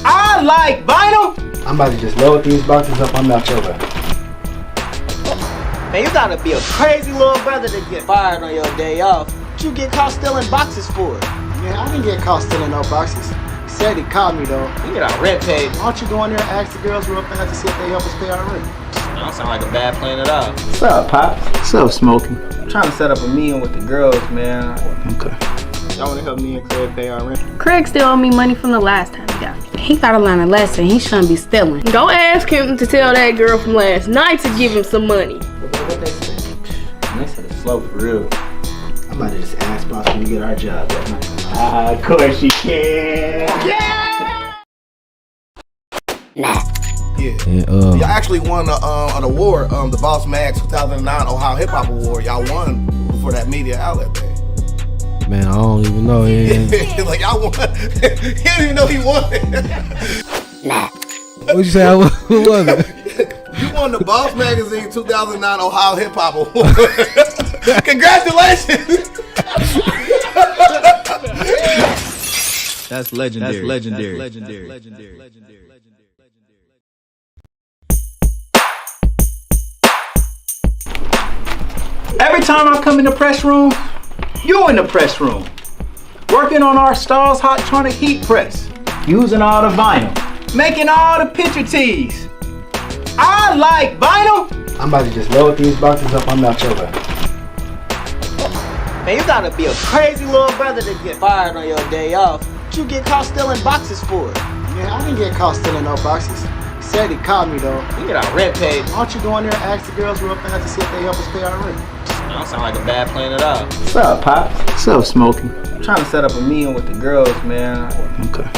B: I like vinyl.
D: I'm about to just load these boxes up on that shoulder.
E: Man, you gotta be a crazy little brother to get fired on your day off. What you get caught stealing boxes for?
D: Man, I didn't get caught stealing no boxes. He said he caught me though.
E: You get our rent paid.
D: Why don't you go in there and ask the girls real fast to see if they help us pay our rent?
E: That don't sound like a bad plan at all.
B: What's up, Pops?
G: What's up, Smokey?
B: I'm trying to set up a meeting with the girls, man.
G: Okay.
E: Y'all wanna help me and Craig pay our rent?
F: Craig still owe me money from the last time he got me. He gotta learn a lesson. He shouldn't be stealing. Go ask him to tell that girl from last night to give him some money.
E: What they say? They said it's slow for real. I'm about to just ask boss when we get our job that night. Of course you can. Yeah!
A: Yeah.
C: And,
A: Y'all actually won an award, the Boss Mag 2009 Ohio Hip Hop Award. Y'all won for that media outlet thing.
C: man, I don't even know. Yeah.
A: Like y'all won. He didn't even know he won it.
C: What'd you say? Who was it?
A: You won the Boss Magazine 2009 Ohio Hip Hop Award. Congratulations.
G: That's legendary.
B: That's legendary. Every time I come in the press room, you in the press room. Working on our Stars Hot Tronic heat press. Using all the vinyl. Making all the picture tees. I like vinyl.
E: I'm about to just load these boxes up on out your way.
D: Man, you gotta be a crazy little brother to get fired on your day off. What you get caught stealing boxes for? Man, I didn't get caught stealing no boxes. He said he caught me though. We get our rent paid. Why don't you go in there and ask the girls real fast to see if they help us pay our rent? Don't sound like a bad plan at all.
E: What's up, Pops? What's up, Smokey? I'm trying to set up a meeting with the girls, man.
G: Okay.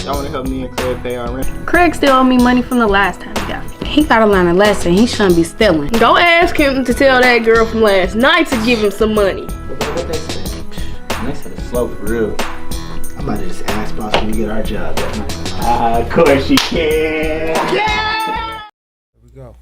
E: Y'all wanna help me and Craig pay our rent?
F: Craig still owe me money from the last time he got me. He gotta learn a lesson. He shouldn't be stealing. Go ask him to tell that girl from last night to give him some money.
E: What they say? They said it's slow for real. I'm about to just ask boss when we get our job that night. Of course you can. Yeah!
C: Here we go.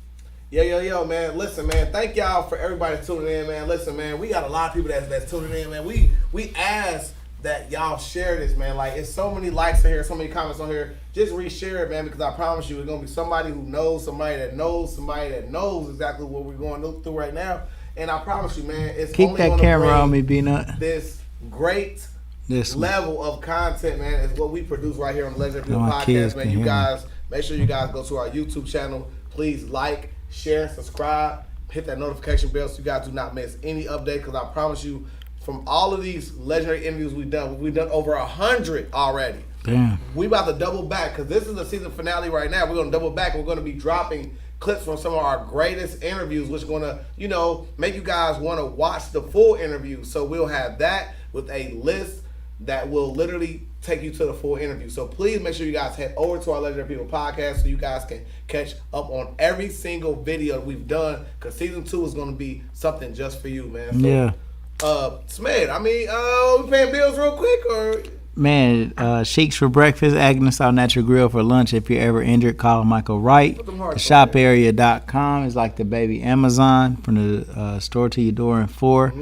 A: Yo, man. Listen, man. Thank y'all for everybody tuning in, man. Listen, man. We got a lot of people that's tuning in, man. We ask that y'all share this, man. Like, it's so many likes in here, so many comments on here. Just reshare it, man, because I promise you, it's gonna be somebody who knows somebody that knows somebody that knows exactly what we're going through right now. And I promise you, man, it's
G: Keep
A: only
G: that
A: gonna
G: camera
A: bring
G: on me, Beanut.
A: this great
G: This one.
A: level of content, man, is what we produce right here on the Legendary People
G: My kids
A: Podcast, man.
G: can
A: You
G: hear
A: guys, make sure you guys go to our YouTube channel. Please like, share, subscribe, hit that notification bell so you guys do not miss any update, because I promise you, from all of these legendary interviews we've done over 100 already.
G: Damn.
A: We about to double back, because this is the season finale right now. We're going to double back. We're going to be dropping clips from some of our greatest interviews, which is going to, make you guys want to watch the full interview. So we'll have that with a list that will literally take you to the full interview. So please make sure you guys head over to our Legendary People Podcast so you guys can catch up on every single video that we've done, because season 2 is going to be something just for you, man. So,
G: Yeah.
A: Smed, we paying bills real quick, or?
G: Man, Sheiks for breakfast, Agnes All Natural Grill for lunch. If you're ever injured, call Michael Wright.
A: Put them hearts
G: The
A: on
G: shoparea.com is like the baby Amazon, from the store to your door in 4.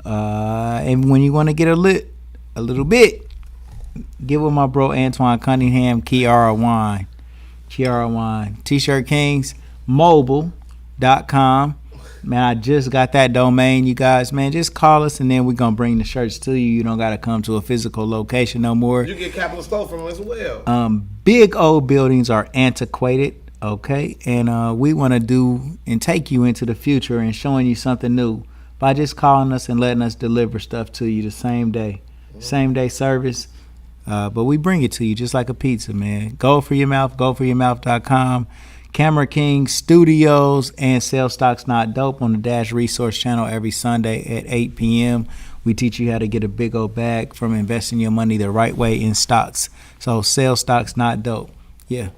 G: And when you want to get a little bit, give with my bro Antoine Cunningham, Kiara Wine. T-Shirt Kings, mobile.com. Man, I just got that domain, you guys. Man, just call us, and then we're going to bring the shirts to you. You don't got to come to a physical location no more.
A: You get Capital Store from them as well.
G: Big old buildings are antiquated, okay? And we want to do and take you into the future and showing you something new by just calling us and letting us deliver stuff to you the same day. Same day service. But we bring it to you just like a pizza, man. Go for your mouth, goforyourmouth.com. Camera King Studios and Sell Stocks Not Dope on the Dash Resource Channel every Sunday at 8 p.m. We teach you how to get a big old bag from investing your money the right way in stocks. So Sell Stocks Not Dope. Yeah.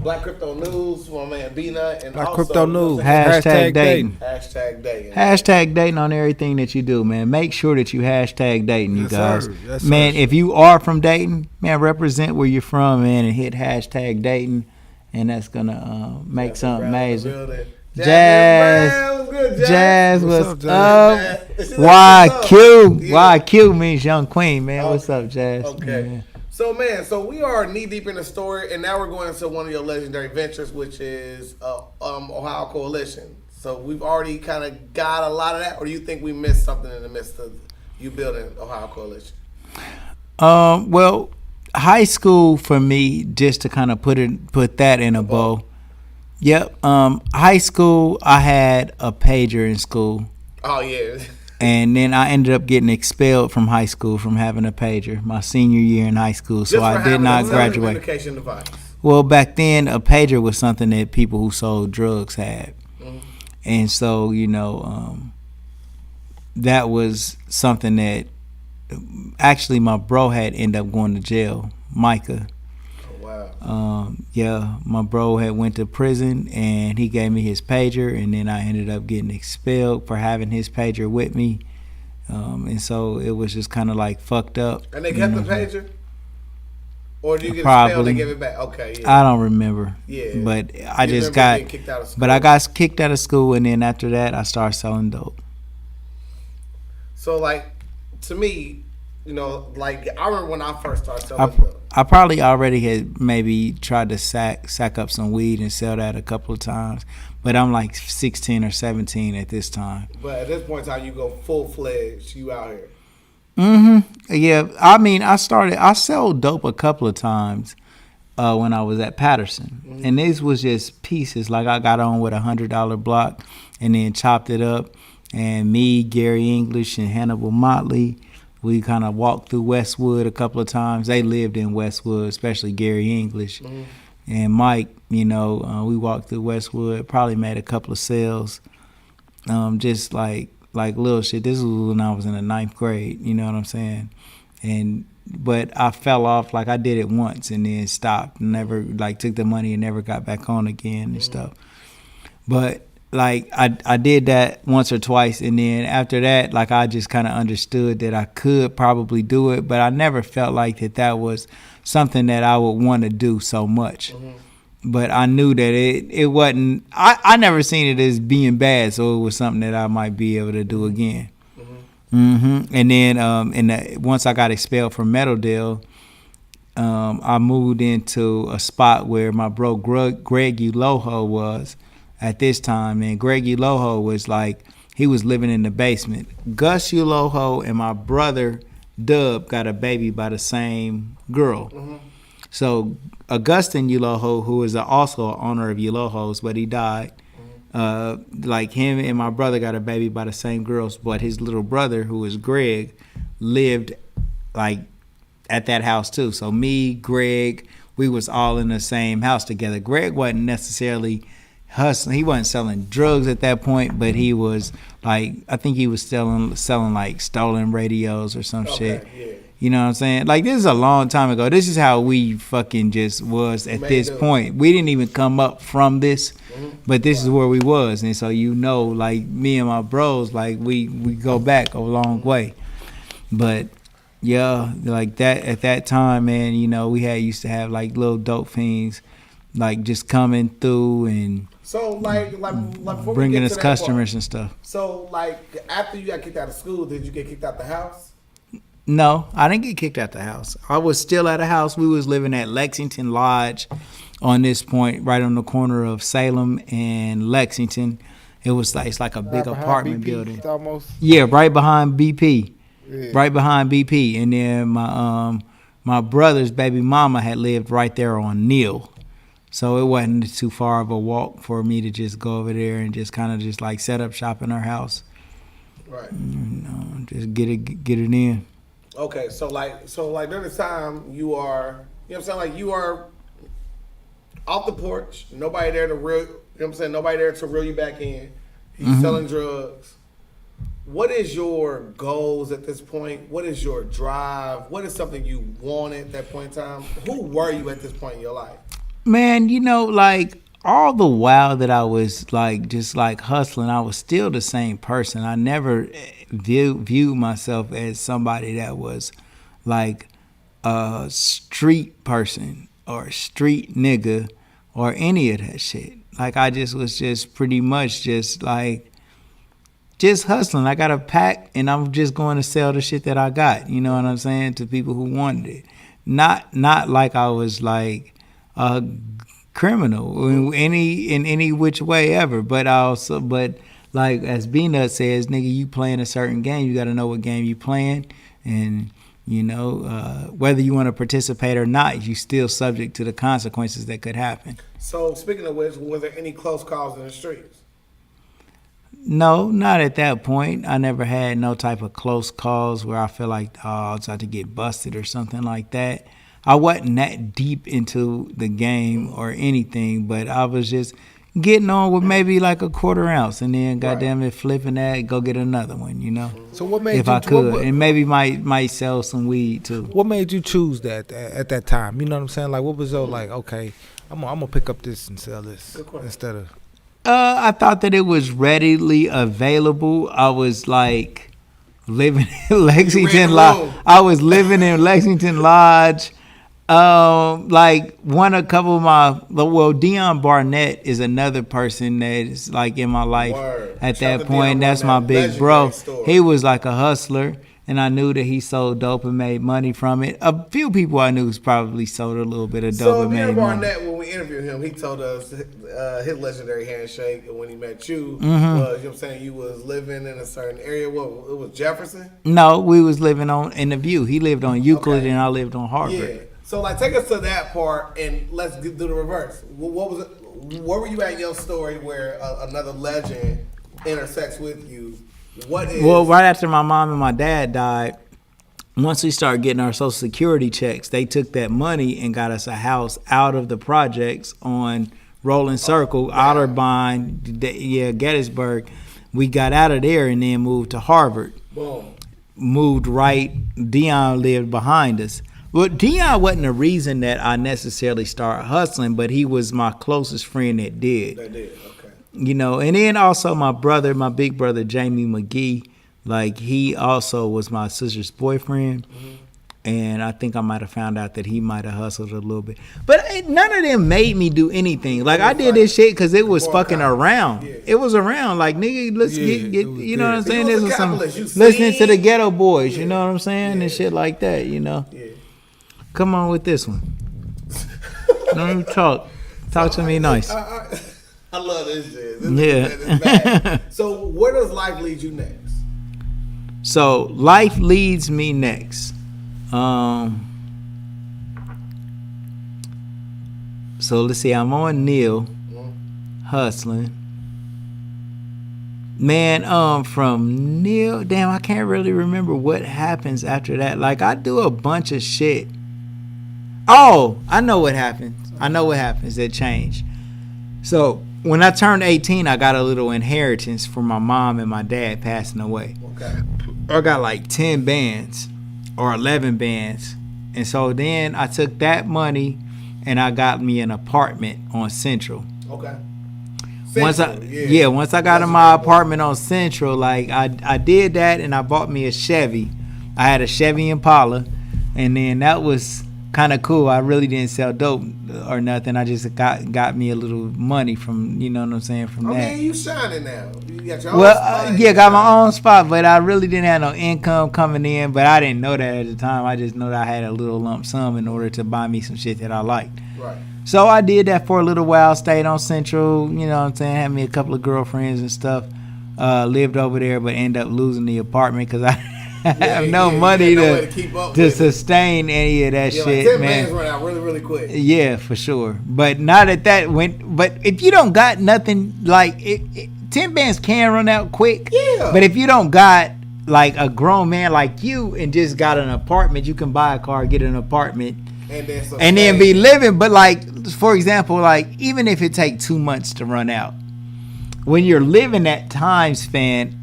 A: Black Crypto News, my man Beanut, and
C: Black
A: also
C: Crypto News.
G: Hashtag Dayton.
A: Hashtag Dayton.
G: Hashtag Dayton on everything that you do, man. Make sure that you hashtag Dayton, you
C: Yes,
G: guys.
C: sir. Yes,
G: Man,
C: sir.
G: if you are from Dayton, man, represent where you're from, man, and hit hashtag Dayton, and that's gonna make something amazing. Jazz.
A: What's good, Jazz?
G: Jazz,
C: What's
G: what's
C: up,
G: up?
A: Jazz?
G: YQ.
A: Yeah.
G: YQ means young queen, man. What's up, Jazz?
A: Okay.
G: Man.
A: So, we are knee deep in the story, and now we're going into one of your legendary ventures, which is Ohio Coalition. So we've already kind of got a lot of that, or do you think we missed something in the midst of you building Ohio Coalition?
G: Well, high school for me, just to kind of put that in a bow. Yep. High school, I had a pager in school.
A: Oh, yeah.
G: And then I ended up getting expelled from high school from having a pager my senior year in high school. So I did not graduate.
A: Telecommunication device.
G: Well, back then, a pager was something that people who sold drugs had. And so, that was something that actually my bro had ended up going to jail, Micah. Yeah, my bro had went to prison and he gave me his pager, and then I ended up getting expelled for having his pager with me. And so it was just kind of like fucked up.
A: And they kept the pager? Or do you get expelled and they give it back? Okay, yeah.
G: I don't remember. Yeah. But I just got kicked out of school. But I got kicked out of school, and then after that I started selling dope.
A: So like, to me, like I remember when I first started selling dope.
G: I probably already had maybe tried to sack up some weed and sell that a couple of times, but I'm like 16 or 17 at this time.
A: But at this point in time, you go full-fledged, you out here.
G: Yeah, I mean, I sold dope a couple of times when I was at Patterson, and this was just pieces. Like I got on with $100 block and then chopped it up, and me, Gary English, and Hannibal Motley, we kind of walked through Westwood a couple of times. They lived in Westwood, especially Gary English. And Mike, we walked through Westwood, probably made a couple of sales, just like little shit. This was when I was in the 9th grade, you know what I'm saying? But I fell off, like I did it once and then stopped, never took the money and never got back on again and stuff. But like I did that once or twice, and then after that, like I just kind of understood that I could probably do it, but I never felt like that was something that I would want to do so much. But I knew that it wasn't. I never seen it as being bad, so it was something that I might be able to do again. And then once I got expelled from Meadowdale, I moved into a spot where my bro Greg Uloho was at this time, and Greg Uloho was he was living in the basement. Gus Uloho and my brother Dub got a baby by the same girl. So Augustin Uloho, who is also an owner of Uloho's, but he died. Him and my brother got a baby by the same girls, but his little brother, who is Greg, lived at that house too. So me, Greg, we was all in the same house together. Greg wasn't necessarily hustling. He wasn't selling drugs at that point, but he was I think he was selling stolen radios or some shit. Yeah. You know what I'm saying? This is a long time ago. This is how we fucking just was at this point. We didn't even come up from this, but this is where we was. And so me and my bros, we go back a long way. But yeah, that at that time, man, we used to have little dope fiends just coming through and
A: so
G: bringing us customers and stuff.
A: So after you got kicked out of school, did you get kicked out the house?
G: No, I didn't get kicked out the house. I was still at a house. We was living at Lexington Lodge on this point, right on the corner of Salem and Lexington. It was it's like a big apartment building.
C: Almost.
G: Yeah, right behind BP. Yeah. Right behind BP. And then my brother's baby mama had lived right there on Neal. So it wasn't too far of a walk for me to just go over there and just kind of just set up shop in her house.
A: Right.
G: Just get it in.
A: Okay, so during this time you are, you are off the porch, nobody there to reel, nobody there to reel you back in. You're selling drugs. What is your goals at this point? What is your drive? What is something you wanted at that point in time? Who were you at this point in your life?
G: Man, all the while that I was just hustling, I was still the same person. I never viewed myself as somebody that was a street person or a street nigga or any of that shit. I just was just pretty much just hustling. I got a pack and I'm just going to sell the shit that I got. You know what I'm saying? To people who wanted it. Not like I was a criminal in any which way ever, but as Beanut says, nigga, you playing a certain game, you got to know what game you playing, and whether you want to participate or not, you still subject to the consequences that could happen.
A: So speaking of which, were there any close calls in the streets?
G: No, not at that point. I never had no type of close calls where I feel like, oh, I was about to get busted or something like that. I wasn't that deep into the game or anything, but I was just getting on with maybe like a quarter ounce, and then goddamn it, flipping that, go get another one, you know.
C: So what made
G: if
C: you?
G: I could, and maybe might sell some weed too.
C: What made you choose that at that time? You know what I'm saying? Like, what was your like? Okay, I'm gonna pick up this and sell this instead of.
G: I thought that it was readily available. I was like living in Lexington Lodge. I was living in Lexington Lodge. Like a couple of Dion Barnett is another person that is like in my life at that point. That's my big bro. He was like a hustler, and I knew that he sold dope and made money from it. A few people I knew probably sold a little bit of dope and made money.
A: So Dion Barnett, when we interviewed him, he told us his legendary handshake when he met you was, you know what I'm saying, you was living in a certain area. What, it was Jefferson?
G: No, we was living in the View. He lived on Euclid and I lived on Harvard.
A: Yeah. So, like, take us to that part, and let's do the reverse. What was it? Where were you at in your story where another legend intersects with you? What is?
G: Well, right after my mom and my dad died, once we started getting our Social Security checks, they took that money and got us a house out of the projects on Rolling Circle, Otterbein, Gettysburg. We got out of there and then moved to Harvard.
A: Boom.
G: Moved right. Dion lived behind us. Well, Dion wasn't the reason that I necessarily started hustling, but he was my closest friend that did.
A: That did, okay.
G: You know, and then also my big brother, Jamie McGee, like he also was my sister's boyfriend. And I think I might have found out that he might have hustled a little bit. But none of them made me do anything. Like, I did this shit because it was fucking around. Yeah. It was around. Like, nigga, let's get you know what I'm saying? This was some listening to the Ghetto Boys, you know what I'm saying? And shit like that, you know? Yeah. Come on with this one. Don't talk. Talk to me nice.
A: I love this shit. So where does life lead you next?
G: So life leads me next. So let's see. I'm on Neil, hustling. Man, from Neil, damn, I can't really remember what happens after that. Like, I do a bunch of shit. Oh, I know what happens. That changed. So when I turned 18, I got a little inheritance from my mom and my dad passing away.
A: Okay.
G: I got like 10 bands or 11 bands. And so then I took that money and I got me an apartment on Central.
A: Okay.
G: Once I got in my apartment on Central, like I did that and I bought me a Chevy. I had a Chevy Impala, and then that was kind of cool. I really didn't sell dope or nothing. I just got me a little money from, you know what I'm saying, from that.
A: Okay, you shining now. You got your own spot.
G: Got my own spot, but I really didn't have no income coming in, but I didn't know that at the time. I just know that I had a little lump sum in order to buy me some shit that I liked.
A: Right.
G: So I did that for a little while, stayed on Central, you know what I'm saying, had me a couple of girlfriends and stuff, lived over there, but ended up losing the apartment because I have no money to sustain any of that shit,
A: like 10
G: man.
A: bands run out really, really quick.
G: Yeah, for sure. But not at that but if you don't got nothing, like 10 bands can run out quick.
A: Yeah.
G: But if you don't got like a grown man like you and just got an apartment, you can buy a car, get an apartment, and then be living. But like, for example, like even if it take 2 months to run out, when you're living that time span,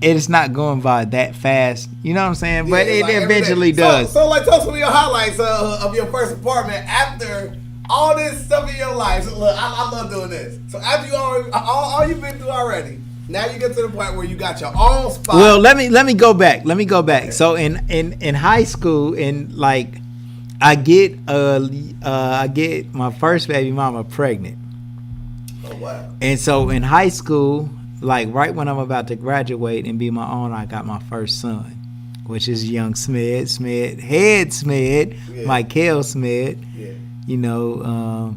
G: it's not going by that fast. You know what I'm saying? But it like eventually does.
A: So like, tell us some of your highlights of your first apartment after all this stuff in your life. So look, I love doing this. So after you all you've been through already, now you get to the point where you got your own spot.
G: Well, let me go back. Okay. So in high school, in like, I get my first baby mama pregnant.
A: Oh wow!
G: And so in high school, like right when I'm about to graduate and be my own, I got my first son, which is young Smed, Michael Smed.
A: Yeah.
G: You know,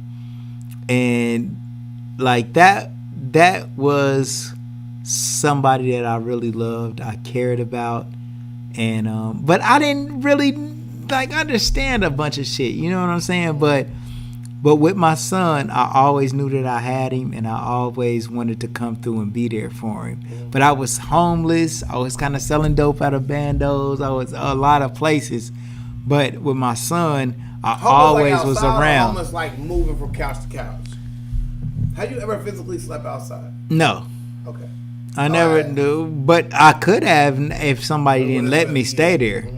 G: and like that was somebody that I really loved, I cared about, and but I didn't really like understand a bunch of shit, you know what I'm saying? But But with my son, I always knew that I had him, and I always wanted to come through and be there for him. But I was homeless. I was kind of selling dope out of bandos. I was a lot of places. But with my son, I always was around.
A: Homeless, like moving from couch to couch. Have you ever physically slept outside?
G: No.
A: Okay.
G: I never knew, but I could have if somebody didn't let me stay there.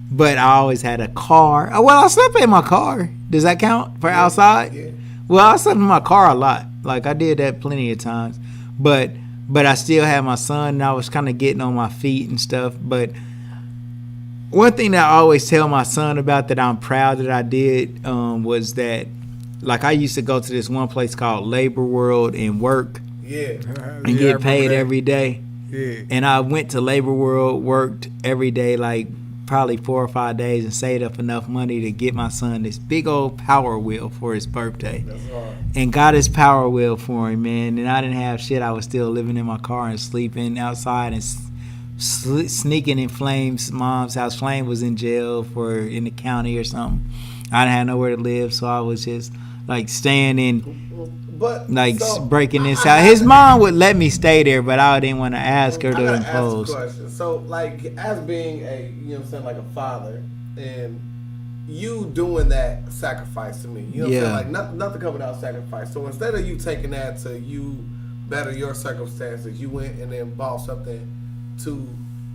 G: But I always had a car. Well, I slept in my car. Does that count for outside?
A: Yeah.
G: Well, I slept in my car a lot. Like, I did that plenty of times. But I still had my son, and I was kind of getting on my feet and stuff. But one thing that I always tell my son about that I'm proud that I did was that, like, I used to go to this one place called Labor World and work.
A: Yeah.
G: And get paid every day.
C: Yeah.
G: And I went to Labor World, worked every day, like probably 4 or 5 days, and saved up enough money to get my son this big old Power Wheel for his birthday.
A: That's hard.
G: And got his Power Wheel for him, man. And I didn't have shit. I was still living in my car and sleeping outside and sneaking in Flame's mom's house. Flame was in jail in the county or something. I didn't have nowhere to live, so I was just like staying in.
A: But
G: Breaking this out. His mom would let me stay there, but I didn't want to ask her to impose.
A: Ask a question. So, like, as being a, you know what I'm saying, like a father, and you doing that sacrifice to me, you know what I'm saying, like nothing come without sacrifice. So instead of you taking that to you better your circumstances, you went and then bought something to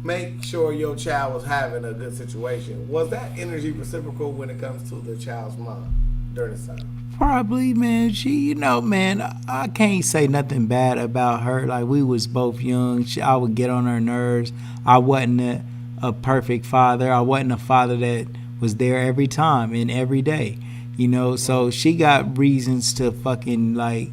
A: make sure your child was having a good situation. Was that energy reciprocal when it comes to the child's mom during this time?
G: Probably, man. She, man, I can't say nothing bad about her. Like, we was both young. I would get on her nerves. I wasn't a perfect father. I wasn't a father that was there every time and every day, So she got reasons to fucking, like,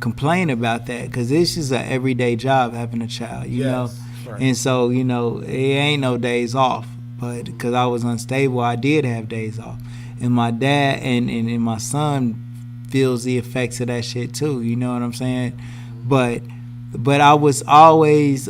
G: complain about that, because this is an everyday job having a child, you know? Right. And so, it ain't no days off. But because I was unstable, I did have days off. And my dad and my son feels the effects of that shit too, you know what I'm saying? But I was always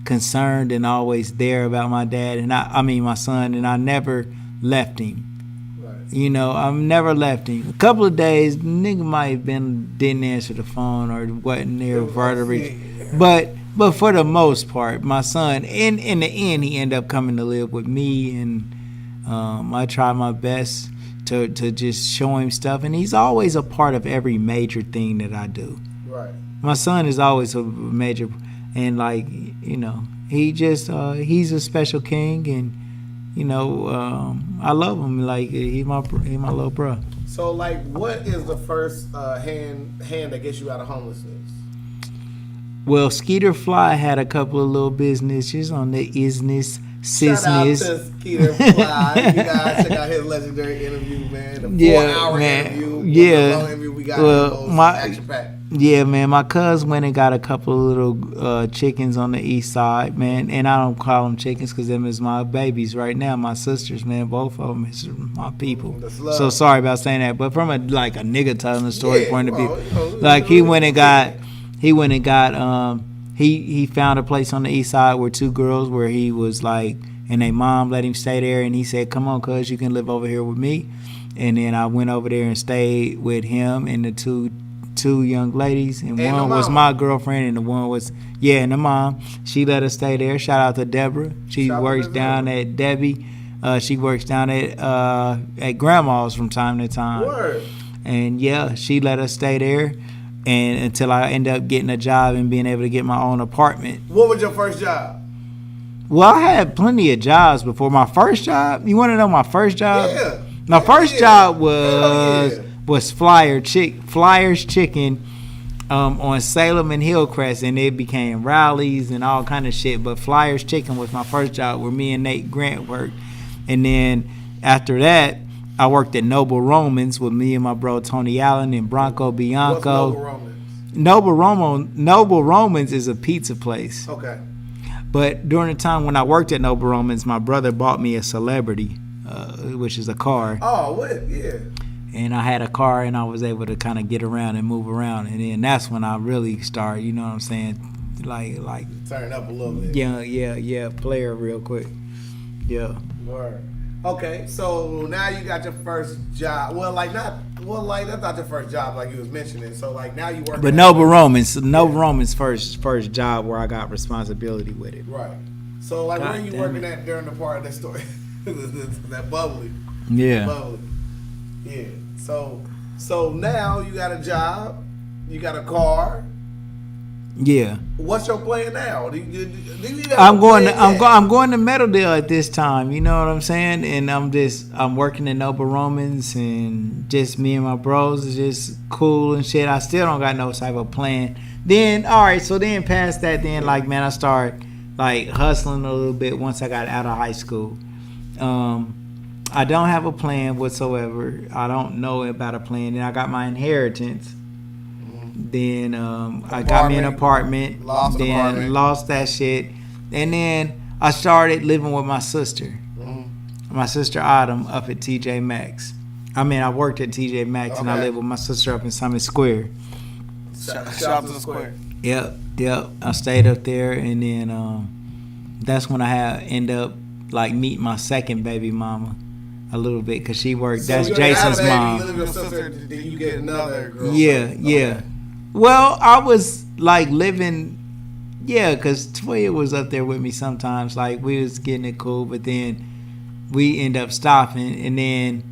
G: concerned and always there about my dad, and I mean my son, and I never left him. Right. I've never left him. A couple of days, nigga might have didn't answer the phone or wasn't there vertebrae. But for the most part, my son, in the end, he ended up coming to live with me, and I try my best to just show him stuff, and he's always a part of every major thing that I do. Right. My son is always a major, and like, he just he's a special king, and I love him. Like, he's my little bro.
A: So, like, what is the first hand that gets you out of homelessness?
G: Well, Skeeter Fly had a couple of little businesses on the isness.
A: Shout out to Skeeter Fly. You guys check out his legendary interview, man. The 4-hour interview. The long interview we got action-packed.
G: Yeah, man. My cousin went and got a couple of little chickens on the east side, man. And I don't call them chickens because them is my babies right now. My sisters, man. Both of them is my people. So sorry about saying that. But from a nigga telling the story point of view. Like, he found a place on the east side where 2 girls where he was like, and their mom let him stay there, and he said, come on, cuz, you can live over here with me. And then I went over there and stayed with him and the two young ladies, and one was my girlfriend, and the one was, and the mom. She let us stay there. Shout out to Deborah. She works down at Debbie. She works down at Grandma's from time to time. Word. And she let us stay there. And until I end up getting a job and being able to get my own apartment.
A: What was your first job?
G: Well, I had plenty of jobs before. My first job, you want to know my first job?
A: Yeah.
G: My first job was Flyers Chicken on Salem and Hillcrest, and it became Rowley's and all kind of shit. But Flyers Chicken was my first job where me and Nate Grant worked. And then after that, I worked at Noble Romans with me and my bro Tony Allen and Bronco Bianco.
A: What's Noble Romans?
G: Noble Romans is a pizza place.
A: Okay.
G: But during the time when I worked at Noble Romans, my brother bought me a Celebrity, which is a car.
A: Oh, what? Yeah.
G: And I had a car, and I was able to kind of get around and move around. And then that's when I really started, you know what I'm saying? Like
A: turn up a little bit.
G: Yeah, player real quick. Yeah.
A: Word. Okay, so now you got your first job. That's not your first job like you was mentioning. So like now you work.
G: But Noble Roman's first job where I got responsibility with it.
A: Right. So like, where are you working at during the part of that story? that bubbly.
G: Yeah.
A: Bubbly. Yeah. So now you got a job, you got a car.
G: Yeah.
A: What's your plan now? Do you
G: I'm going to Metal Deal at this time. You know what I'm saying? And I'm working in Noble Romans, and just me and my bros is just cool and shit. I still don't got no type of plan. Then all right, so then past that, then like man, I started like hustling a little bit once I got out of high school. I don't have a plan whatsoever. I don't know about a plan. Then I got my inheritance. Then I got me an apartment. Lost that shit. And then I started living with my sister. My sister Autumn up at TJ Maxx. I worked at TJ Maxx and I lived with my sister up in Summit Square.
A: Shout out to the square.
G: Yep. I stayed up there, and then that's when I end up like meeting my second baby mama a little bit, because she worked. So that's Jason's mom.
A: You live with your sister, then you get another girl.
G: Yeah.
A: Okay.
G: Well, I was like living, because Toya was up there with me sometimes. Like we was getting it cool, but then we end up stopping, and then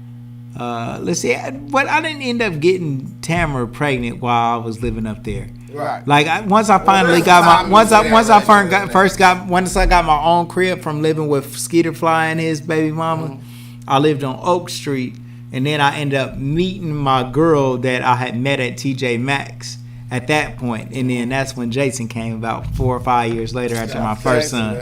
G: let's see. But I didn't end up getting Tamara pregnant while I was living up there.
A: Right.
G: Like once I finally got once I got my own crib from living with Skeeter Fly and his baby mama, I lived on Oak Street, and then I ended up meeting my girl that I had met at TJ Maxx at that point, and then that's when Jason came about 4 or 5 years later after my first son.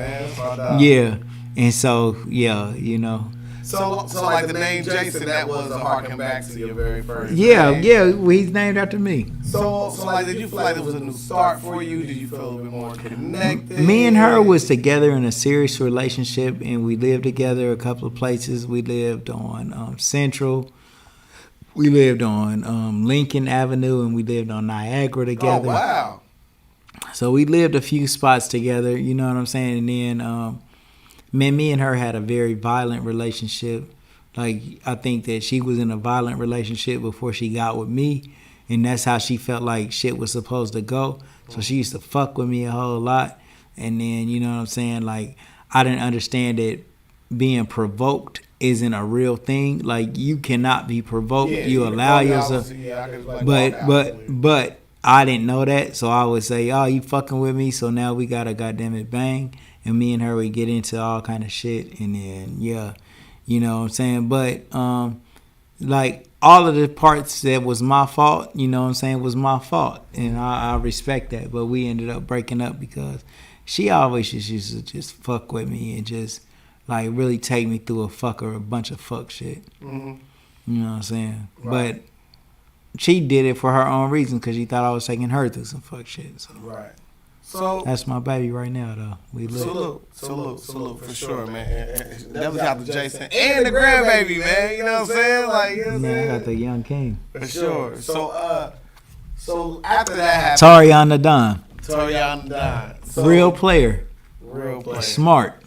G: Yeah, and so you know.
A: So like the name Jason, that was a harken back to your very first.
G: Yeah, he's named after me.
A: So like, did you feel like it was a new start for you? Did you feel a little bit more connected?
G: Me and her was together in a serious relationship, and we lived together a couple of places. We lived on Central. We lived on Lincoln Avenue, and we lived on Niagara together.
A: Oh, wow.
G: So we lived a few spots together, you know what I'm saying? And then me and her had a very violent relationship. Like, I think that she was in a violent relationship before she got with me, and that's how she felt like shit was supposed to go. So she used to fuck with me a whole lot. And then, you know what I'm saying? Like, I didn't understand that being provoked isn't a real thing. Like, you cannot be provoked. You allow yourself. But I didn't know that, so I would say, "Oh, you fucking with me?" So now we gotta goddamn it bang, and me and her we get into all kind of shit, and then you know what I'm saying. But like all of the parts that was my fault, you know what I'm saying, was my fault, and I respect that. But we ended up breaking up because she always just used to just fuck with me and just like really take me through a bunch of fuck shit. You know what I'm saying? Right. But she did it for her own reasons because she thought I was taking her through some fuck shit. So.
A: Right. So
G: that's my baby right now, though. We live.
A: Salute for sure, man. That was out to Jason and the grandbaby, man. You know what I'm saying? Like, you know what I'm saying?
G: I got the young king.
A: For sure. So after that happened,
G: Tarion the Don.
A: So,
G: real player. Smart.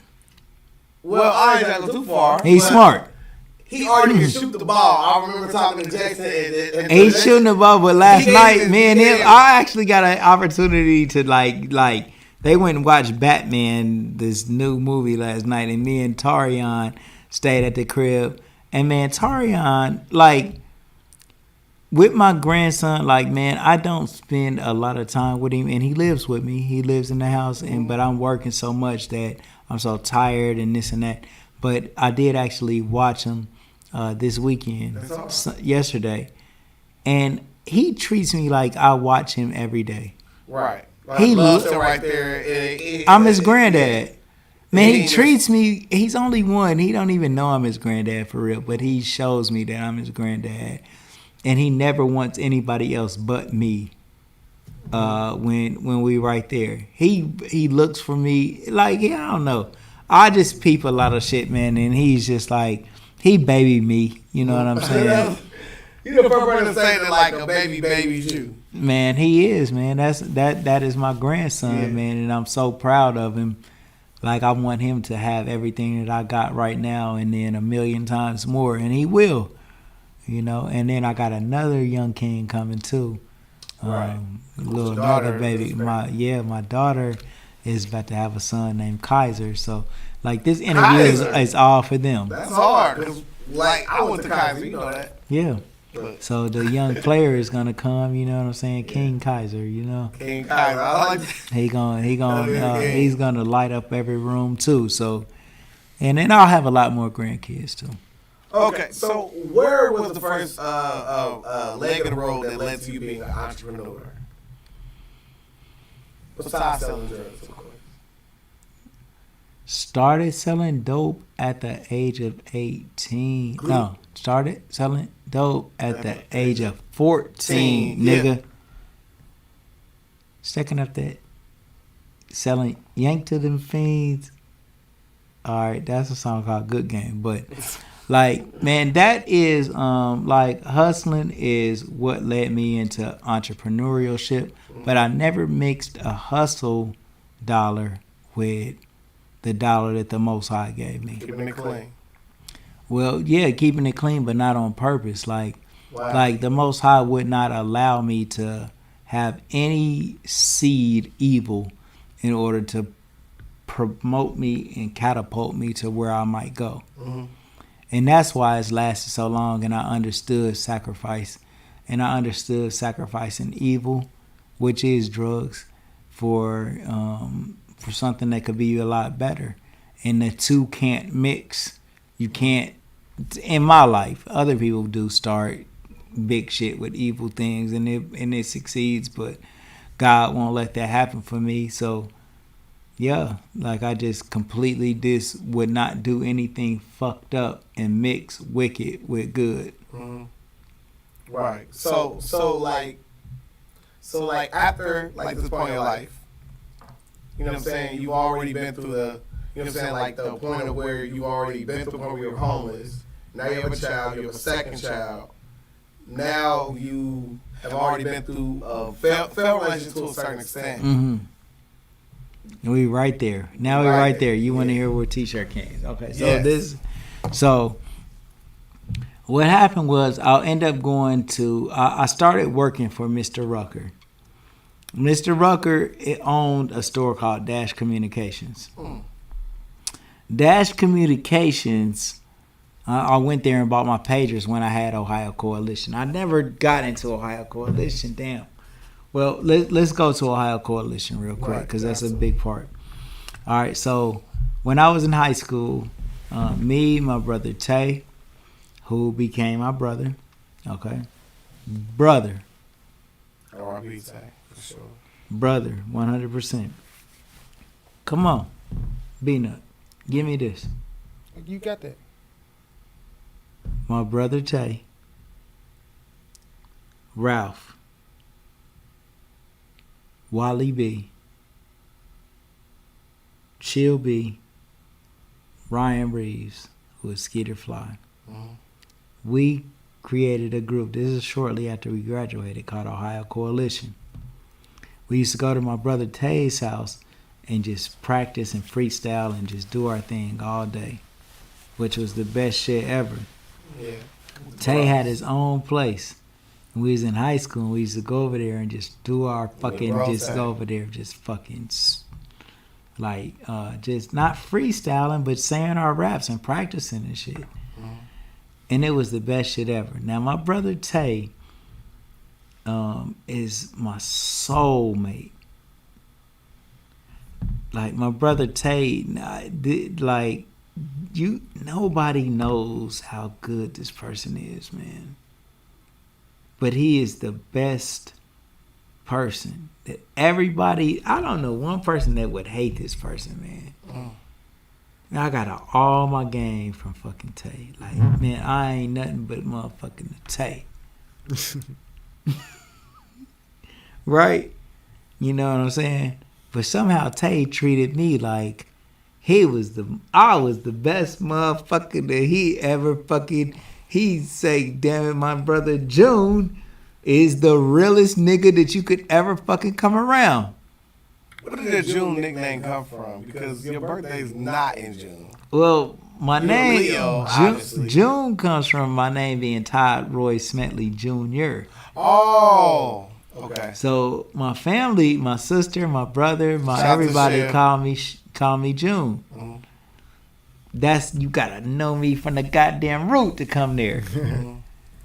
A: Well, I ain't gotta go too far.
G: He's smart.
A: He already can shoot the ball. I remember talking to Jason. And
G: he's shooting the ball, but last night, me and him, I actually got an opportunity to like they went and watched Batman, this new movie last night, and me and Tarion stayed at the crib. And man, Tarion, like with my grandson, like man, I don't spend a lot of time with him, and he lives with me. He lives in the house, but I'm working so much that I'm so tired and this and that. But I did actually watch him this weekend, yesterday, and he treats me like I watch him every day.
A: Right. He loves it right there.
G: I'm his granddad. Man, he treats me, he's only one. He don't even know I'm his granddad for real, but he shows me that I'm his granddad. And he never wants anybody else but me when we right there. He looks for me like, I don't know. I just peep a lot of shit, man, and he's just like, he baby me. You know what I'm saying?
A: You the first person to say that like a baby's you.
G: Man, he is, man. That is my grandson, man, and I'm so proud of him. Like, I want him to have everything that I got right now and then a million times more, and he will. You know, and then I got another young king coming too.
C: Right.
G: Little
C: daughter
G: another baby. My daughter is about to have a son named Kaiser. So, like, this interview is all for them.
A: That's hard. 'Cause, like, I went to Kaiser, you know that.
G: Yeah. So the young player is gonna come. You know what I'm saying? King Kaiser. You know.
A: King Kaiser. I like that.
G: He's gonna light up every room too. So, and then I'll have a lot more grandkids too.
A: Okay, so where was the first leg of the road that led to you being an entrepreneur? Besides selling drugs, of course.
G: Started selling dope at the age of 18. No, started selling dope at the age of 14, nigga. Stacking up that, selling Yank to them fiends. All right, that's a song called Good Game, but... Like, man, that is, like, hustling is what led me into entrepreneurship. But I never mixed a hustle dollar with the dollar that the Most High gave me.
A: Keeping it clean.
G: Well, yeah, keeping it clean, but not on purpose. Like the Most High would not allow me to have any seed evil in order to promote me and catapult me to where I might go. Mm-hmm. And that's why it's lasted so long, and I understood sacrifice. And I understood sacrificing evil, which is drugs, for something that could be a lot better. And the two can't mix. You can't, in my life, other people do start big shit with evil things, and it succeeds, but God won't let that happen for me. So, yeah, like, I just completely would not do anything fucked up and mix wicked with good.
A: Mm-hmm. Right. So like after like this point in your life, you know what I'm saying? You've already been through the, you know what I'm saying, like the point of where you already been through the point where you're homeless. Now you have a child. You have a second child. Now you have already been through a failed relationship to a certain extent.
G: Mm-hmm. We right there. Now we right there. You want to hear what T-shirt came? Okay, so yes. So what happened was I'll end up going to. I started working for Mr. Rucker. Mr. Rucker owned a store called Dash Communications. Dash Communications. I went there and bought my pagers when I had Ohio Coalition. I never got into Ohio Coalition. Damn. Well, let's go to Ohio Coalition real quick, because that's a big part. All right, so when I was in high school, me, my brother Tay, who became my brother, brother.
A: R.I.P. Tay, for sure.
G: Brother, 100%. Come on, Beanut, give me this.
C: You got that.
G: My brother Tay, Ralph, Wally B, Chill B, Ryan Reeves, who is Skeeter Fly. Mm-hmm. We created a group. This is shortly after we graduated, called Ohio Coalition. We used to go to my brother Tay's house and just practice and freestyle and just do our thing all day, which was the best shit ever.
A: Yeah.
G: Tay had his own place. We was in high school, and we used to go over there and just do our fucking, go over there, just fucking, like, just not freestyling, but saying our raps and practicing and shit. Mm-hmm. And it was the best shit ever. Now, my brother Tay is my soulmate. Like, my brother Tay, like, nobody knows how good this person is, man. But he is the best person that everybody, I don't know one person that would hate this person, man. Now I got all my game from fucking Tay. Like, man, I ain't nothing but motherfucking Tay. Right? You know what I'm saying? But somehow Tay treated me like I was the best motherfucker that he ever fucking. He say, damn it, my brother June is the realest nigga that you could ever fucking come around.
A: Where did the June nickname come from? Because your birthday's not in June.
G: Well, my name
A: Leo, obviously.
G: June comes from my name being Todd Smedley Jr.
A: Oh, okay.
G: So my family, my sister, my brother,
A: Shout out to
G: everybody
A: Chef.
G: call me June.
A: Mhm.
G: That's you gotta know me from the goddamn root to come there.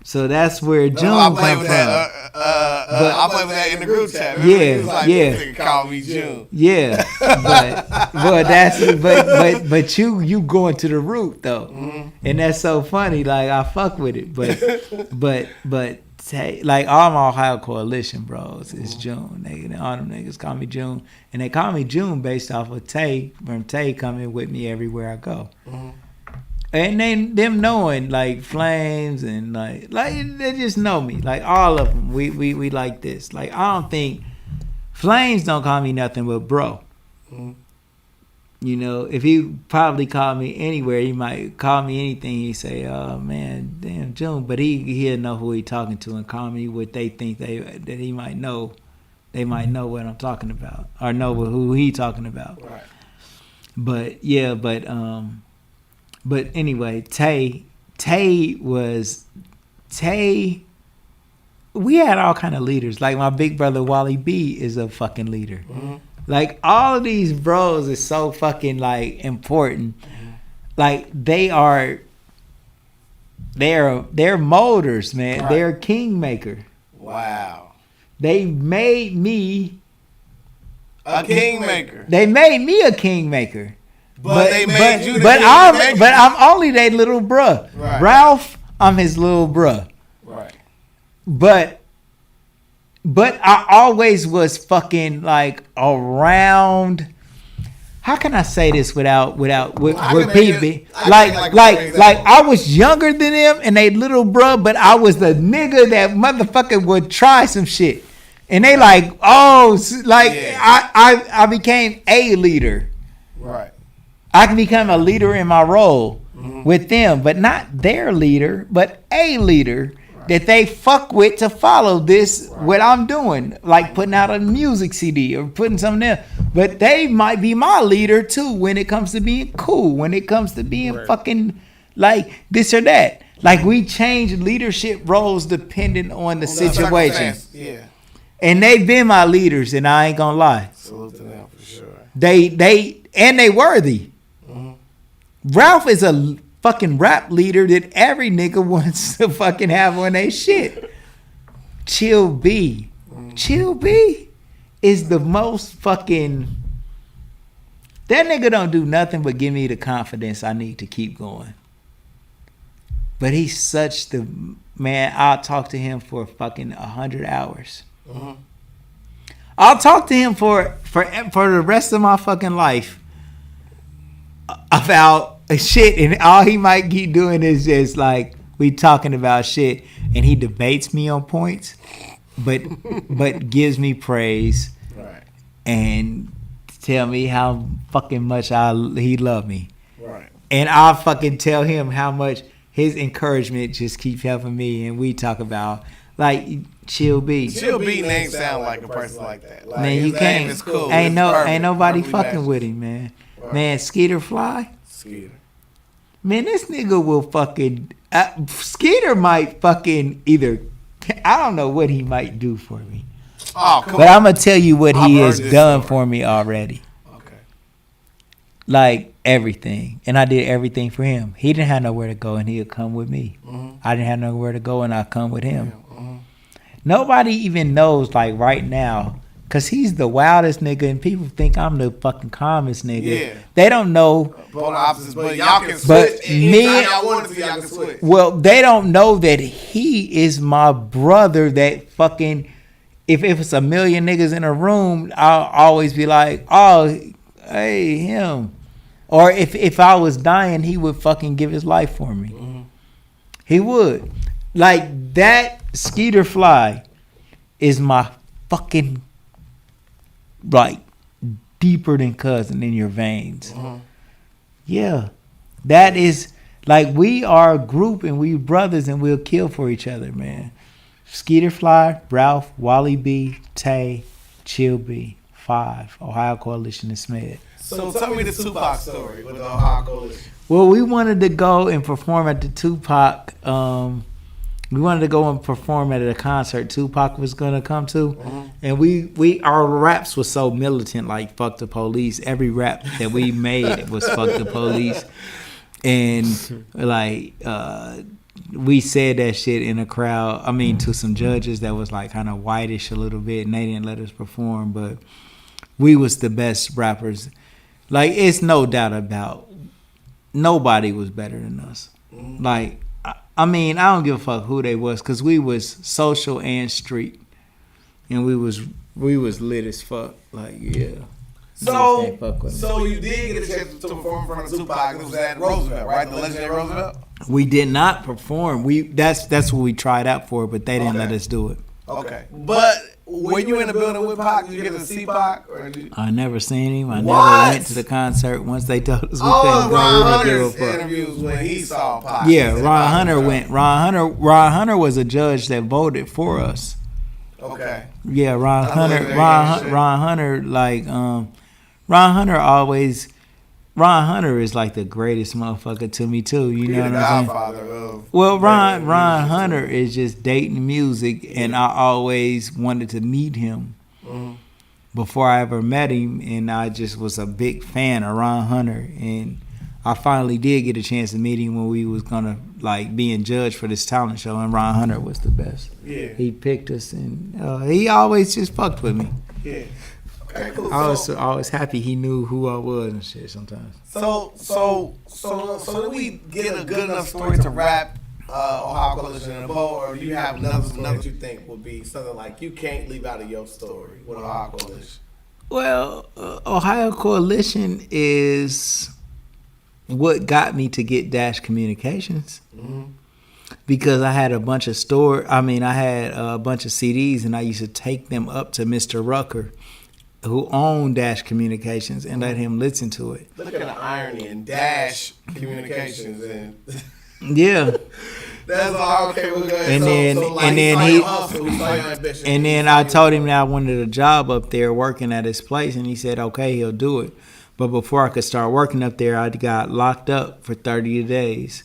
G: So that's where June
A: I
G: come
A: play
G: from.
A: with that. I play with that in the group chat.
G: Yeah,
A: He was like,
G: yeah.
A: "This nigga call me June."
G: Yeah, but you going to the root though, and that's so funny. Like I fuck with it, but say, like all my Ohio Coalition bros is June. All them niggas call me June, and they call me June based off of Tay from Tay coming with me everywhere I go. And them knowing like Flames and like they just know me, like all of them. We like this. Like I don't think Flames don't call me nothing but bro. You know, if he probably called me anywhere, he might call me anything. He say, "Oh man, damn June," but he'll know who he talking to and call me what they think that he might know. They might know what I'm talking about or know who he talking about.
A: Right.
G: But yeah, but anyway, Tay. We had all kind of leaders. Like my big brother Wally B is a fucking leader. Like all of these bros is so fucking like important. Like they're molders, man.
A: Right.
G: They're kingmaker.
A: Wow.
G: They made me
A: A kingmaker.
G: They made me a kingmaker.
A: But they made you the
G: but
A: kingmaker.
G: I'm only their little bruh.
A: Right.
G: Ralph, I'm his little bruh.
A: Right.
G: But I always was fucking like around. How can I say this without repeating? Like I was younger than them and they little bruh, but I was the nigga that motherfucker would try some shit. And they like, I became a leader.
A: Right.
G: I can become a leader in my role with them, but not their leader, but a leader that they fuck with to follow this, what I'm doing, like putting out a music CD or putting something there. But they might be my leader too when it comes to being cool, when it comes to being fucking like this or that. Like we change leadership roles depending on the situation.
A: Yeah.
G: And they've been my leaders, and I ain't gonna lie.
A: Salute to them for sure.
G: They worthy. Ralph is a fucking rap leader that every nigga wants to fucking have on their shit. Chill B is the most fucking. That nigga don't do nothing but give me the confidence I need to keep going. But he's such the man. I'll talk to him for fucking 100 hours. I'll talk to him for the rest of my fucking life about shit, and all he might keep doing is just like we talking about shit, and he debates me on points, but gives me praise,
A: Right.
G: and tell me how fucking much he love me,
A: Right.
G: and I'll fucking tell him how much his encouragement just keeps helping me, and we talk about like Chill B.
A: Chill B name sound like a person like that. Like,
G: Man, you
A: his name
G: can't.
A: is cool.
G: Ain't
A: It's perfect.
G: nobody
A: Perfectly
G: fucking
A: matched.
G: with him, man.
A: Right.
G: Man, Skeeter Fly.
A: Skeeter.
G: Man, this nigga will fucking. Skeeter might fucking either. I don't know what he might do for me,
A: Oh, come
G: but
A: on.
G: I'm gonna tell you what
A: I've
G: he
A: heard
G: has
A: this
G: done
A: story.
G: for me already.
A: Okay.
G: Like everything, and I did everything for him. He didn't have nowhere to go, and he'd come with me. I didn't have nowhere to go, and I come with him. Nobody even knows, like right now, cause he's the wildest nigga, and people think I'm the fucking calmest nigga.
A: Yeah.
G: They don't know.
A: Both opposites, but y'all can
G: But
A: switch.
G: me-
A: Anytime y'all wanted to, y'all can switch.
G: Well, they don't know that he is my brother. That fucking, if it's a million niggas in a room, I'll always be like, oh, hey, him. Or if I was dying, he would fucking give his life for me. He would. Like that Skeeter Fly is my fucking, like, deeper than cousin in your veins. Yeah. That is, like, we are a group and we brothers and we'll kill for each other, man. Skeeter Fly, Ralph, Wally B, Tay, Chill B. 5, Ohio Coalition and SMED.
A: So tell me the Tupac story with the Ohio Coalition.
G: Well, we wanted to go and perform at the Tupac. We wanted to go and perform at a concert Tupac was gonna come to, and we our raps was so militant, like fuck the police. Every rap that we made was fuck the police, and like we said that shit in a crowd. I mean, to some judges that was like kind of whitish a little bit, and they didn't let us perform. But we was the best rappers. Like, it's no doubt about nobody was better than us. Like, I mean, I don't give a fuck who they was, cause we was social and street, and we was lit as fuck. Like, yeah.
A: So you did get a chance to perform in front of Tupac. It was at Roosevelt, right? The legendary Roosevelt.
G: We did not perform. That's what we tried out for, but they didn't let us do it.
A: Okay, but were you in the building with Pac? Did you get to see Pac?
G: I never seen him. I never went to the concert once they told us we
A: couldn't
G: go.
A: Ron Hunter's interviews when he saw Pac.
G: Yeah, Ron Hunter went. Ron Hunter was a judge that voted for us.
A: Okay.
G: Yeah, Ron Hunter, like Ron Hunter is like the greatest motherfucker to me too. You know what I'm saying? Well, Ron Hunter is just Dayton music, and I always wanted to meet him before I ever met him, and I just was a big fan of Ron Hunter, and I finally did get a chance to meet him when we was gonna like being judged for this talent show, and Ron Hunter was the best. Yeah, he picked us, and he always just fucked with me. Yeah. Okay, cool. I was happy he knew who I was and shit sometimes.
A: So did we get a good enough story to wrap Ohio Coalition in a bow, or do you have another that you think would be something like you can't leave out of your story with Ohio Coalition?
G: Well, Ohio Coalition is what got me to get Dash Communications. Because I had a bunch of I had a bunch of CDs, and I used to take them up to Mr. Rucker, who owned Dash Communications, and let him listen to it.
A: Look at the irony in Dash Communications, and
G: yeah,
A: that's all okay. We're good.
G: And then I told him that I wanted a job up there working at his place, and he said okay, he'll do it. But before I could start working up there, I got locked up for 30 days.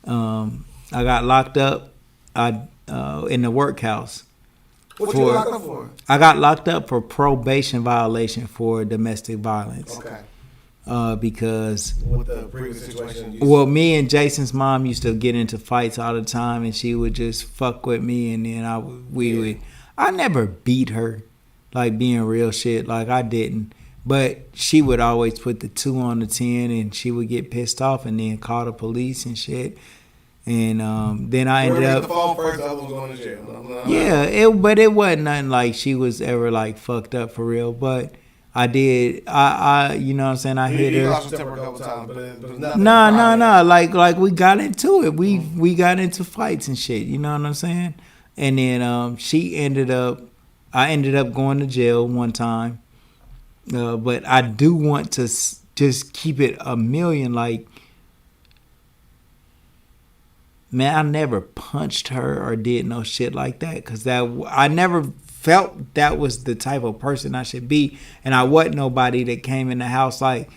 G: I got locked up in the workhouse.
A: What you locked up for?
G: I got locked up for probation violation for domestic violence.
A: Okay.
G: Because
A: with the previous situation.
G: Well, me and Jason's mom used to get into fights all the time, and she would just fuck with me, and then I never beat her, like being real shit, like I didn't. But she would always put the 2 on the 10, and she would get pissed off and then call the police and shit. And then I ended up.
A: The phone first, I was going to jail.
G: Yeah, but it wasn't nothing like she was ever like fucked up for real. But I did. I you know what I'm saying. I hit her.
A: You lost your temper a couple times, but it was nothing.
G: No. Like we got into it. We got into fights and shit. You know what I'm saying. And then she ended up. I ended up going to jail one time. But I do want to just keep it a million. Like, man, I never punched her or did no shit like that, because I never felt that was the type of person I should be, and I wasn't nobody that came in the house like,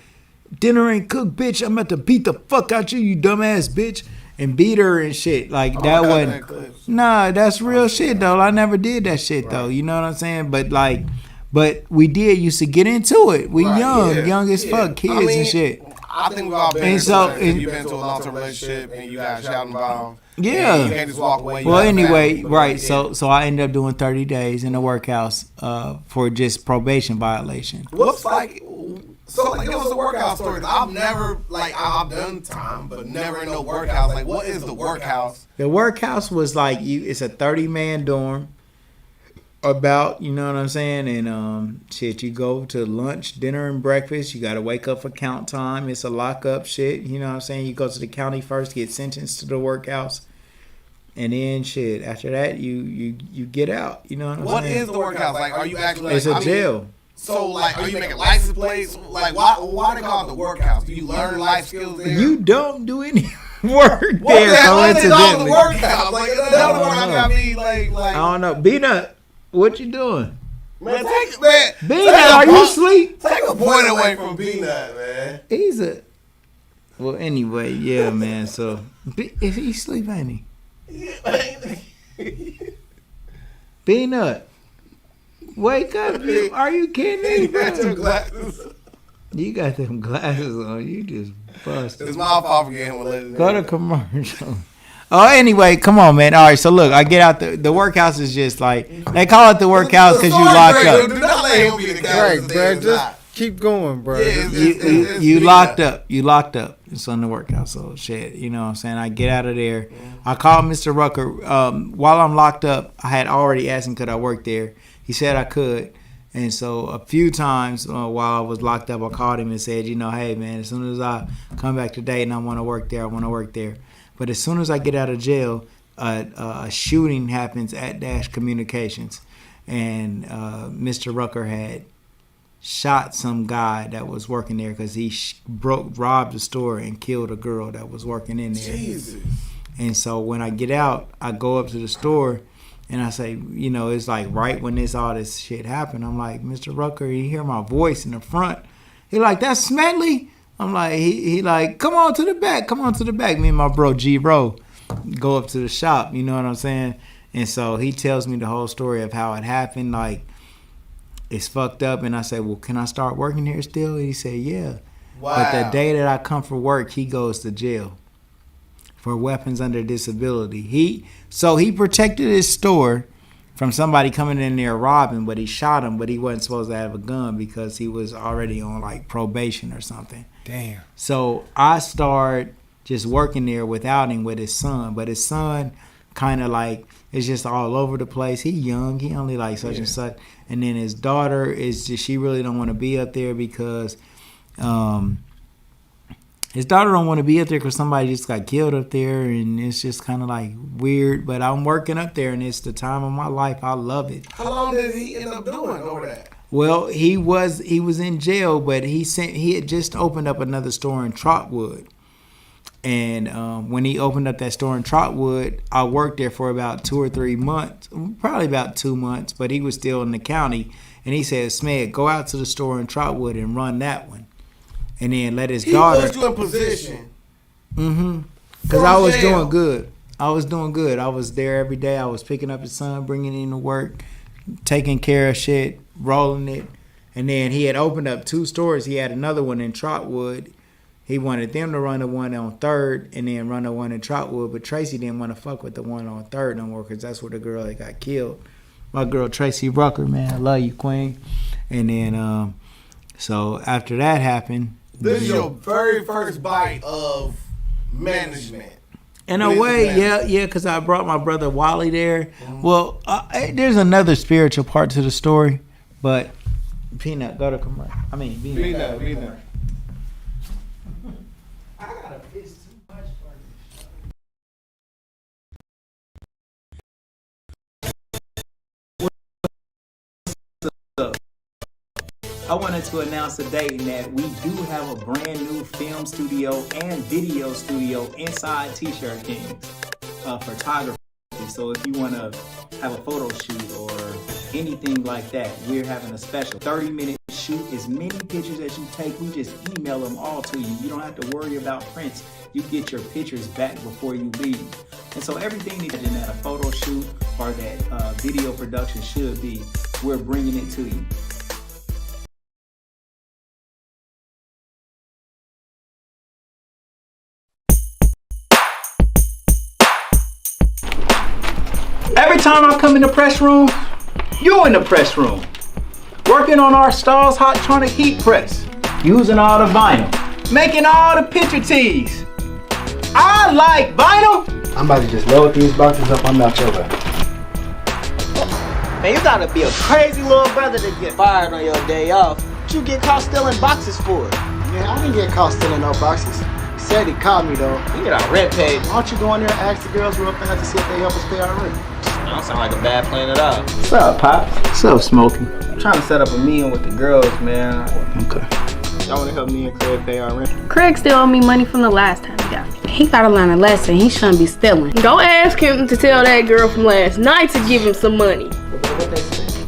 G: dinner ain't cooked, bitch, I'm about to beat the fuck out you dumbass bitch, and beat her and shit. Like, that wasn't. Nah, that's real shit though. I never did that shit though. You know what I'm saying? But we used to get into it. We young as fuck, kids and shit.
A: I think we've all been you've been to a long-term relationship and you got shot involved.
G: Yeah.
A: You can't just walk away.
G: Well, anyway, right. So I ended up doing 30 days in the workhouse for just probation violation.
A: What's like? So like, give us a workhouse story. I've never I've done time, but never in no workhouse. Like, what is the workhouse?
G: The workhouse was like it's a 30-man dorm. About, you know what I'm saying, and shit, you go to lunch, dinner, and breakfast. You gotta wake up for count time. It's a lockup shit, you know what I'm saying. You go to the county first, get sentenced to the workhouse, and then shit. After that, you get out. You know what I'm saying.
A: What is the workhouse? Like, are you actually?
G: It's a jail.
A: So like, are you making license plates? Like, why they call it the workhouse? Do you learn life skills there?
G: You don't do any work there.
A: What is all the workhouse? Like, that's what I mean. Like,
G: I don't know. Beanut. What you doing?
A: Man, take man.
G: Beanut, are you asleep?
A: Take a point away from Beanut, man.
G: He's a. Well, anyway, yeah, man. So, if he sleep, ain't he? Beanut, wake up! Are you kidding me?
A: You got your glasses.
G: You got them glasses on. You just busted.
A: It's my fault for getting one.
G: Go to commercial. Oh, anyway, come on, man. All right, so look, I get out the workhouse is just like they call it the workhouse because you locked up.
A: Do not let him be the guy.
C: Right, bro. Just keep going, bro.
A: Yeah,
G: You locked up. You locked up. It's on the workhouse. So shit, you know what I'm saying? I get out of there. I called Mr. Rucker. While I'm locked up, I had already asked him could I work there. He said I could. And so a few times while I was locked up, I called him and said, you know, hey man, as soon as I come back today and I want to work there, I want to work there. But as soon as I get out of jail, a shooting happens at Dash Communications, and Mr. Rucker had shot some guy that was working there because he robbed the store and killed a girl that was working in there.
A: Jesus.
G: And so when I get out, I go up to the store and I say, you know, it's like right when all this shit happened, I'm like, Mr. Rucker, you hear my voice in the front. He like, that's Smedley? I'm like, he like, come on to the back, come on to the back. Me and my bro G-Ro go up to the shop, you know what I'm saying? And so he tells me the whole story of how it happened, like, it's fucked up. And I say, well, can I start working here still? And he said, yeah.
A: Wow.
G: But the day that I come for work, he goes to jail for weapons under disability. He protected his store from somebody coming in there robbing, but he shot him, but he wasn't supposed to have a gun because he was already on like probation or something.
C: Damn.
G: So I started just working there without him with his son, but his son kind of like is just all over the place. He young, he only like such and such. And then his daughter is just, she really don't want to be up there because his daughter don't want to be up there because somebody just got killed up there, and it's just kind of like weird. But I'm working up there, and it's the time of my life. I love it.
A: How long did he end up doing over that?
G: Well, he was in jail, but he had just opened up another store in Trotwood. And when he opened up that store in Trotwood, I worked there for about 2 or 3 months, probably about 2 months, but he was still in the county. And he said, Smed, go out to the store in Trotwood and run that one. And then let his daughter.
A: He put you in position.
G: Mm-hmm. Because I was doing good. I was there every day. I was picking up his son, bringing him to work, taking care of shit, rolling it. And then he had opened up 2 stores. He had another one in Trotwood. He wanted them to run the one on 3rd and then run the one in Trotwood. But Tracy didn't want to fuck with the one on 3rd no more because that's where the girl that got killed. My girl Tracy Rucker, man. I love you, queen. And then, so after that happened.
A: This is your very first bite of management.
G: In a way, yeah, because I brought my brother Wally there. Mm-hmm. Well, there's another spiritual part to the story, but Peanut, go to commercial. I mean, Beanut. I gotta piss too much for this. I wanted to announce today that we do have a brand new film studio and video studio inside Tshirt Kings, photography. So if you want to have a photo shoot or anything like that, we're having a special 30-minute shoot. As many pictures as you take, we just email them all to you. You don't have to worry about prints. You get your pictures back before you leave. And so everything that a photo shoot or that video production should be, we're bringing it to you. Every time I come in the press room, you in the press room. Working on our Stars Hottronic heat press. Using all the vinyl. Making all the picture tees. I like vinyl.
D: I'm about to just load these boxes up on that shoulder. Man, you gotta be a crazy little brother to get fired on your day off. What you get caught stealing boxes for? Man, I didn't get caught stealing no boxes. He said he caught me though. We get our rent paid. Why don't you go in there and ask the girls real fast to see if they help us pay our rent? That don't sound like a bad plan at all.
E: What's up, Pops?
G: What's up, Smokey?
E: I'm trying to set up a meeting with the girls, man.
G: Okay.
E: Y'all want to help me and Craig pay our rent?
F: Craig still owe me money from the last time he got me. He gotta learn a lesson. He shouldn't be stealing. Go ask him to tell that girl from last night to give him some money.
E: What they say?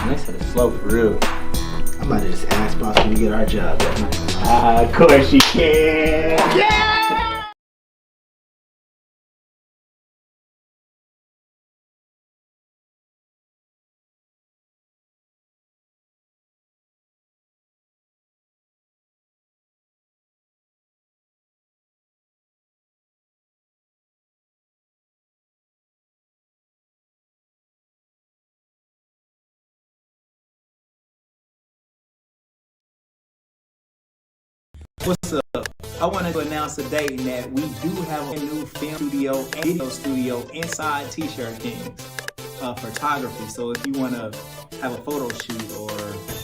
E: They said it's slow for real. I might have just asked boss when we get our job that night. Of course you can. Yeah!
B: What's up? I want to announce today that we do have a new film studio and video studio inside Tshirt Kings photography. So if you want to have a photo shoot or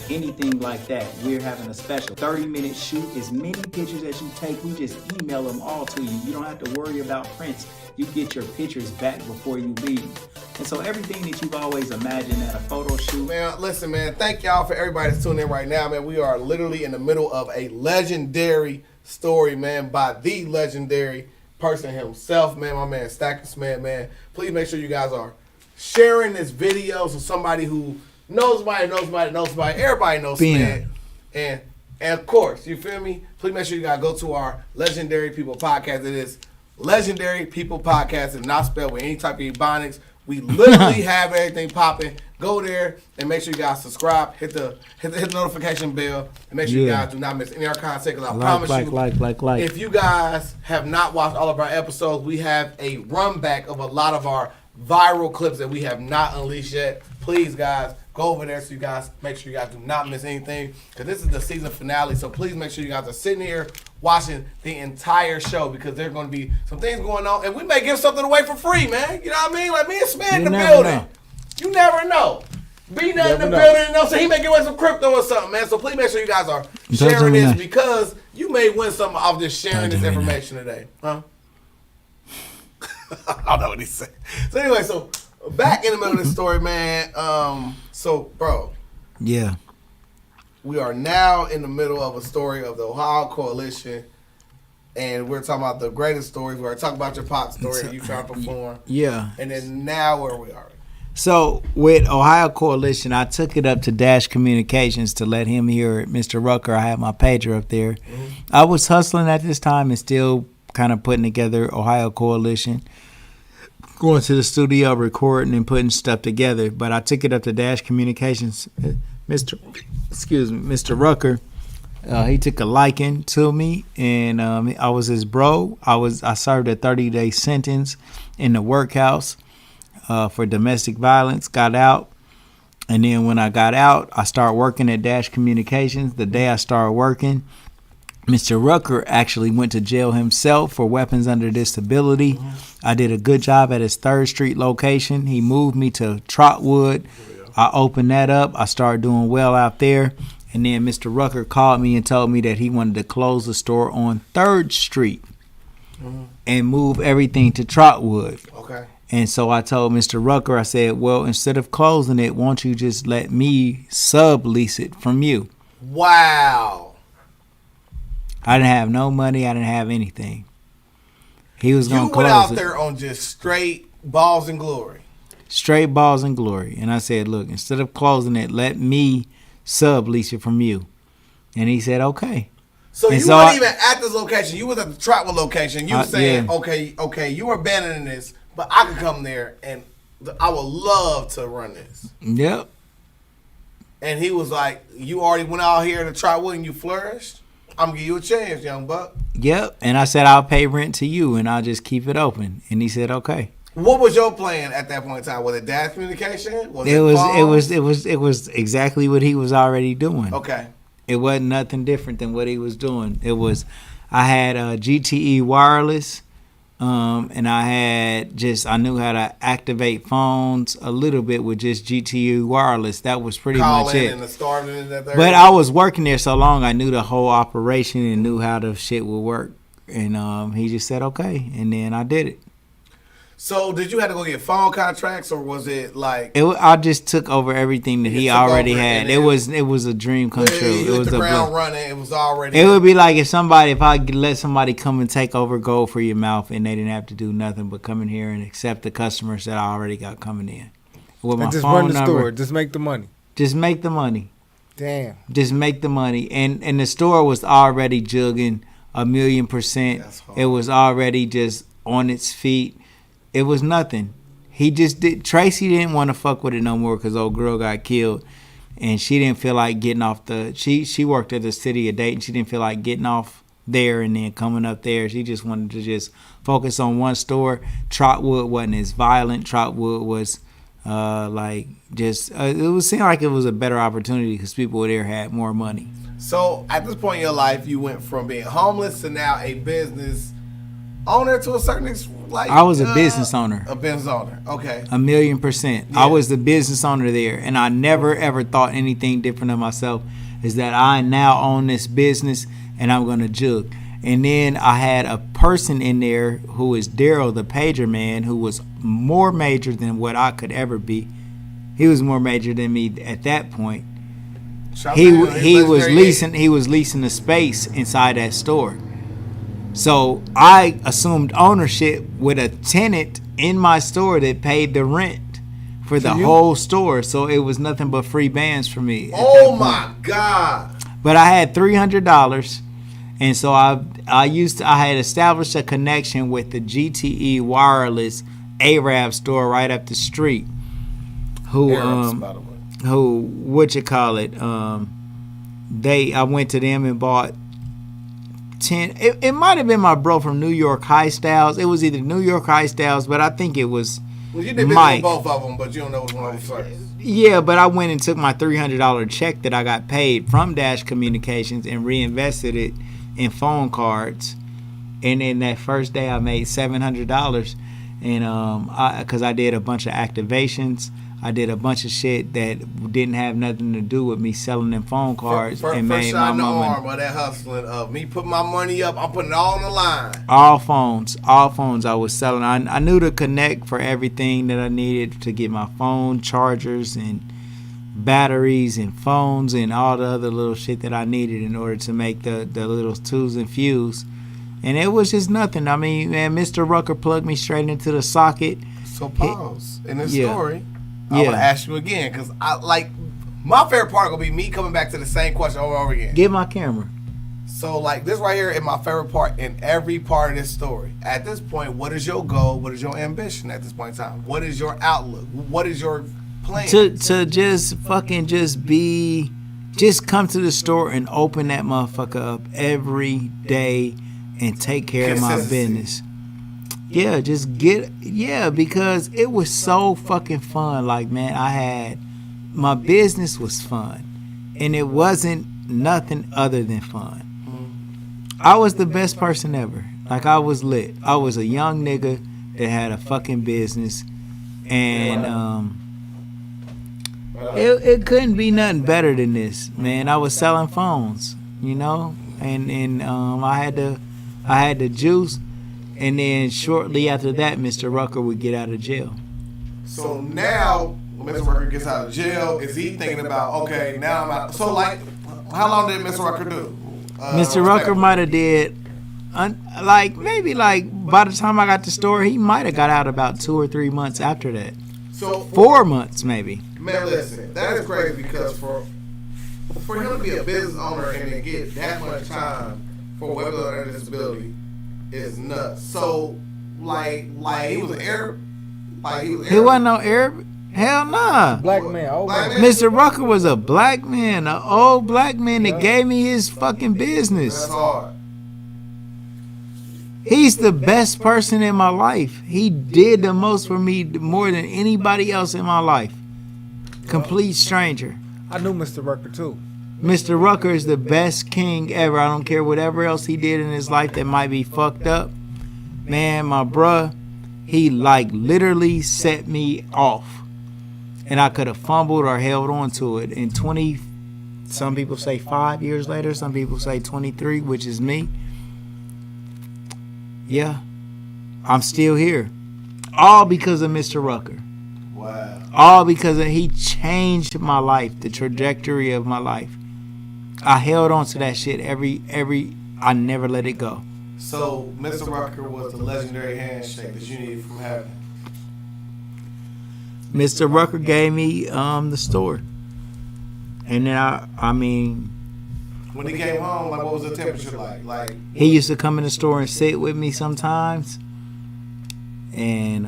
B: anything like that, we're having a special 30-minute shoot. As many pictures as you take, we just email them all to you. You don't have to worry about prints. You get your pictures back before you leave. And so everything that you've always imagined at a photo shoot.
A: Man, listen, man, thank y'all for everybody that's tuning in right now, man. We are literally in the middle of a legendary story, man, by the legendary person himself, man, my man Stacker Smed, man. Please make sure you guys are sharing this video so somebody who knows somebody, everybody knows Smed. And of course, you feel me? Please make sure you guys go to our Legendary People podcast. It is Legendary People podcast. It's not spelled with any type of ebonics. We literally have everything popping. Go there and make sure you guys subscribe. Hit the notification bell and make sure you guys do not miss any of our content. Because I promise you, if you guys have not watched all of our episodes, we have a run back of a lot of our viral clips that we have not unleashed yet. Please, guys, go over there so you guys make sure you guys do not miss anything. Because this is the season finale. So please make sure you guys are sitting here watching the entire show, because there's going to be some things going on, and we may give something away for free, man. You know what I mean? Like me and Smed in the building. You never know. Beanut in the building, you know, so he may give away some crypto or something, man. So please make sure you guys are sharing this, because you may win something off just sharing this information today. Huh? I don't know what he said. So anyway, so back in the middle of this story, man. So, bro.
G: Yeah.
A: We are now in the middle of a story of the Ohio Coalition, and we're talking about the greatest stories. We're talking about your pop story and you trying to perform.
G: Yeah.
A: And then now where we are.
G: So with Ohio Coalition, I took it up to Dash Communications to let him hear it. Mr. Rucker, I had my pager up there. Mm-hmm. I was hustling at this time and still kind of putting together Ohio Coalition, going to the studio, recording and putting stuff together. But I took it up to Dash Communications. Mr. Rucker, he took a liking to me, and I was his bro. I served a 30-day sentence in the workhouse for domestic violence. Got out, and then when I got out, I started working at Dash Communications. The day I started working, Mr. Rucker actually went to jail himself for weapons under disability. Mm-hmm. I did a good job at his 3rd Street location. He moved me to Trotwood. I opened that up. I started doing well out there. And then Mr. Rucker called me and told me that he wanted to close the store on 3rd Street and move everything to Trotwood. Okay. And so I told Mr. Rucker, I said, well, instead of closing it, won't you just let me sublease it from you?
A: Wow.
G: I didn't have no money. I didn't have anything. He was going to close it.
A: You went out there on just straight balls and glory.
G: Straight balls and glory. And I said, look, instead of closing it, let me sublease it from you. And he said, okay.
A: So you weren't even at this location. You was at the Trotwood location. You were saying, okay, you were abandoning this, but I could come there and I would love to run this.
G: Yep.
A: And he was like, you already went out here to Trotwood and you flourished? I'm going to give you a chance, young buck.
G: Yep. And I said, I'll pay rent to you and I'll just keep it open. And he said, okay.
A: What was your plan at that point in time? Was it Dash Communication?
G: It was exactly what he was already doing.
A: Okay.
G: It wasn't nothing different than what he was doing. I had GTE wireless, and I knew how to activate phones a little bit with just GTE wireless. That was pretty much it. But I was working there so long, I knew the whole operation and knew how the shit would work. And he just said okay, and then I did it.
A: So did you have to go get phone contracts, or was it like
G: I just took over everything that he already had. It was a dream come true.
A: It was the ground running. It was already.
G: It would be like if I let somebody come and take over Gold for Your Mouth, and they didn't have to do nothing but come in here and accept the customers that I already got coming in. With my
C: and just
G: phone
C: run the
G: number,
C: store, just make the money.
G: Just make the money.
C: Damn.
G: Just make the money. And the store was already jugging 1,000,000%.
A: That's hard.
G: It was already just on its feet. It was nothing. He just did. Tracy didn't want to fuck with it no more because old girl got killed. And she didn't feel like getting off the... She worked at the city of Dayton. She didn't feel like getting off there and then coming up there. She just wanted to just focus on one store. Trotwood wasn't as violent. Trotwood was it was seemed like it was a better opportunity because people there had more money.
A: So at this point in your life, you went from being homeless to now a business owner to a certain like.
G: I was a business owner.
A: A business owner. Okay.
G: 1,000,000%.
A: Yeah.
G: I was the business owner there, and I never ever thought anything different of myself. Is that I now own this business and I'm gonna jug. And then I had a person in there who is Daryl, the pager man, who was more major than what I could ever be. He was more major than me at that point. He was leasing the space inside that store. So I assumed ownership with a tenant in my store that paid the rent for the whole store. So it was nothing but free bands for me.
A: Oh my God.
G: But I had $300, and so I had established a connection with the GTE Wireless Arab store right up the street. I went to them and bought 10. It might have been my bro from New York High Styles. It was either New York High Styles, but I think it was
A: Well, you did
G: Mike.
A: business with both of them, but you don't know which one was first.
G: Yeah, but I went and took my $300 check that I got paid from Dash Communications and reinvested it in phone cards. And then that first day I made $700, and because I did a bunch of activations. I did a bunch of shit that didn't have nothing to do with me selling them phone cards and made my
A: shot in the
G: money.
A: arm of that hustling of me putting my money up. I'm putting it all on the line.
G: All phones I was selling. I knew to connect for everything that I needed to get my phone, chargers and batteries and phones and all the other little shit that I needed in order to make the little twos and fews. And it was just nothing. I mean, man, Mr. Rucker plugged me straight into the socket.
A: So pause in this
G: Yeah.
A: story. I want to ask you again because I like my favorite part gonna be me coming back to the same question over and over again.
G: Get my camera.
A: So like this right here is my favorite part in every part of this story. At this point, what is your goal? What is your ambition at this point in time? What is your outlook? What is your plan?
G: To just fucking just come to the store and open that motherfucker up every day and take care of my business. Yeah, because it was so fucking fun. Like, man, my business was fun. And it wasn't nothing other than fun. I was the best person ever. Like, I was lit. I was a young nigga that had a fucking business. And it couldn't be nothing better than this, man. I was selling phones, you know? And I had the juice. And then shortly after that, Mr. Rucker would get out of jail.
A: So now, when Mr. Rucker gets out of jail, is he thinking about, okay, now I'm out? So, like, how long did Mr. Rucker do?
G: Mr. Rucker might have did, maybe by the time I got to the store, he might have got out about 2 or 3 months after that.
A: So
G: 4 months, maybe.
A: Man, listen, that is crazy because for him to be a business owner and to get that much time for whether or disability is nuts. So, like he was an Arab.
G: He wasn't no Arab. Hell nah.
C: Black man, old man.
G: Mr. Rucker was a black man, an old black man that gave me his fucking business.
A: That's hard.
G: He's the best person in my life. He did the most for me, more than anybody else in my life. Complete stranger.
C: I knew Mr. Rucker too.
G: Mr. Rucker is the best king ever. I don't care whatever else he did in his life that might be fucked up. Man, my bruh, he literally set me off. And I could have fumbled or held on to it. And some people say 5 years later, some people say 23, which is me. Yeah, I'm still here. All because of Mr. Rucker.
A: Wow.
G: All because he changed my life, the trajectory of my life. I held on to that shit I never let it go.
A: So, Mr. Rucker was the legendary handshake that you needed from heaven.
G: Mr. Rucker gave me the store. And then I mean,
A: when he came home, like what was the temperature like? Like
G: he used to come in the store and sit with me sometimes, and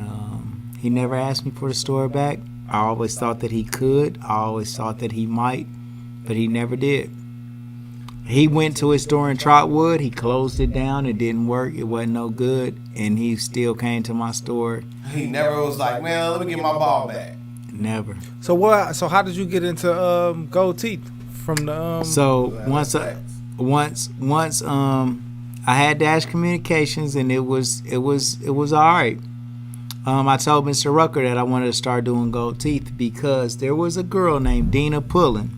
G: he never asked me for the store back. I always thought that he could. I always thought that he might, but he never did. He went to his store in Trotwood. He closed it down. It didn't work. It wasn't no good. And he still came to my store.
A: He never was like, man, let me get my ball back.
G: Never.
C: So what? So how did you get into gold teeth from the?
G: So once I had Dash Communications, and it was all right. I told Mr. Rucker that I wanted to start doing gold teeth because there was a girl named Dina Pullen.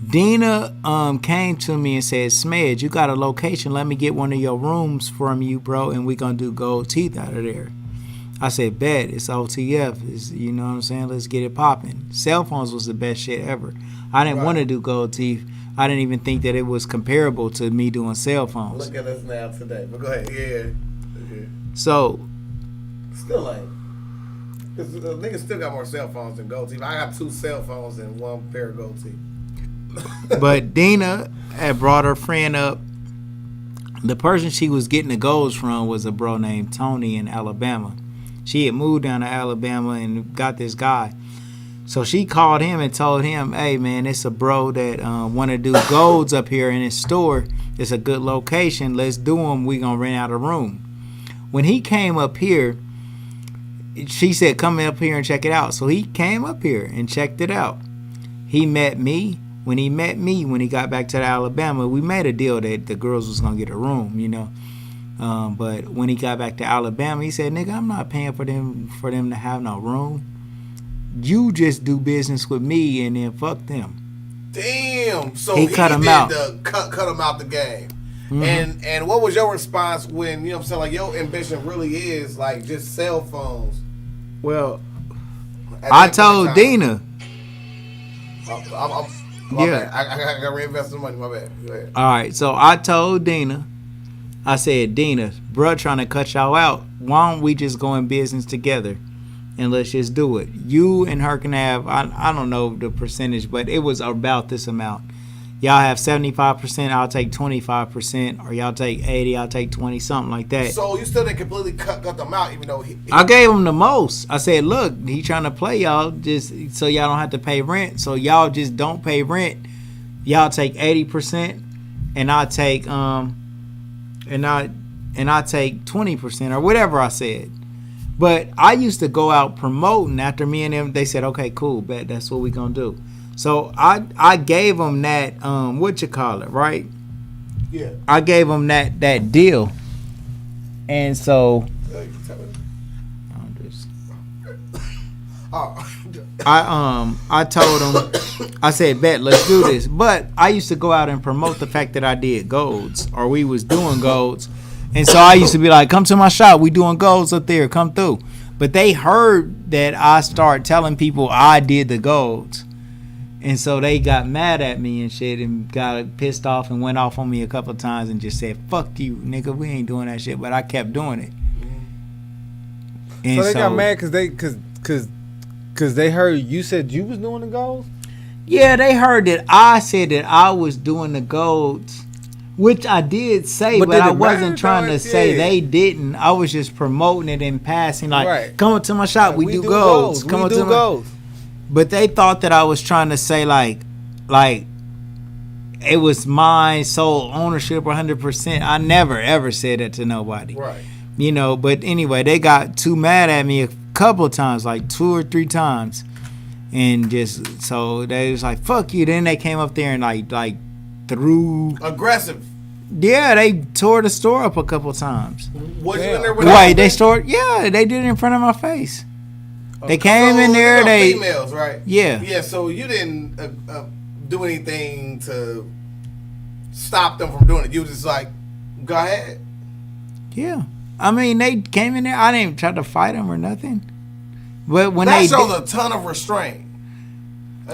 G: Dina came to me and said, Smedge, you got a location. Let me get one of your rooms from you, bro, and we're going to do gold teeth out of there. I said, bet. It's OTF. It's, you know what I'm saying? Let's get it popping. Cell phones was the best shit ever. I didn't want to do gold teeth. I didn't even think that it was comparable to me doing cell phones.
A: Look at us now today. But go ahead. Yeah.
G: So.
A: Still ain't. Because the niggas still got more cell phones than gold teeth. I got 2 cell phones and 1 pair of gold teeth.
G: But Dina had brought her friend up. The person she was getting the golds from was a bro named Tony in Alabama. She had moved down to Alabama and got this guy. So she called him and told him, hey, man, it's a bro that want to do golds up here in his store. It's a good location. Let's do them. We going to rent out a room. When he came up here, she said, come up here and check it out. So he came up here and checked it out. He met me. When he met me, when he got back to Alabama, we made a deal that the girls was going to get a room, you know. But when he got back to Alabama, he said, nigga, I'm not paying for them to have no room. You just do business with me and then fuck them.
A: Damn. So
G: he cut him out.
A: Cut him out the game.
G: Mm-hmm.
A: And what was your response when, you know what I'm saying, like your ambition really is like just cell phones?
G: Well, I told Dina.
A: Yeah. I got to reinvest the money. My bad. Go ahead.
G: All right. So I told Dina, I said, Dina, bruh trying to cut y'all out. Why don't we just go in business together and let's just do it? You and her can have, I don't know the percentage, but it was about this amount. Y'all have 75%, I'll take 25%, or y'all take 80, I'll take 20, something like that.
A: So you still didn't completely cut them out, even though
G: I gave him the most. I said, look, he trying to play y'all just so y'all don't have to pay rent. So y'all just don't pay rent. Y'all take 80%, and I take and I take 20% or whatever I said. But I used to go out promoting after me and them. They said, okay, cool, bet that's what we gonna do. So I gave them that right?
A: Yeah.
G: I gave them that deal, and so I told them, I said, bet, let's do this. But I used to go out and promote the fact that I did golds, or we was doing golds, and so I used to be like, come to my shop, we doing golds up there, come through. But they heard that I started telling people I did the golds. And so they got mad at me and shit and got pissed off and went off on me a couple of times and just said, fuck you, nigga, we ain't doing that shit. But I kept doing it. And
C: so they got mad because they heard you said you was doing the golds?
G: Yeah, they heard that I said that I was doing the golds, which I did say, but I wasn't trying to say they didn't. I was just promoting it in passing, like, come to my shop, we do golds. Come to golds. But they thought that I was trying to say like it was mine, sole ownership 100%. I never ever said that to nobody.
A: Right.
G: You know, but anyway, they got too mad at me a couple of times, like 2 or 3 times. And just so they was like, fuck you. Then they came up there and like threw
A: aggressive.
G: Yeah, they tore the store up a couple of times.
A: Was you in there with
G: Wait, they they did it in front of my face. They came in there. They
A: females, right?
G: Yeah.
A: Yeah. So you didn't do anything to stop them from doing it. You was just like, go ahead.
G: Yeah. I mean, they came in there. I didn't try to fight them or nothing. But when
A: that
G: they
A: shows a ton of restraint.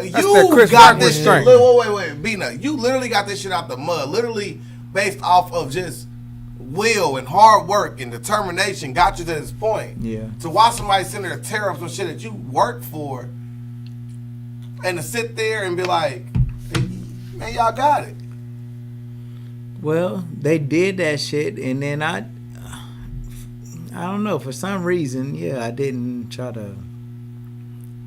A: You
C: Chris
A: got
C: Rock
A: this
C: restraint.
A: shit. Wait, Beanut. You literally got this shit out the mud. Literally based off of just will and hard work and determination got you to this point.
G: Yeah.
A: To watch somebody sitting there tear up some shit that you worked for, and to sit there and be like, hey, man, y'all got it.
G: Well, they did that shit, and then I don't know, for some reason, I didn't try to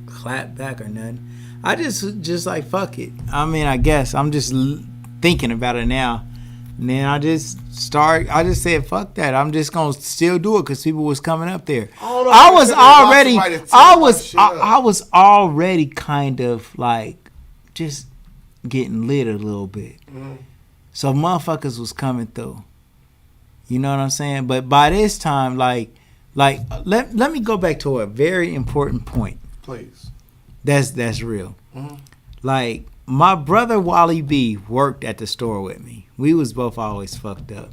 G: clap back or nothing. I just like, fuck it. I mean, I guess I'm just thinking about it now. And then I just said, fuck that. I'm just going to still do it because people was coming up there. I was already kind of like just getting lit a little bit. Mm-hmm. So motherfuckers was coming through. You know what I'm saying? But by this time, let me go back to a very important point.
A: Please.
G: That's real. Mm-hmm. Like, my brother Wally B worked at the store with me. We was both always fucked up.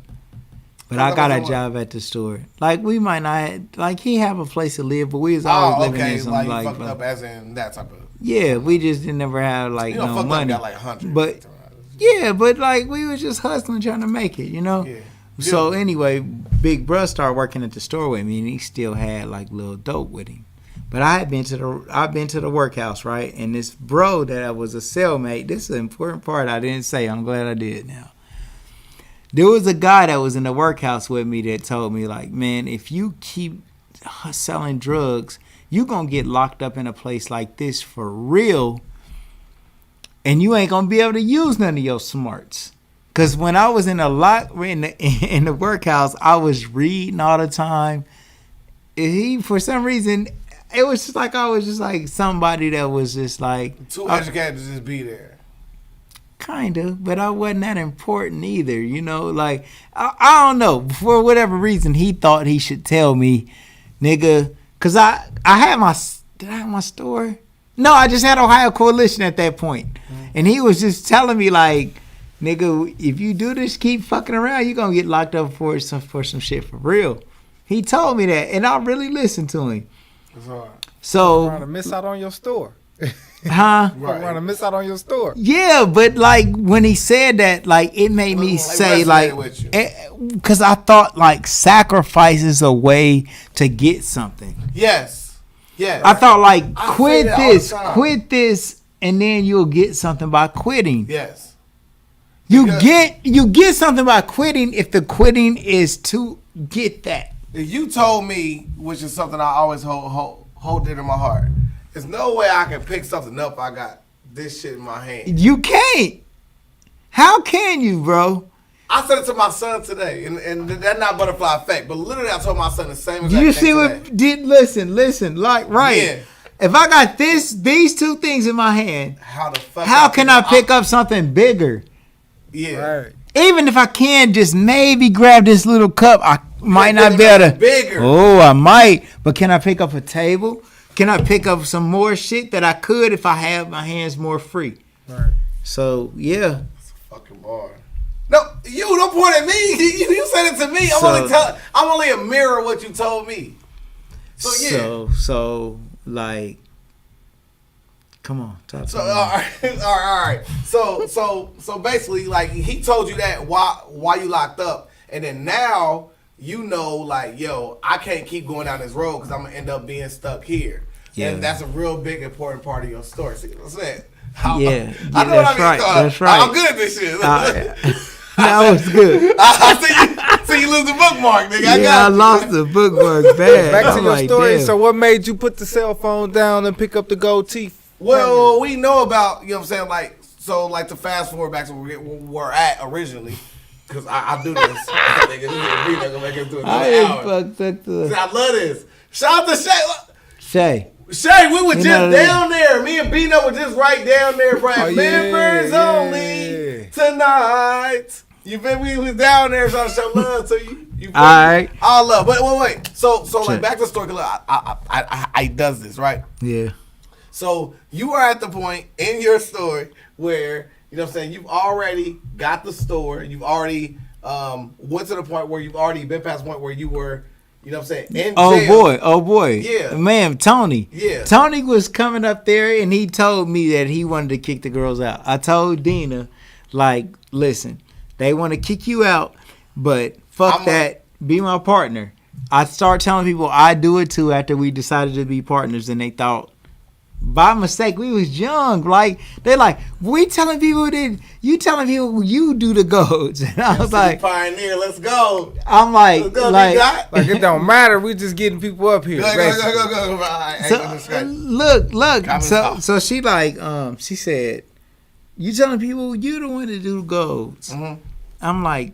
G: But I got a job at the store. Like, we might not he have a place to live, but we was always living in some
A: like fucked up as in that type of.
G: Yeah, we just didn't never have no money.
A: Up, got like 100.
G: But but like we was just hustling, trying to make it, you know. Yeah. So anyway, Big Bruh started working at the store with me, and he still had like little dope with him. But I've been to the workhouse, right? And this bro that was a cellmate, this is an important part I didn't say. I'm glad I did now. There was a guy that was in the workhouse with me that told me, like, man, if you keep selling drugs, you going to get locked up in a place like this for real, and you ain't going to be able to use none of your smarts. Because when I was in the workhouse, I was reading all the time. For some reason, it was just like I was just like somebody that was just like
A: too educated to just be there.
G: Kind of, but I wasn't that important either, you know. Like I don't know, for whatever reason, he thought he should tell me, nigga, because I had did I have my store? No, I just had Ohio Coalition at that point, and he was just telling me like, nigga, if you do this, keep fucking around, you're gonna get locked up for some shit for real. He told me that, and I really listened to him. So
C: trying to miss out on your store.
G: Huh?
C: Right. Trying to miss out on your store.
G: Yeah, but like when he said that, like it made me say like, because I thought like sacrifice is a way to get something.
A: Yes. Yeah.
G: I thought like quit this, and then you'll get something by quitting.
A: Yes.
G: You get something by quitting if the quitting is to get that.
A: You told me, which is something I always hold dear to my heart. There's no way I can pick something up. I got this shit in my hand.
G: You can't. How can you, bro?
A: I said it to my son today, and that's not butterfly effect. But literally, I told my son the same.
G: Do you see what? Listen. Like right. Yeah. If I got these two things in my hand, how can I pick up something bigger?
A: Yeah.
C: Right.
G: Even if I can just maybe grab this little cup, I might not be able to.
A: Bigger.
G: Oh, I might. But can I pick up a table? Can I pick up some more shit that I could if I have my hands more free?
C: Right.
G: So, yeah.
A: That's a fucking bar. No, you don't point at me. You said it to me. I'm only a mirror of what you told me. So, yeah.
G: So, like, come on. Talk to me.
A: All right. So basically, like, he told you that while you locked up, and then now you know, like, yo, I can't keep going down this road because I'm gonna end up being stuck here. Yeah. And that's a real big important part of your story. See what I'm saying? I know
G: that's
A: what I mean.
G: Right. That's right.
A: I'm good at this shit.
G: That was good.
A: I see you lose the bookmark, nigga.
G: I lost the bookmark bad.
C: Back to your story. Damn. So what made you put the cell phone down and pick up the gold teeth?
A: Well, we know about, you know what I'm saying, like to fast forward back to where we're at originally. Because I do this. I love this. Shout out to Shay, we were just down there. Me and Beanut were just right down there, right? Members only tonight. You feel me? We was down there trying to show love to you. You feel
G: me?
A: All love. But wait. So like back to the story. Look, I does this, right?
G: Yeah.
A: So you are at the point in your story where, you know what I'm saying, you've already got the store. You've already went to the point where you've already been past the point where you were, you know what I'm saying, in jail.
G: Oh boy.
A: Yeah.
G: Man, Tony.
A: Yeah.
G: Tony was coming up there and he told me that he wanted to kick the girls out. I told Dina, like, listen, they want to kick you out, but fuck that. Be my partner. I start telling people I do it too after we decided to be partners and they thought by mistake. We was young. Like they like we telling people that you telling people you do the goats, and I was like,
A: pioneer, let's go.
G: I'm like,
A: Let's go,
G: like
C: Like it don't matter. We just getting people up here.
A: Go. Right,
G: so, look. So she like, she said, you telling people you the one to do the goats.
A: Mm-hmm.
G: I'm like,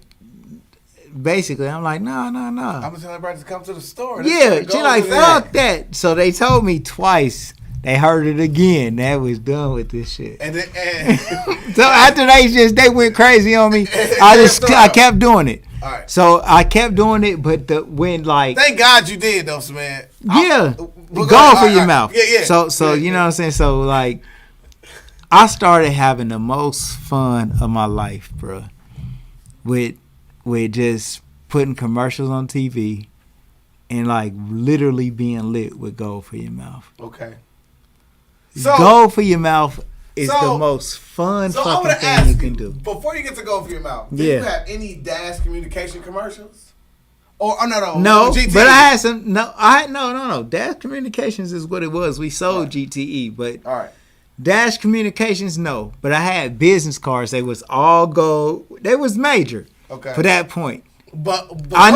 G: basically, I'm like, no.
A: I'm gonna tell everybody to come to the store.
G: Yeah, she like, fuck that. So they told me twice. They heard it again. That was done with this shit.
A: And
G: so after they went crazy on me. I kept doing it.
A: All right.
G: So I kept doing it, but when like,
A: thank God you did though, man.
G: Yeah,
A: Go
G: go for your mouth.
A: Yeah.
G: So you know what I'm saying. So like, I started having the most fun of my life, bro, with just putting commercials on TV and like literally being lit with gold for your mouth.
A: Okay.
G: Gold for your mouth is the most fun fucking thing you can do.
A: Before you get to gold for your mouth, do
G: Yeah.
A: you have any Dash Communication commercials? Or
G: No,
A: GTE?
G: but I had some. No. Dash Communications is what it was. We sold GTE, but
A: all right.
G: Dash Communications, no. But I had business cards. They was all gold. They was major.
A: Okay.
G: For that point.
A: But
G: I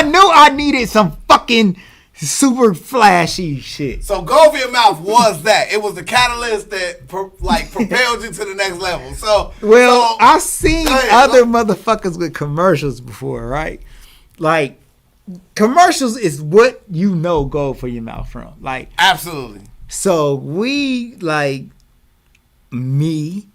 G: knew I needed some fucking super flashy shit.
A: So gold for your mouth was that. It was the catalyst that propelled you to the next level.
G: I've seen other motherfuckers with commercials before, right? Like, commercials is what you know gold for your mouth from. Like,
A: absolutely.
G: So we, like, me,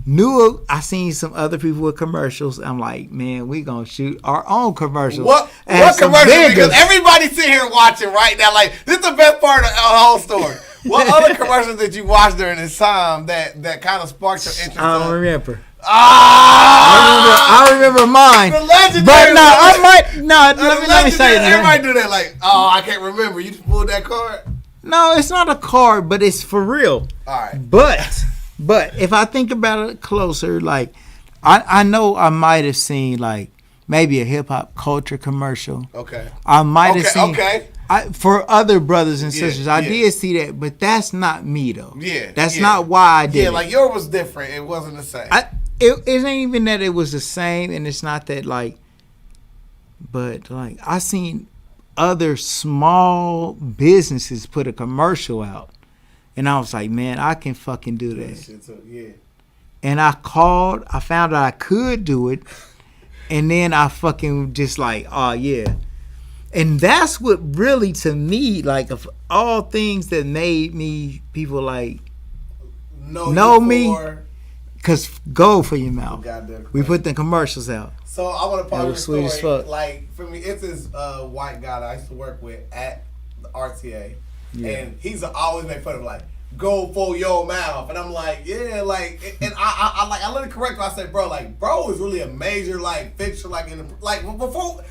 G: knew I seen some other people with commercials. I'm like, man, we gonna shoot our own commercials.
A: What commercial? Because everybody's sitting here watching right now. Like, this is the best part of the whole story. What other commercials did you watch during this time that kind of sparked your interest?
G: I don't remember.
A: I
G: remember mine.
A: The legendary.
G: But no, I might. No, let me say that.
A: Everybody do that. Like, I can't remember. You just pulled that card.
G: No, it's not a card, but it's for real.
A: All right.
G: But if I think about it closer, like I know I might have seen like maybe a hip hop culture commercial.
A: Okay.
G: I might have seen.
A: Okay.
G: For other brothers and sisters, I did see that, but that's not me though.
A: Yeah.
G: That's not why I did.
A: Yeah, like yours was different. It wasn't the same.
G: It ain't even that it was the same, and it's not that like. But like I seen other small businesses put a commercial out. And I was like, man, I can fucking do that.
A: Yeah.
G: And I called. I found out I could do it. And then I fucking just like, oh, yeah. And that's what really, to me, like, of all things that made me, people like, know me. Because go for your mouth. We put the commercials out.
A: So I want to pause
G: sweet as fuck.
A: Like, for me, it's this white guy that I used to work with at the RTA. Yeah. And he's always make fun of like, go for your mouth. And I'm like, yeah, like, and I let it correct him. I said, bro is really a major like fixture, like in the, like before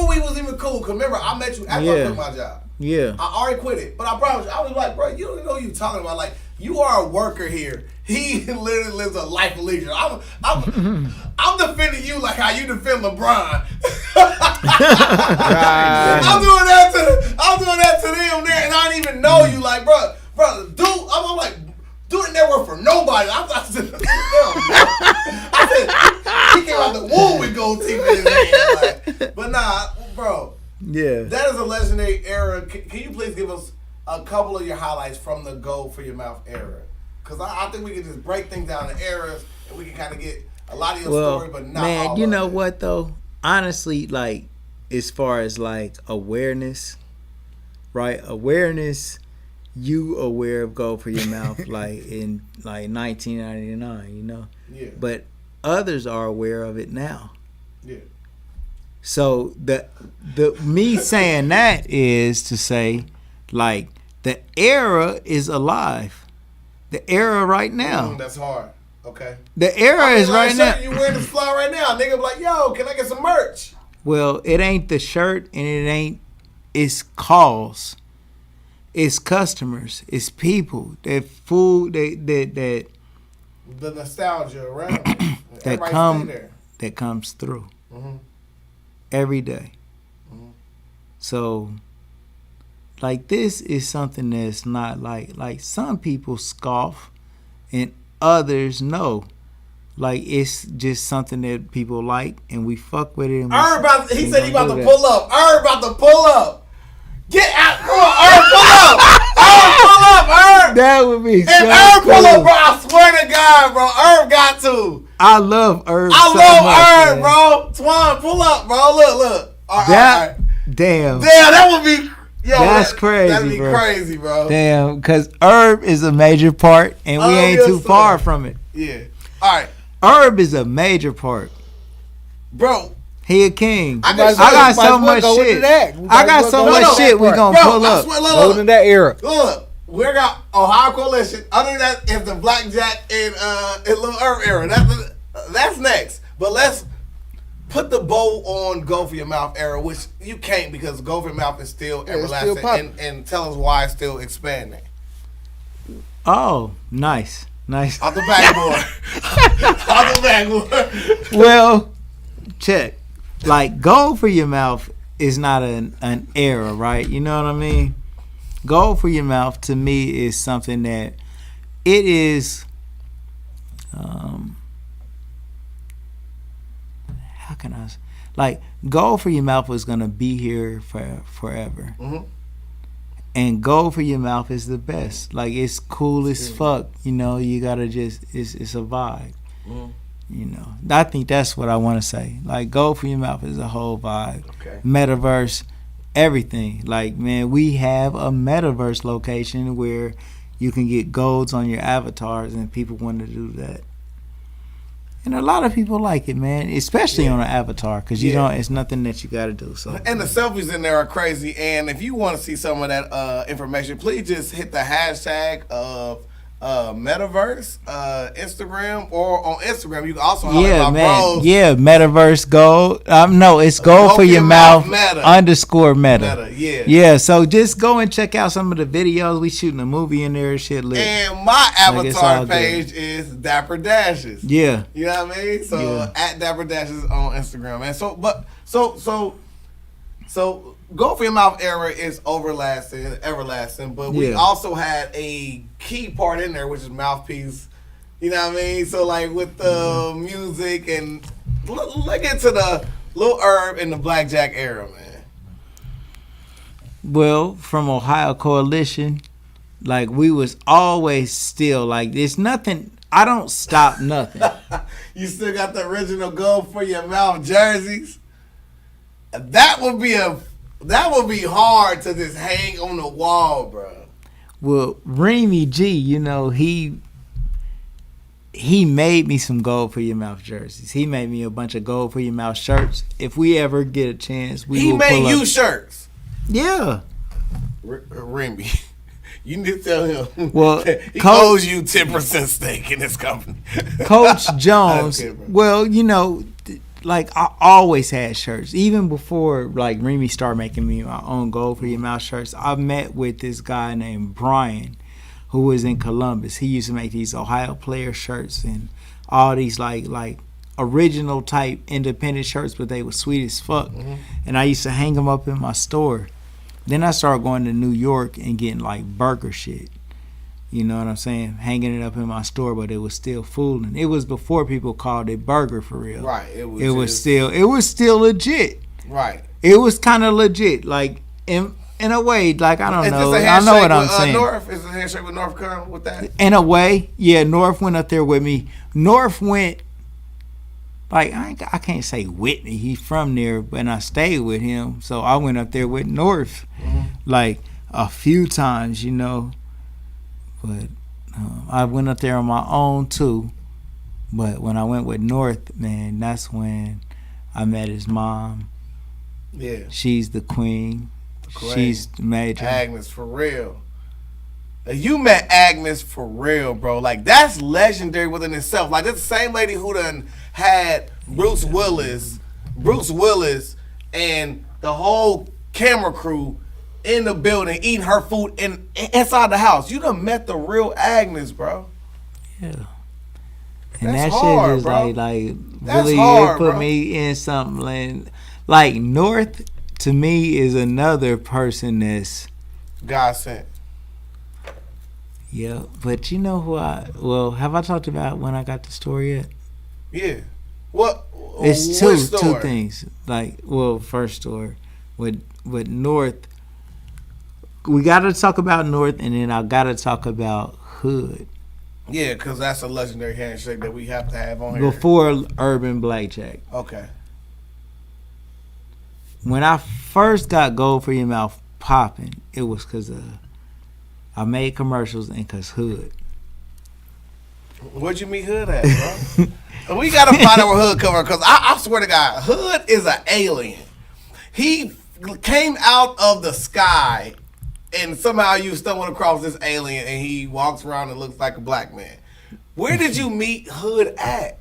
A: we was even cool. Cause remember, I met you after I quit my job.
G: Yeah.
A: I already quit it, but I promise you, I was like, bro, you don't know what you're talking about. Like, you are a worker here. He literally lives a life of leisure. I'm defending you like how you defend LeBron. I'm doing that to them there, and I don't even know you. Like, bro, dude, I'm like, dude, it never worked for nobody. I said, he came out the womb with gold teeth in his hand. Like, but nah, bro.
G: Yeah.
A: That is a legendary era. Can you please give us a couple of your highlights from the gold for your mouth era? Because I think we can just break things down in eras, and we can kind of get a lot of your story, but not all
G: man, you know
A: it.
G: what though? Honestly, like as far as like awareness, right? Awareness, you aware of gold for your mouth, like in like 1999, you know.
A: Yeah.
G: But others are aware of it now.
A: Yeah.
G: So the me saying that is to say, like the era is alive. The era right now.
A: That's hard. Okay.
G: The era is right now.
A: You wearing this fly right now? Nigga be like, yo, can I get some merch?
G: Well, it ain't the shirt, and it ain't. It's calls. It's customers. It's people. That food. That
A: the nostalgia around it.
G: that comes through.
A: Mm-hmm.
G: Every day.
A: Mm-hmm.
G: So, like this is something that's not like some people scoff and others no. Like it's just something that people like and we fuck with it.
A: He said he about to pull up. About to pull up. Get out. Come on, pull up. Pull up,
G: That would be so
A: cool. Pull up, bro. I swear to God, bro. got to.
G: I love Herb.
A: I love Herb, bro. Twan, pull up, bro. Look. All right.
G: Damn,
A: that would be. Yo,
G: that's crazy.
A: That'd be crazy, bro.
G: Damn, because Herb is a major part, and we ain't too far from it.
A: Yeah. All right.
G: Herb is a major part,
A: bro.
G: He a king.
C: I got
G: so much shit. I got so much shit we gonna pull up.
C: Go to that era.
A: Look, we got Ohio Coalition. Other than that, is the Blackjack and Lil Herb era. That's next. But let's put the bow on Go For Your Mouth era, which you can't because Go For Your Mouth is still everlasting. Still and tell us why it's still expanding.
G: Oh, nice.
A: Off the backboard. Off the backboard.
G: Well, check. Like, Go For Your Mouth is not an era, right? You know what I mean? Go For Your Mouth to me is something that it is. How can I? Like, Go For Your Mouth was gonna be here forever. Mm-hmm. And Go For Your Mouth is the best. Like, it's cool as fuck. You know, you gotta just, it's a vibe. Mm. You know, I think that's what I want to say. Like, Go For Your Mouth is a whole vibe. Okay. Metaverse, everything. Like, man, we have a metaverse location where you can get golds on your avatars, and people want to do that. And a lot of people like it, man, especially on an avatar, because you don't. It's nothing that you got to do. So,
A: and the selfies in there are crazy. And if you want to see some of that information, please just hit the hashtag of Metaverse, Instagram, or on Instagram. You can also
G: my
A: bros.
G: Yeah, Metaverse Gold. No, it's Gold For Your Mouth _Meta. Yeah. So just go and check out some of the videos. We shooting a movie in there and shit.
A: And my avatar page is Dapper Dashes.
G: Yeah,
A: you know what I mean. So at Dapper Dashes on Instagram, man. So Go For Your Mouth era is everlasting, but we also had a key part in there, which is mouthpiece. You know what I mean? So like with the music and look into the Lil Herb and the Blackjack era, man.
G: Well, from Ohio Coalition, like we was always still like there's nothing. I don't stop nothing.
A: You still got the original Go For Your Mouth jerseys. That would be hard to just hang on the wall, bro.
G: Well, Remy G, you know, he made me some Gold For Your Mouth jerseys. He made me a bunch of Gold For Your Mouth shirts. If we ever get a chance,
A: he made you shirts.
G: Yeah.
A: Remy, you need to tell him.
G: Well,
A: he owes you 10% stake in this company.
G: Coach Jones. Well, you know. Like, I always had shirts. Even before, like, Remy started making me my own Gold For Your Mouth shirts, I met with this guy named Brian, who was in Columbus. He used to make these Ohio player shirts and all these, like original type independent shirts, but they were sweet as fuck. Mm-hmm. And I used to hang them up in my store. Then I started going to New York and getting, like, burger shit. You know what I'm saying? Hanging it up in my store, but it was still fooling. It was before people called it burger for real.
A: Right.
G: It was still legit.
A: Right.
G: It was kind of legit, like in a way. Like I don't know.
A: I
G: know what I'm saying.
A: North is a handshake with North come with that.
G: In a way, yeah. North went up there with me. North went. Like I can't say Whitney. He's from there, but I stayed with him, so I went up there with North, like a few times, you know. But I went up there on my own too. But when I went with North, man, that's when I met his mom. Yeah. She's the queen. She's the major.
A: Agnes, for real. You met Agnes for real, bro. Like, that's legendary within itself. Like, that's the same lady who done had Bruce Willis and the whole camera crew in the building eating her food inside the house. You done met the real Agnes, bro.
G: Yeah. And that's that hard, shit is bro. like really hard, put bro. Me in something like North to me is another person that's
A: God sent.
G: Yeah, but you know who have I talked about when I got the story yet?
A: Yeah. What?
G: It's
A: what
G: two things. Like, first story with North. We got to talk about North, and then I got to talk about Hood.
A: Yeah, because that's a legendary handshake that we have to have on here.
G: Before Urban Blackjack.
A: Okay.
G: When I first got Gold for Your Mouth popping, it was because I made commercials and because Hood.
A: Where'd you meet Hood at, bro? We gotta find out where Hood come from, because I swear to God, Hood is an alien. He came out of the sky, and somehow you stumbled across this alien, and he walks around and looks like a black man. Where did you meet Hood at?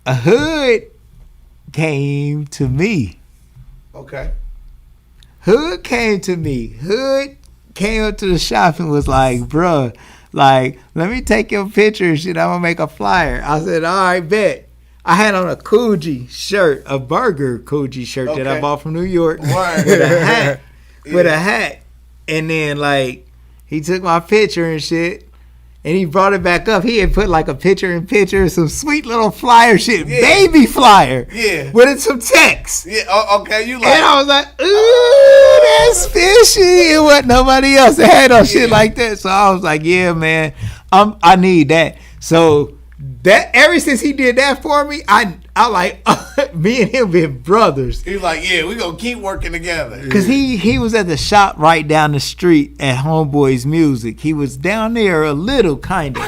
G: A Hood came to me.
A: Okay.
G: Hood came to me. Hood came up to the shop and was like, bruh, like, let me take your picture and shit. I'm going to make a flyer. I said, all right, bet. I had on a Coogee shirt, a Burger Coogee shirt that I bought from New York with a hat. With a hat. And then, like, he took my picture and shit. And he brought it back up. He had put like a picture, some sweet little flyer shit, baby flyer, with some text.
A: Yeah, okay, you like.
G: And I was like, ooh, that's fishy. It wasn't nobody else that had no shit like that. So I was like, yeah, man, I need that. So that ever since he did that for me, I like me and him been brothers.
A: He's like, yeah, we gonna keep working together.
G: Cause he was at the shop right down the street at Homeboy's Music. He was down there a little kind of,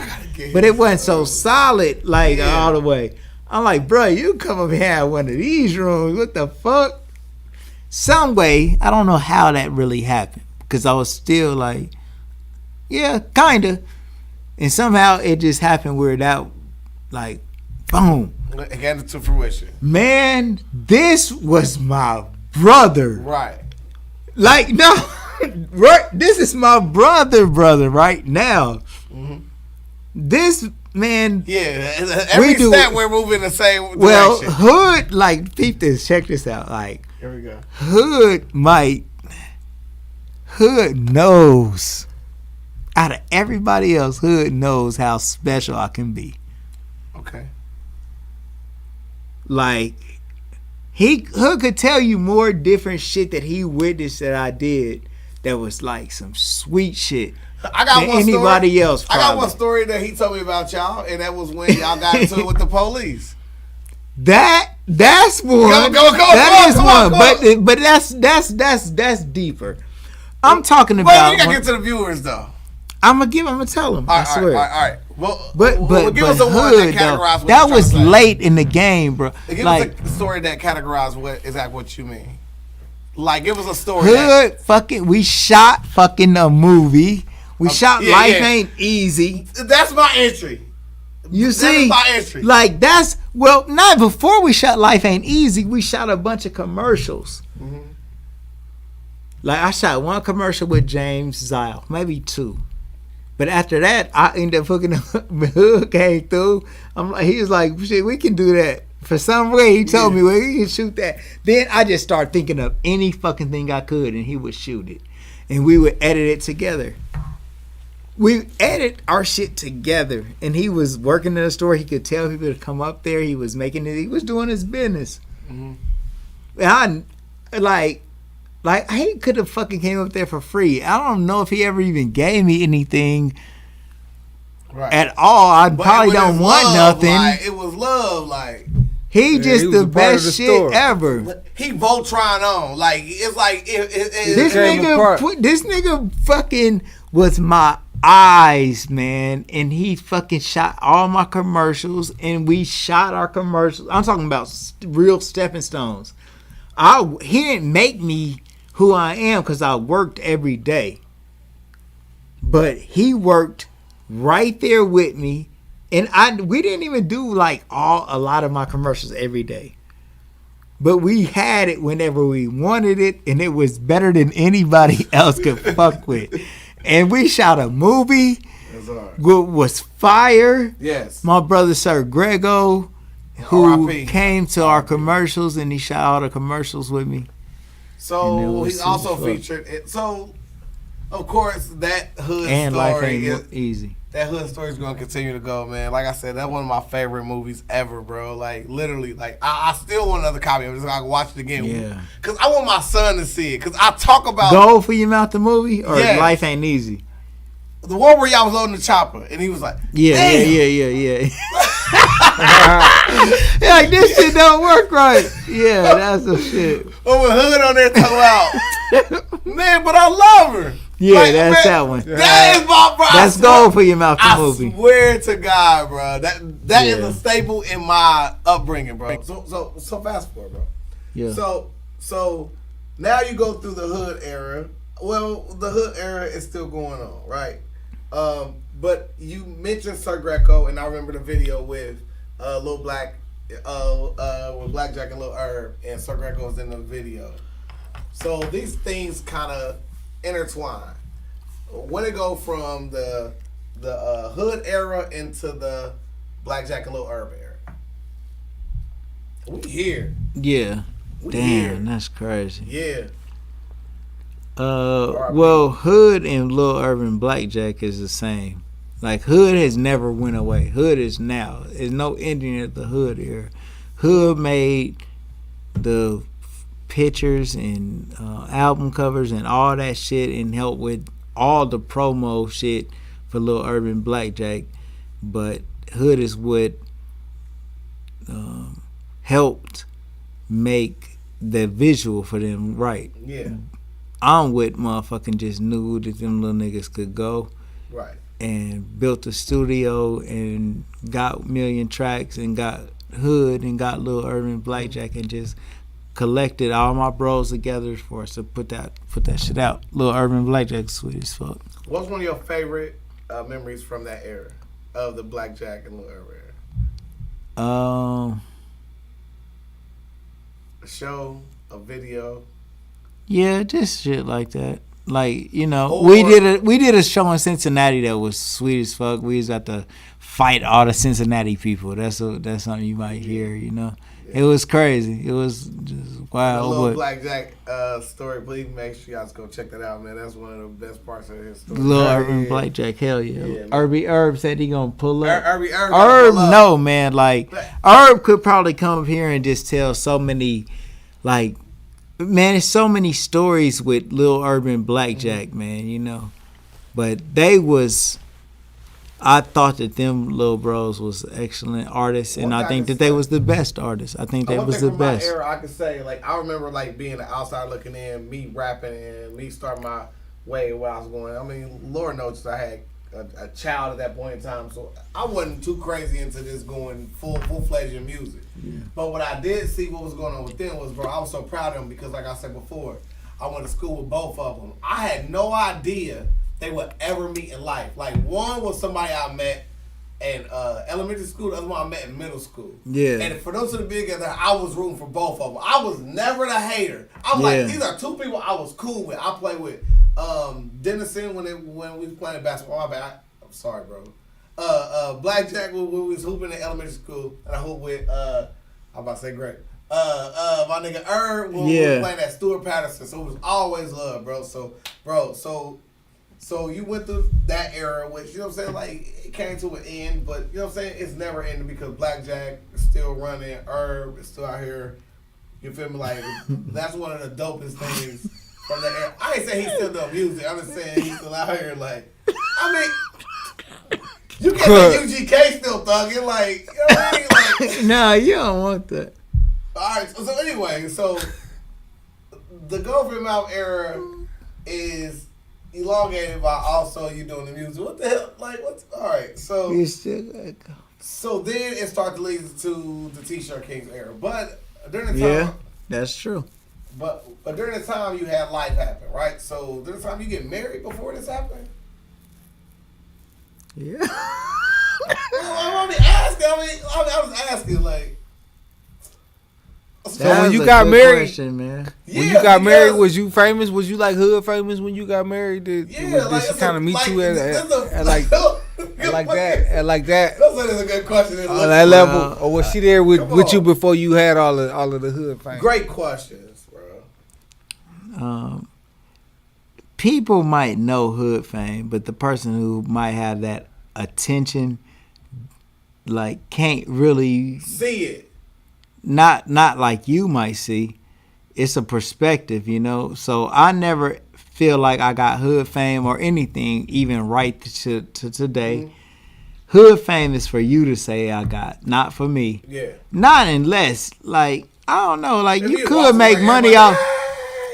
G: but it wasn't so solid like all the way. I'm like, bro, you come up here and one of these rooms. What the fuck? Some way, I don't know how that really happened, because I was still like, yeah, kinda, and somehow it just happened without, like, boom.
A: It got to fruition.
G: Man, this was my brother.
A: Right.
G: Like, no, right? This is my brother right now. Mm-hmm. This, man.
A: Yeah, every step we're moving the same direction.
G: Well, Hood, like, peep this, check this out. Like,
A: here we go.
G: Hood knows. Out of everybody else, Hood knows how special I can be.
A: Okay.
G: Like, Hood could tell you more different shit that he witnessed that I did that was like some sweet shit.
A: I got
G: than
A: one
G: anybody
A: story.
G: else. Probably.
A: I got one story that he told me about y'all, and that was when y'all got into it with the police.
G: That's one.
A: Go,
G: that is one.
A: Go.
G: But that's deeper. I'm talking about.
A: Well, you gotta get to the viewers though.
G: I'm gonna tell them. I swear.
A: All right. Well,
G: but
A: give us the one that categorized.
G: That was late in the game, bro.
A: Give
G: like
A: us a story that categorized what exactly what you mean. Like, give us a story.
G: Hood, we shot fucking a movie. We shot Life Ain't Easy.
A: That's my entry.
G: You see,
A: my entry.
G: Like, that's, well, not before we shot Life Ain't Easy. We shot a bunch of commercials. Mm-hmm. Like, I shot one commercial with James Zile, maybe two. But after that, I ended up hooking up. Hood came through. He was like, shit, we can do that. For some way, he told me, well, we can shoot that. Then I just started thinking of any fucking thing I could, and he would shoot it. And we would edit it together. We edit our shit together. And he was working in a store. He could tell people to come up there. He was making it. He was doing his business. Mm-hmm. And he could have fucking came up there for free. I don't know if he ever even gave me anything at all. I probably don't want nothing.
A: Like, it was love, like.
G: He just the best shit ever.
A: He Voltron on. Like, it's like.
G: This nigga fucking was my eyes, man. And he fucking shot all my commercials. And we shot our commercials. I'm talking about real stepping stones. He didn't make me who I am because I worked every day. But he worked right there with me. And we didn't even do like a lot of my commercials every day. But we had it whenever we wanted it, and it was better than anybody else could fuck with. And we shot a movie. Was fire.
A: Yes.
G: My brother Sir Grego, who came to our commercials, and he shot all the commercials with me.
A: So he's also featured. So of course, that hood
G: And life
A: story
G: ain't
A: is
G: easy.
A: that hood story is going to continue to go, man. Like I said, that's one of my favorite movies ever, bro. Like, literally, like, I still want another copy of it so I can watch it again.
G: Yeah.
A: Because I want my son to see it. Because I talk about...
G: Gold for Your Mouth, the movie? Or
A: Yes.
G: Life Ain't Easy?
A: The one where y'all was loading the chopper, and he was like,
G: Yeah.
A: "Damn."
G: Yeah, like, this shit don't work right. Yeah, that's the shit.
A: Oh, with hood on there talking about, man, but I love her.
G: Yeah,
A: Like,
G: that's
A: man,
G: that one.
A: That is my bro.
G: That's Gold for Your Mouth, the
A: I
G: movie.
A: swear to God, bro. That is
G: Yeah.
A: a staple in my upbringing, bro. So fast forward, bro.
G: Yeah.
A: So now you go through the hood era. Well, the hood era is still going on, right? But you mentioned Sir Greco, and I remember the video with Lil Black, with Blackjack and Lil Herb, and Sir Greco was in the video. So these things kind of intertwine. When it go from the hood era into the Blackjack and Lil Herb era, we here.
G: Yeah.
A: We
G: Damn,
A: here.
G: that's crazy.
A: Yeah.
G: Well, Hood and Lil Urban Blackjack is the same. Like, Hood has never went away. Hood is now. There's no ending at the Hood era. Hood made the pictures and album covers and all that shit and helped with all the promo shit for Lil Urban Blackjack. But Hood is what helped make the visual for them right.
A: Yeah.
G: I'm with motherfucking just knew that them little niggas could go
A: Right.
G: and built a studio and got million tracks and got Hood and got Lil Urban Blackjack and just collected all my bros together for us to put that shit out. Lil Urban Blackjack sweet as fuck.
A: What's one of your favorite memories from that era of the Blackjack and Lil Herb era? A show, a video.
G: Yeah, just shit like that. Like, you know,
A: Or-
G: we did a show in Cincinnati that was sweet as fuck. We was got to fight all the Cincinnati people. That's something you might hear, you know. It was crazy. It was just
A: The
G: wild.
A: Lil
G: But
A: Blackjack story, please make sure y'all go check that out, man. That's one of the best parts of his story.
G: Lil Urban Blackjack, hell yeah.
A: Yeah, man.
G: Herb said he gonna pull up.
A: Herb,
G: No, man. Like, Herb could probably come up here and just tell so many, like, man, there's so many stories with Lil Urban Blackjack, man, you know. But I thought that them little bros was excellent artists, and I think that they was the best artists. I think they was the best.
A: From my era, I could say, like, I remember, like, being an outside looking in, me rapping, and me starting my way where I was going. I mean, Lord knows I had a child at that point in time, so I wasn't too crazy into this going full-fledged in music. Yeah. But what I did see what was going on with them was, bro, I was so proud of them because, like I said before, I went to school with both of them. I had no idea they would ever meet in life. Like, one was somebody I met in elementary school, the other one I met in middle school. Yeah. And for those two to be together, I was rooting for both of them. I was never the hater. I'm like, these are two people I was cool with. I played with Dennison when we was playing basketball. I'm sorry, bro. Blackjack when we was hooping in elementary school, and I hooped with I'm about to say great. My nigga Herb when we was playing at Stuart Patterson. So it was always love, bro. So you went through that era, which, you know what I'm saying, like, it came to an end, but, you know what I'm saying, it's never ending because Blackjack is still running, Herb is still out here, you feel me, like, that's one of the dopest things from that era. I ain't saying he still does music, I'm just saying he's still out here, like, I mean, you can't say UGK still thugging, like, you know what I mean, like.
G: Nah, you don't want that.
A: Alright, so anyway, so, the Go For Your Mouth era is elongated by also you doing the music. What the hell? Like, what's alright? So
G: You still gotta go.
A: So then it started to lead to the T-shirt Kings era. But during the time,
G: that's true.
A: But during the time you had life happen, right? So during the time you get married before this happened.
G: Yeah.
A: I was asking, like.
C: So when you got married,
G: question, man.
C: When you got married, was you famous? Was you like hood famous when you got married? Did she kind of meet you at like that?
A: That's a good question.
C: On that level, or was she there with you before you had all of the hood fame?
A: Great questions, bro.
G: people might know hood fame, but the person who might have that attention, like, can't really
A: see it.
G: Not like you might see. It's a perspective, you know. So I never feel like I got hood fame or anything, even right to today. Mm-hmm. Hood fame is for you to say I got, not for me.
A: Yeah.
G: Not unless, like, I don't know, like, you could make money off.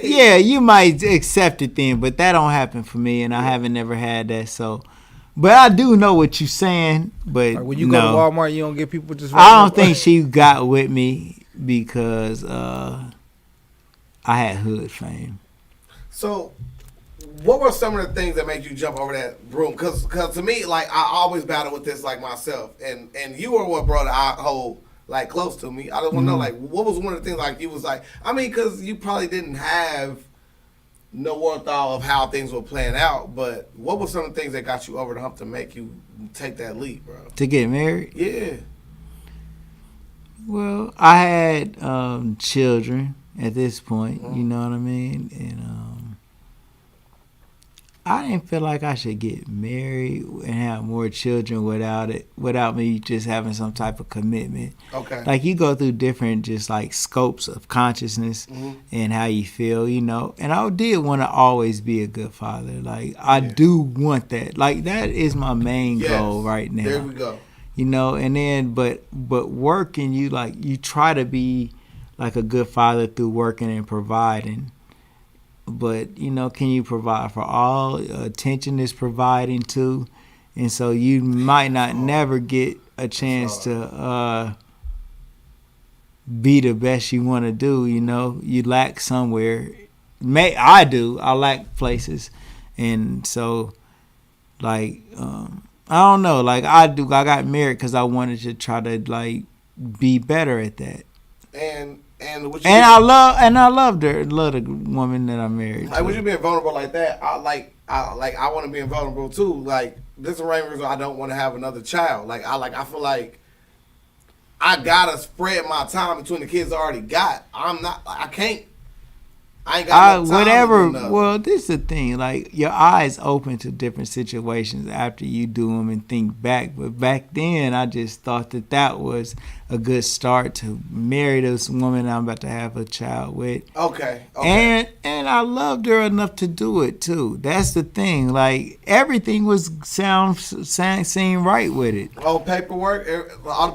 G: Yeah, you might accept it then, but that don't happen for me, and I haven't never had that. So, but I do know what you're saying. But
C: like when you go to Walmart, you don't get people just.
G: I don't think she got with me because I had hood fame.
A: So, what were some of the things that made you jump over that broom? Because to me, like, I always battle with this, like, myself, and you were what brought the whole, like, close to me. I don't want to know, like, what was one of the things, like, you was like, I mean, because you probably didn't have no forethought of how things were playing out, but what were some of the things that got you over the hump to make you take that leap, bro?
G: To get married?
A: Yeah.
G: Well, I had children at this point, you know what I mean? And I didn't feel like I should get married and have more children without me just having some type of commitment.
A: Okay.
G: Like, you go through different just like scopes of consciousness and how you feel, you know. And I did want to always be a good father. Like, I do want that. Like, that is my main goal right now.
A: There we go.
G: You know, and then but working, you try to be like a good father through working and providing. But, you know, can you provide for all? Attention is providing too. And so you might not never get a chance to be the best you want to do, you know. You lack somewhere. I do. I lack places. And so, like, I don't know. Like, I got married because I wanted to try to, like, be better at that. I loved her. Love the woman that I married.
A: Like, with you being vulnerable like that, I want to be vulnerable too. Like, this is the main reason I don't want to have another child. I feel like I gotta spread my time between the kids I already got. I ain't got no time
G: whatever.
A: To do nothing.
G: Well, this is the thing. Like, your eyes open to different situations after you do them and think back. But back then, I just thought that was a good start to marry this woman I'm about to have a child with.
A: Okay.
G: And I loved her enough to do it too. That's the thing. Like, everything was seemed right with it.
A: All the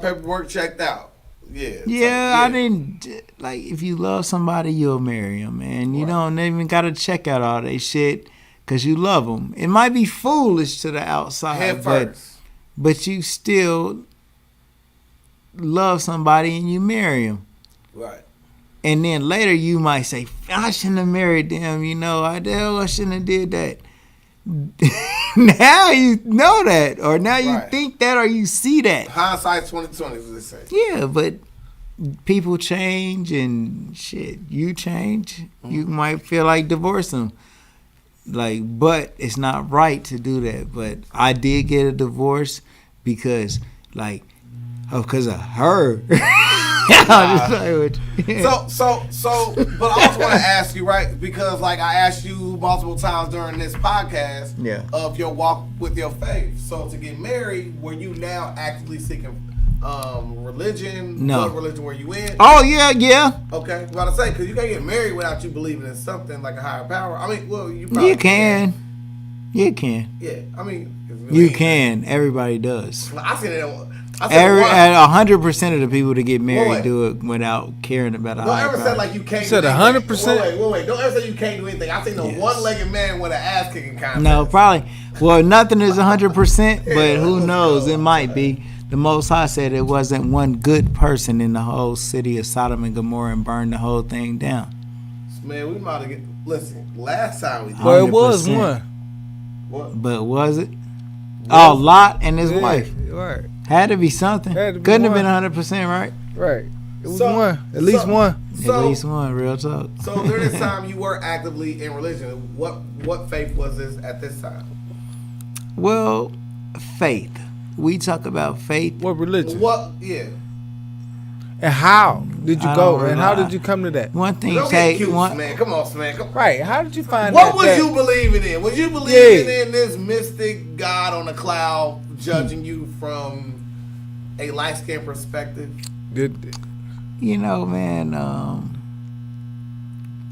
A: paperwork checked out.
G: Yeah, I didn't, like, if you love somebody, you'll marry them, man. You don't even got to check out all that shit because you love them. It might be foolish to the outside, but you still love somebody and you marry them.
A: Right.
G: And then later you might say, I shouldn't have married them, you know. I shouldn't have did that. Now you know that, or now you think that, or you see that.
A: Hindsight 2020, as they say.
G: Yeah, but people change and shit. You change. You might feel like divorcing. Like, but it's not right to do that. But I did get a divorce because of her.
A: So, but I also want to ask you, right? Because, like, I asked you multiple times during this podcast of your walk with your faith. So, to get married, were you now actively seeking religion?
G: No.
A: What religion were you in?
G: Oh, yeah.
A: Okay. I was about to say, because you can't get married without you believing in something like a higher power. I mean, well, you probably
G: can. You can.
A: Yeah. I mean,
G: you can. Everybody does.
A: I seen it.
G: 100% of the people that get married do it without caring about a higher power.
A: Don't ever say like you can't.
C: You said 100%.
A: Wait. Don't ever say you can't do anything. I seen a one-legged man with an ass kicking contest.
G: No, probably. Well, nothing is 100%, but who knows? It might be. The Most High said it wasn't one good person in the whole city of Sodom and Gomorrah and burned the whole thing down.
A: Man, we might have listen. Last time we did.
C: Well, it was one.
A: What?
G: But was it? Oh, Lot and his wife.
C: Right.
G: Had to be something. Couldn't have been 100%, right?
C: Right. It was one. At least one.
G: At least one. Real talk.
A: So during this time, you were actively in religion. What faith was this at this time?
G: Well, faith. We talk about faith.
C: What religion?
A: What? Yeah.
C: And how did you
G: I
C: go?
G: don't
C: And how
G: lie.
C: did you come to that?
G: One thing,
A: Don't get
G: take
A: cute,
G: one.
A: man. Come on, man. Come on.
C: Right. How did you find
A: What
C: that?
A: was you believing in? Was you believing in this mystic God on a cloud judging you from a light-skinned perspective?
C: Good.
G: You know, man.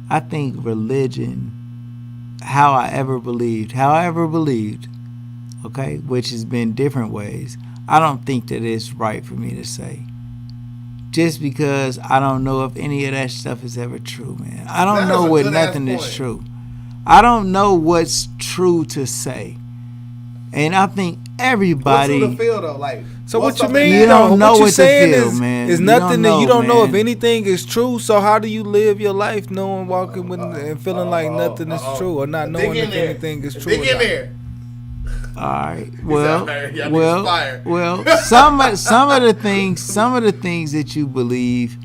G: I think religion, how I ever believed, okay, which has been different ways. I don't think that it's right for me to say. Just because I don't know if any of that stuff is ever true, man. I don't know what nothing is true. I don't know what's true to say. And I think everybody.
A: What's to feel though? Like,
C: So what you
A: something
C: mean?
G: You don't know
C: what you're
G: what to
C: saying
G: feel,
C: is,
G: man.
C: is
G: You
C: nothing
G: don't
C: that you
G: know,
C: don't know if
G: man.
C: anything is true. So how do you live your life knowing, walking with, and feeling like nothing is true, or not knowing if anything is true?
A: Dig in there.
G: All right.
A: Well,
G: Some of the things that you believe,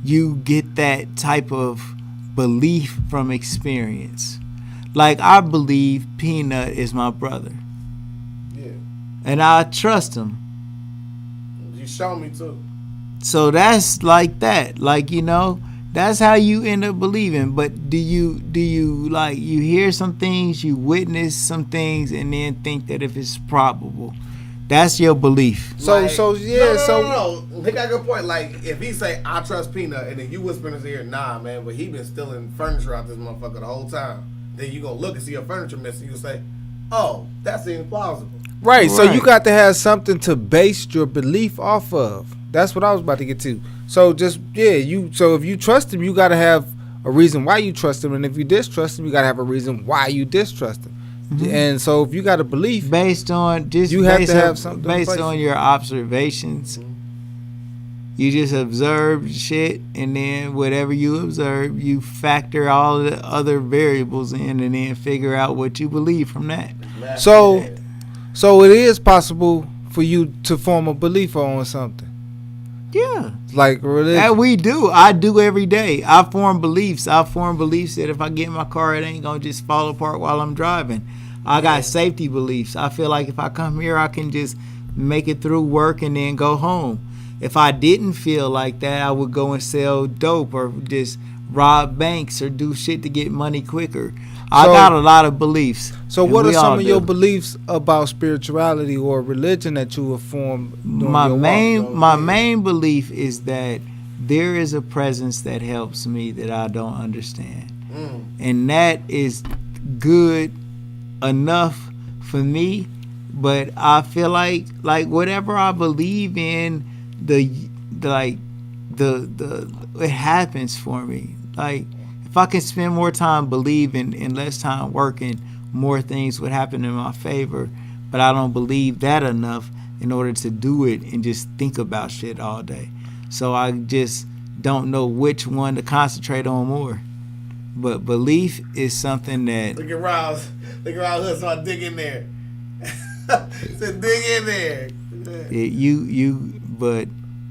G: you get that type of belief from experience. Like I believe Peanut is my brother,
A: Yeah,
G: and I trust him.
A: you show me too.
G: So that's like that. Like, you know, that's how you end up believing. But do you like, you hear some things, you witness some things, and then think that if it's probable, that's your belief.
C: So
A: Like,
C: yeah.
A: No. He got a good point. Like, if he say, I trust Peanut, and then you whisper in his ear, nah, man, but he been stealing furniture out this motherfucker the whole time. Then you gonna look and see your furniture missing. You say, oh, that seems plausible.
C: Right. So you
G: Right.
C: got to have something to base your belief off of. That's what I was about to get to. So just So if you trust him, you got to have a reason why you trust him, and if you distrust him, you got to have a reason why you distrust him.
G: Mm-hmm.
C: And so if you got a belief,
G: Based on just
C: You have
G: based
C: to
G: on,
C: have something
G: based
C: based-
G: on your observations. You just observe shit, and then whatever you observe, you factor all the other variables in, and then figure out what you believe from that.
C: so it is possible for you to form a belief on something
G: Yeah.
C: like religion.
G: That we do. I do every day. I form beliefs. that if I get in my car, it ain't gonna just fall apart while I'm driving. I got safety beliefs. I feel like if I come here, I can just make it through work and then go home. If I didn't feel like that, I would go and sell dope or just rob banks or do shit to get money quicker. I
C: So-
G: got a lot of beliefs.
C: So
G: and
C: what are
G: we all
C: some of your
G: do.
C: beliefs about spirituality or religion that you have formed? during
G: My
C: your walk?
G: main belief is that there is a presence that helps me that I don't understand, and that is good enough for me. But I feel like whatever I believe in, it happens for me. Like, if I can spend more time believing and less time working, more things would happen in my favor. But I don't believe that enough in order to do it and just think about shit all day. So I just don't know which one to concentrate on more. But belief is something that
A: Look at Rouse Hood, so I dig in there. Said dig in there.
G: but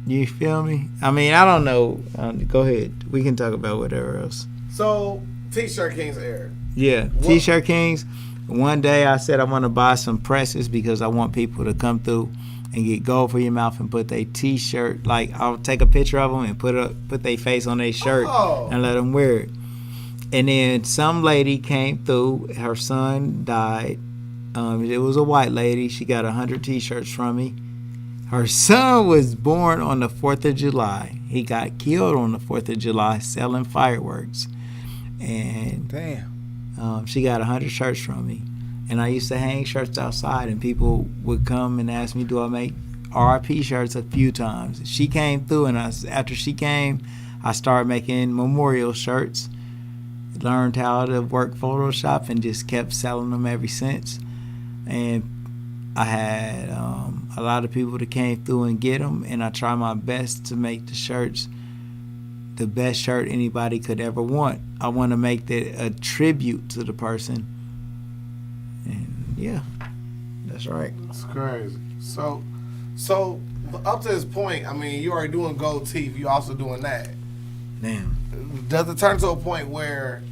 G: you feel me? I mean, I don't know. Go ahead. We can talk about whatever else.
A: So, T-shirt Kings era.
G: Yeah, T-shirt Kings. One day I said I want to buy some presses because I want people to come through and get gold for your mouth and put their T-shirt. Like, I'll take a picture of them and put their face on their shirt and let them wear it. And then some lady came through. Her son died. It was a white lady. She got 100 T-shirts from me. Her son was born on the 4th of July. He got killed on the 4th of July selling fireworks. And
C: Damn.
G: she got 100 shirts from me. And I used to hang shirts outside, and people would come and ask me, do I make RIP shirts a few times. She came through, and after she came, I started making memorial shirts. Learned how to work Photoshop and just kept selling them ever since. And I had a lot of people that came through and get them, and I try my best to make the shirts the best shirt anybody could ever want. I want to make that a tribute to the person. And yeah, that's right.
A: That's crazy. So up to this point, I mean, you already doing gold teeth. You also doing that.
G: Damn.
A: Does it turn to a point where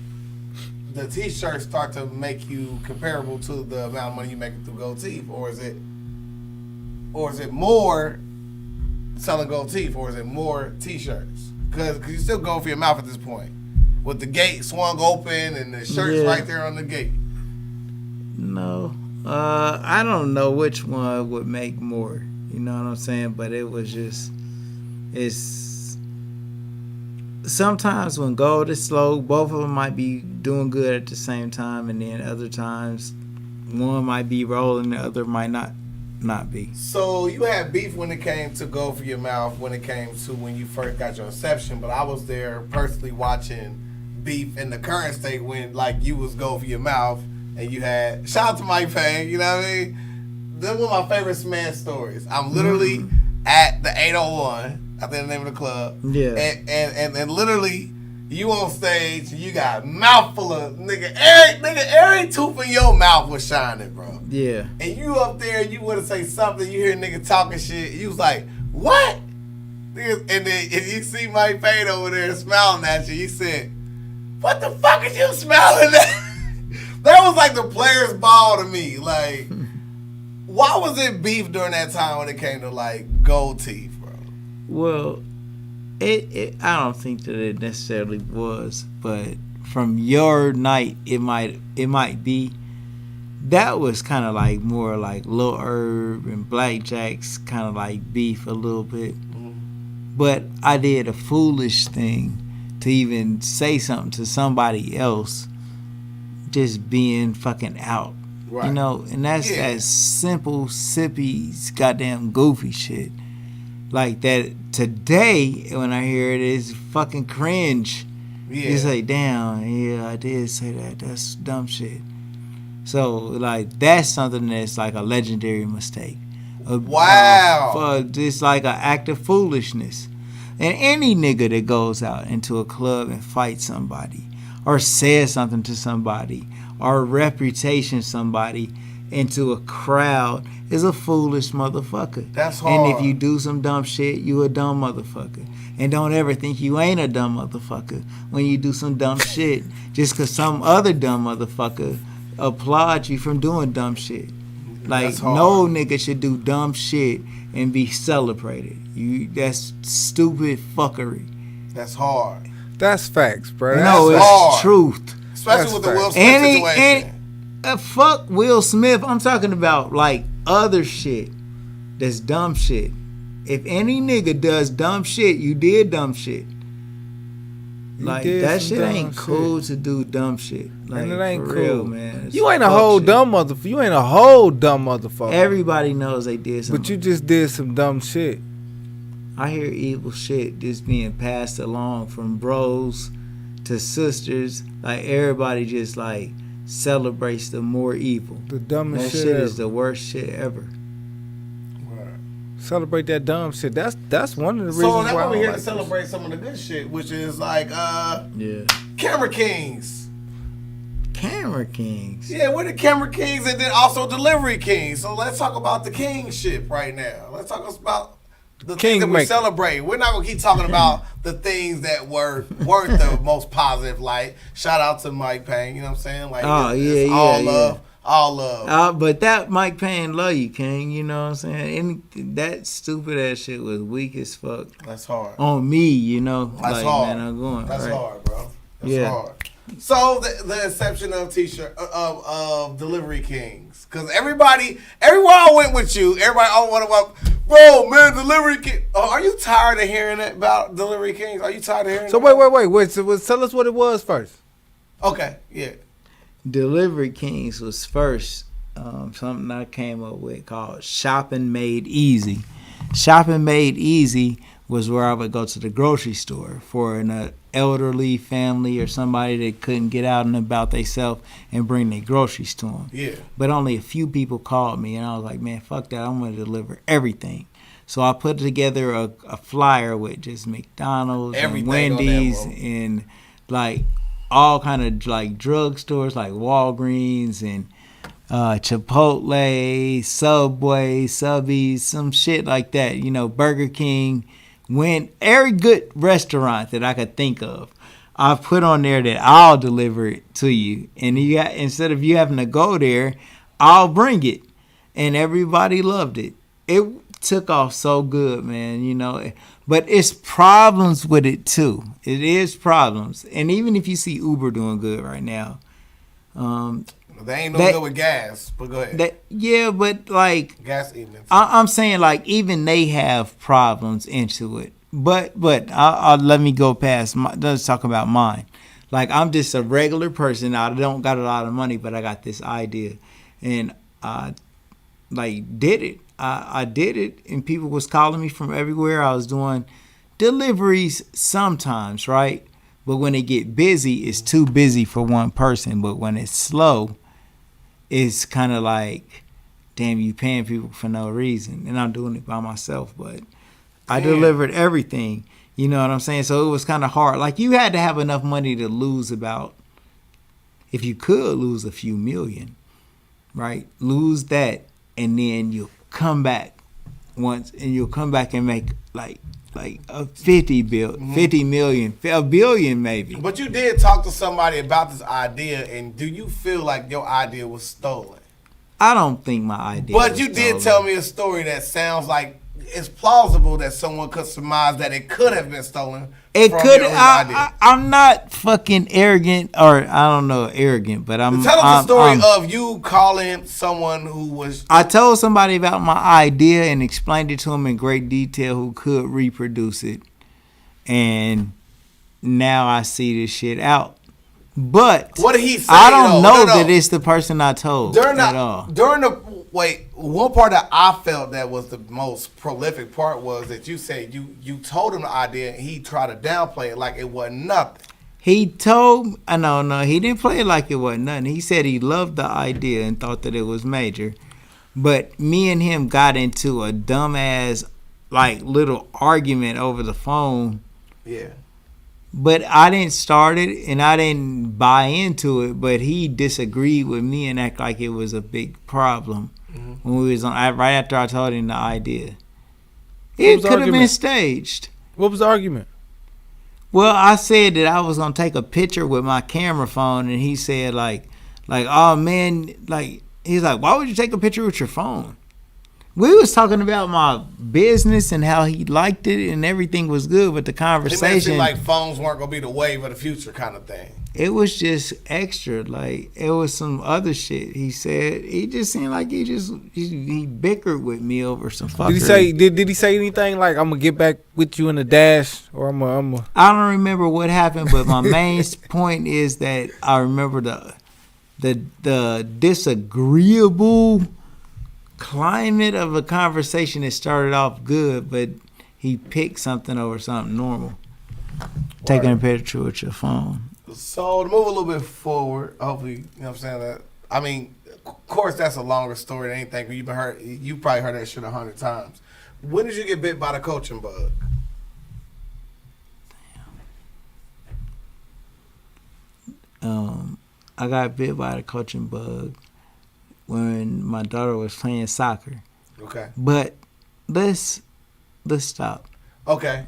A: the T-shirts start to make you comparable to the amount of money you making through gold teeth, or is it more selling gold teeth, or is it more T-shirts? Because you still go for your mouth at this point, with the gate swung open and the shirts right there on the gate.
G: No, I don't know which one would make more. You know what I'm saying? But it was just, it's sometimes when gold is slow, both of them might be doing good at the same time, and then other times one might be rolling, the other might not be.
A: So you had beef when it came to go for your mouth, when it came to when you first got your inception, but I was there personally watching beef in the current state when like you was go for your mouth and you had, shout out to Mike Payne, you know what I mean? That's one of my favorite Smash stories. I'm literally at the 801, I think the name of the club.
G: Yeah.
A: And literally you on stage, you got a mouthful of every tooth in your mouth was shining, bro.
G: Yeah.
A: And you up there, you want to say something, you hear nigga talking shit, you was like, what? And then if you see Mike Payne over there smiling at you, he said, what the fuck is you smiling at? That was like the player's ball to me. Like, why was it beef during that time when it came to like gold teeth, bro?
G: Well, I don't think that it necessarily was, but from your night, it might be. That was kind of like more like Lil Herb and Blackjack's kind of like beef a little bit. But I did a foolish thing to even say something to somebody else, just being fucking out. Right. You know, and that's that simple, sippy, goddamn goofy shit. Like that today, when I hear it, it's fucking cringe. Yeah. It's like, damn, yeah, I did say that. That's dumb shit. So, like, that's something that's like a legendary mistake.
A: Wow.
G: Just like an act of foolishness. And any nigga that goes out into a club and fights somebody, or says something to somebody, or reputation somebody into a crowd is a foolish motherfucker.
A: That's hard.
G: And if you do some dumb shit, you a dumb motherfucker. And don't ever think you ain't a dumb motherfucker when you do some dumb shit just because some other dumb motherfucker applaud you from doing dumb shit. Like, no nigga should do dumb shit and be celebrated. That's stupid fuckery.
A: That's hard.
C: That's facts, bro.
G: No, it's hard. Truth.
A: Especially with the Will Smith situation.
G: Fuck Will Smith. I'm talking about like other shit that's dumb shit. If any nigga does dumb shit, you did dumb shit. Like, that shit ain't cool to do dumb shit. Like,
C: and it ain't
G: for
C: cool,
G: real, man.
C: You ain't a whole dumb motherfucker. You ain't a whole dumb motherfucker.
G: Everybody knows they did something.
C: But you just did some dumb shit.
G: I hear evil shit just being passed along from bros to sisters. Like, everybody just like celebrates the more evil.
C: The dumbest
G: shit. That shit is the worst shit ever.
C: Celebrate that dumb shit. That's one of the reasons
A: so
C: why.
A: So now we're here to celebrate some of the good shit, which is like Camera Kings.
G: Camera Kings.
A: Yeah, we're the Camera Kings and then also Delivery Kings. So let's talk about the kingship right now. Let's talk about the things that we celebrate. We're not gonna keep talking about the things that weren't the most positive light. Shout out to Mike Payne. You know what I'm saying? Like, it's all love. All love.
G: But that Mike Payne love you, King. You know what I'm saying? And that stupid ass shit was weak as fuck.
A: That's hard.
G: On me, you know.
A: That's
G: like,
A: hard.
G: Man, I'm going.
A: That's
G: right.
A: hard, bro. That's hard. So the inception of T-shirt of Delivery Kings, because everyone I went with you, everybody all want to, bro, man, Delivery King. Oh, are you tired of hearing that about Delivery Kings? Are you tired of hearing?
C: So wait. So tell us what it was first.
A: Okay, yeah.
G: Delivery Kings was first something I came up with called Shopping Made Easy. Shopping Made Easy was where I would go to the grocery store for an elderly family or somebody that couldn't get out and about themselves and bring their groceries to them.
A: Yeah.
G: But only a few people called me, and I was like, man, fuck that. I'm going to deliver everything. So I put together a flyer with just McDonald's and Wendy's and like all kind of like drugstores like Walgreens and Chipotle, Subway, Subbies, some shit like that. You know, Burger King. When every good restaurant that I could think of, I put on there that I'll deliver it to you. And instead of you having to go there, I'll bring it. And everybody loved it. took off so good, man. You know, but it's problems with it too. It is problems, and even if you see Uber doing good right now,
A: they ain't no good with gas. But go ahead.
G: Yeah, but like
A: gas evenings.
G: I'm saying like even they have problems into it. But I'll let me go past. Let's talk about mine. Like I'm just a regular person. I don't got a lot of money, but I got this idea, and I did it. I did it, and people was calling me from everywhere. I was doing deliveries sometimes, right? But when it get busy, it's too busy for one person. But when it's slow, it's kind of like, damn, you paying people for no reason. And I'm doing it by myself, but I delivered everything. You know what I'm saying? So it was kind of hard. Like you had to have enough money to lose if you could lose a few million, right? Lose that, and then you'll come back once, and you'll come back and make like a 50 million, a billion maybe.
A: But you did talk to somebody about this idea, and do you feel like your idea was stolen?
G: I don't think my idea
A: But
G: was
A: you
G: stolen.
A: did tell me a story that sounds like it's plausible that someone could surmise that it could have been stolen.
G: It
A: from
G: could.
A: your idea.
G: I'm not fucking arrogant, or I don't know, arrogant, but I'm.
A: Tell us the story of you calling someone who was.
G: I told somebody about my idea and explained it to him in great detail who could reproduce it, and now I see this shit out. But
A: What did he say?
G: I don't know
A: No.
G: that it's the person I told at all.
A: One part that I felt that was the most prolific part was that you said you told him the idea and he tried to downplay it like it wasn't nothing.
G: He told, no, he didn't play it like it wasn't nothing. He said he loved the idea and thought that it was major. But me and him got into a dumbass, like, little argument over the phone.
A: Yeah.
G: But I didn't start it and I didn't buy into it, but he disagreed with me and act like it was a big problem when we was on, right after I told him the idea. It could have been staged.
C: What was the argument?
G: Well, I said that I was gonna take a picture with my camera phone, and he said like, oh man, like he's like, why would you take a picture with your phone? We was talking about my business and how he liked it and everything was good, but the
A: It made it
G: conversation,
A: seem like phones weren't gonna be the wave of the future kind of thing.
G: it was just extra. Like it was some other shit he said. He just seemed like he bickered with me over some fuckery.
C: Did he say? Did he say anything like I'm gonna get back with you in the dash, or I'm a?
G: I don't remember what happened, but my main point is that I remember the disagreeable climate of a conversation that started off good, but he picked something over something normal. Taking a picture with your phone.
A: So to move a little bit forward, hopefully, you know what I'm saying, that I mean, of course that's a longer story than anything, but you probably heard that shit 100 times. When did you get bit by the coaching bug?
G: I got bit by the coaching bug when my daughter was playing soccer.
A: Okay.
G: But let's stop.
A: Okay.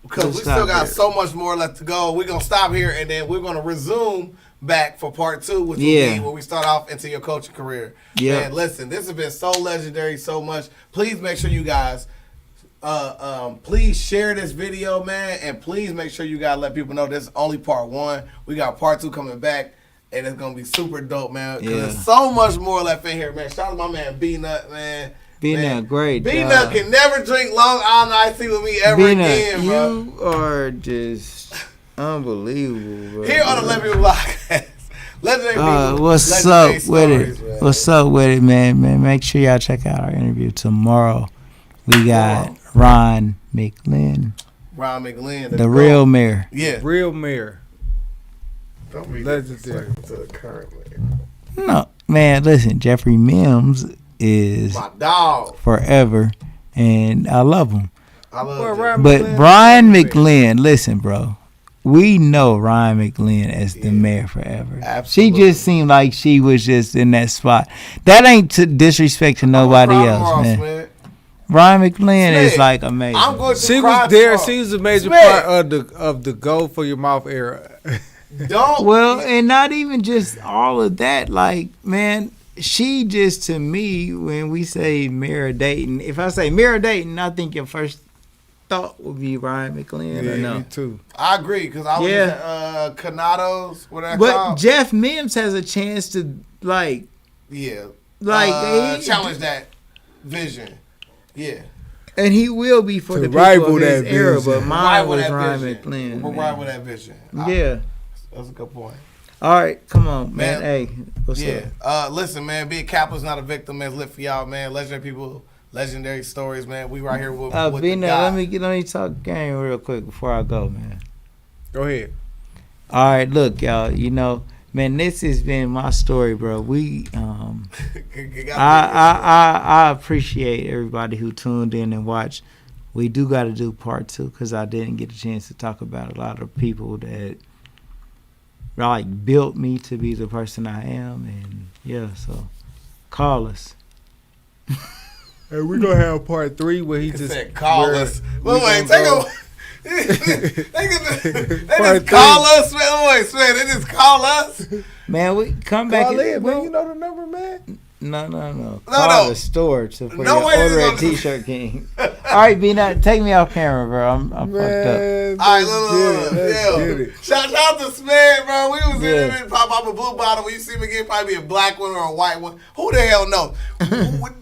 A: Because we still got so much more left to go. We're going to stop here, and then we're going to resume back for part 2, which will be where we start off into your coaching career.
G: Yeah.
A: And listen, this has been so legendary, so much. Please make sure you guys, please share this video, man, and please make sure you guys let people know this is only part 1. We got part 2 coming back, and it's going to be super dope, man. Because there's so much more left in here, man. Shout out to my man B-Nut, man.
G: Beanut, great.
A: B-Nut can never drink Long Island iced tea with me ever again, bro.
G: You are just unbelievable, bro.
A: Here on the Let Me Podcast.
G: What's up with it? Man. What's up with it, man? Make sure y'all check out our interview tomorrow. We got Ron McLean.
A: Ron McLean.
G: The real mayor.
A: Yeah.
C: Real mayor.
A: Don't be
C: legendary.
A: To the current mayor.
G: No, man, listen, Jeffrey Mims is
A: my dog
G: forever, and I love him.
A: I love him.
G: But Ryan McLean, listen, bro. We know Ryan McLean as the mayor forever.
A: Absolutely.
G: She just seemed like she was just in that spot. That ain't to disrespect to nobody else, man. Ryan McLean is like amazing.
A: I'm going to
C: She was there. She was a major part of the Go for Your Mouth era.
A: Don't.
G: Well, and not even just all of that. Like, man, she just, to me, when we say Mara Dayton, if I say Mara Dayton, I think your first thought would be Ryan McLean or no?
C: Me too.
A: I agree because I was
G: Yeah.
A: Canados. What that
G: But
A: called?
G: Jeff Mims has a chance to like
A: challenge that vision. Yeah.
G: and he will be for
C: To
G: the people
C: rival
G: of his
C: that
G: era.
C: vision.
G: But mine
A: Rival
G: was
A: that
G: Ryan
A: vision.
G: McLean.
A: We're
G: man.
A: right with that vision.
G: Yeah.
A: That's a good point.
G: All right, come on, man.
A: Man.
G: Hey, what's
A: Yeah.
G: up?
A: Listen, man. Being Kappa's not a victim, man. It's lit for y'all, man. Legendary people, legendary stories, man. We right here with the
G: Beanut,
A: guy.
G: let me talk game real quick before I go, man.
C: Go ahead.
G: All right, look, y'all. You know, man, this has been my story, bro. We, I appreciate everybody who tuned in and watched. We do got to do part 2 because I didn't get a chance to talk about a lot of people that like built me to be the person I am, and yeah, so call us.
C: And we're gonna have part 3 where he just
A: said, call us. Wait, take a. They
C: Part
A: just call us, man. Wait, man, they just call us.
G: Man, we come back.
C: call in, man. You know the number, man.
G: No. Call the store for
A: No
G: your
A: way
G: order
A: they
G: at
A: gonna-
G: T-Shirt King. All right, Beanut, take me off camera, bro. I'm fucked up.
C: Man,
A: All right,
C: let's get it.
A: Shout out to Smed, bro. We was
G: Yeah.
A: in there, pop up a blue bottle. When you see him again, probably be a black one or a white one. Who the hell knows?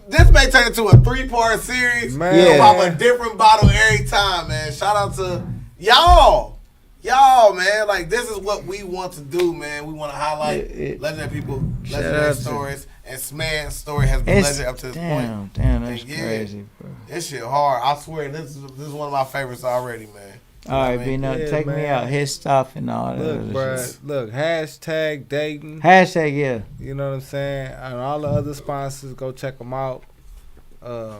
A: This may turn into a 3-part series.
C: Man.
A: We'll pop a different bottle every time, man. Shout out to y'all, man. Like, this is what we want to do, man. We want to highlight legendary people,
G: Shout
A: legendary
G: out to-
A: stories, and Smed's story has been legendary up to this point.
G: Damn, that's
A: Yeah.
G: crazy, bro.
A: This shit hard. I swear, this is one of my favorites already, man. You know
G: All
A: what
G: right,
A: I mean?
G: Beanut,
C: Yeah,
G: take me
C: man.
G: out. His stuff and all that.
C: Look,
G: other
C: bro.
G: shit.
C: Look, hashtag Dayton.
G: Hashtag, yeah.
C: You know what I'm saying? And all the other sponsors, go check them out. You know.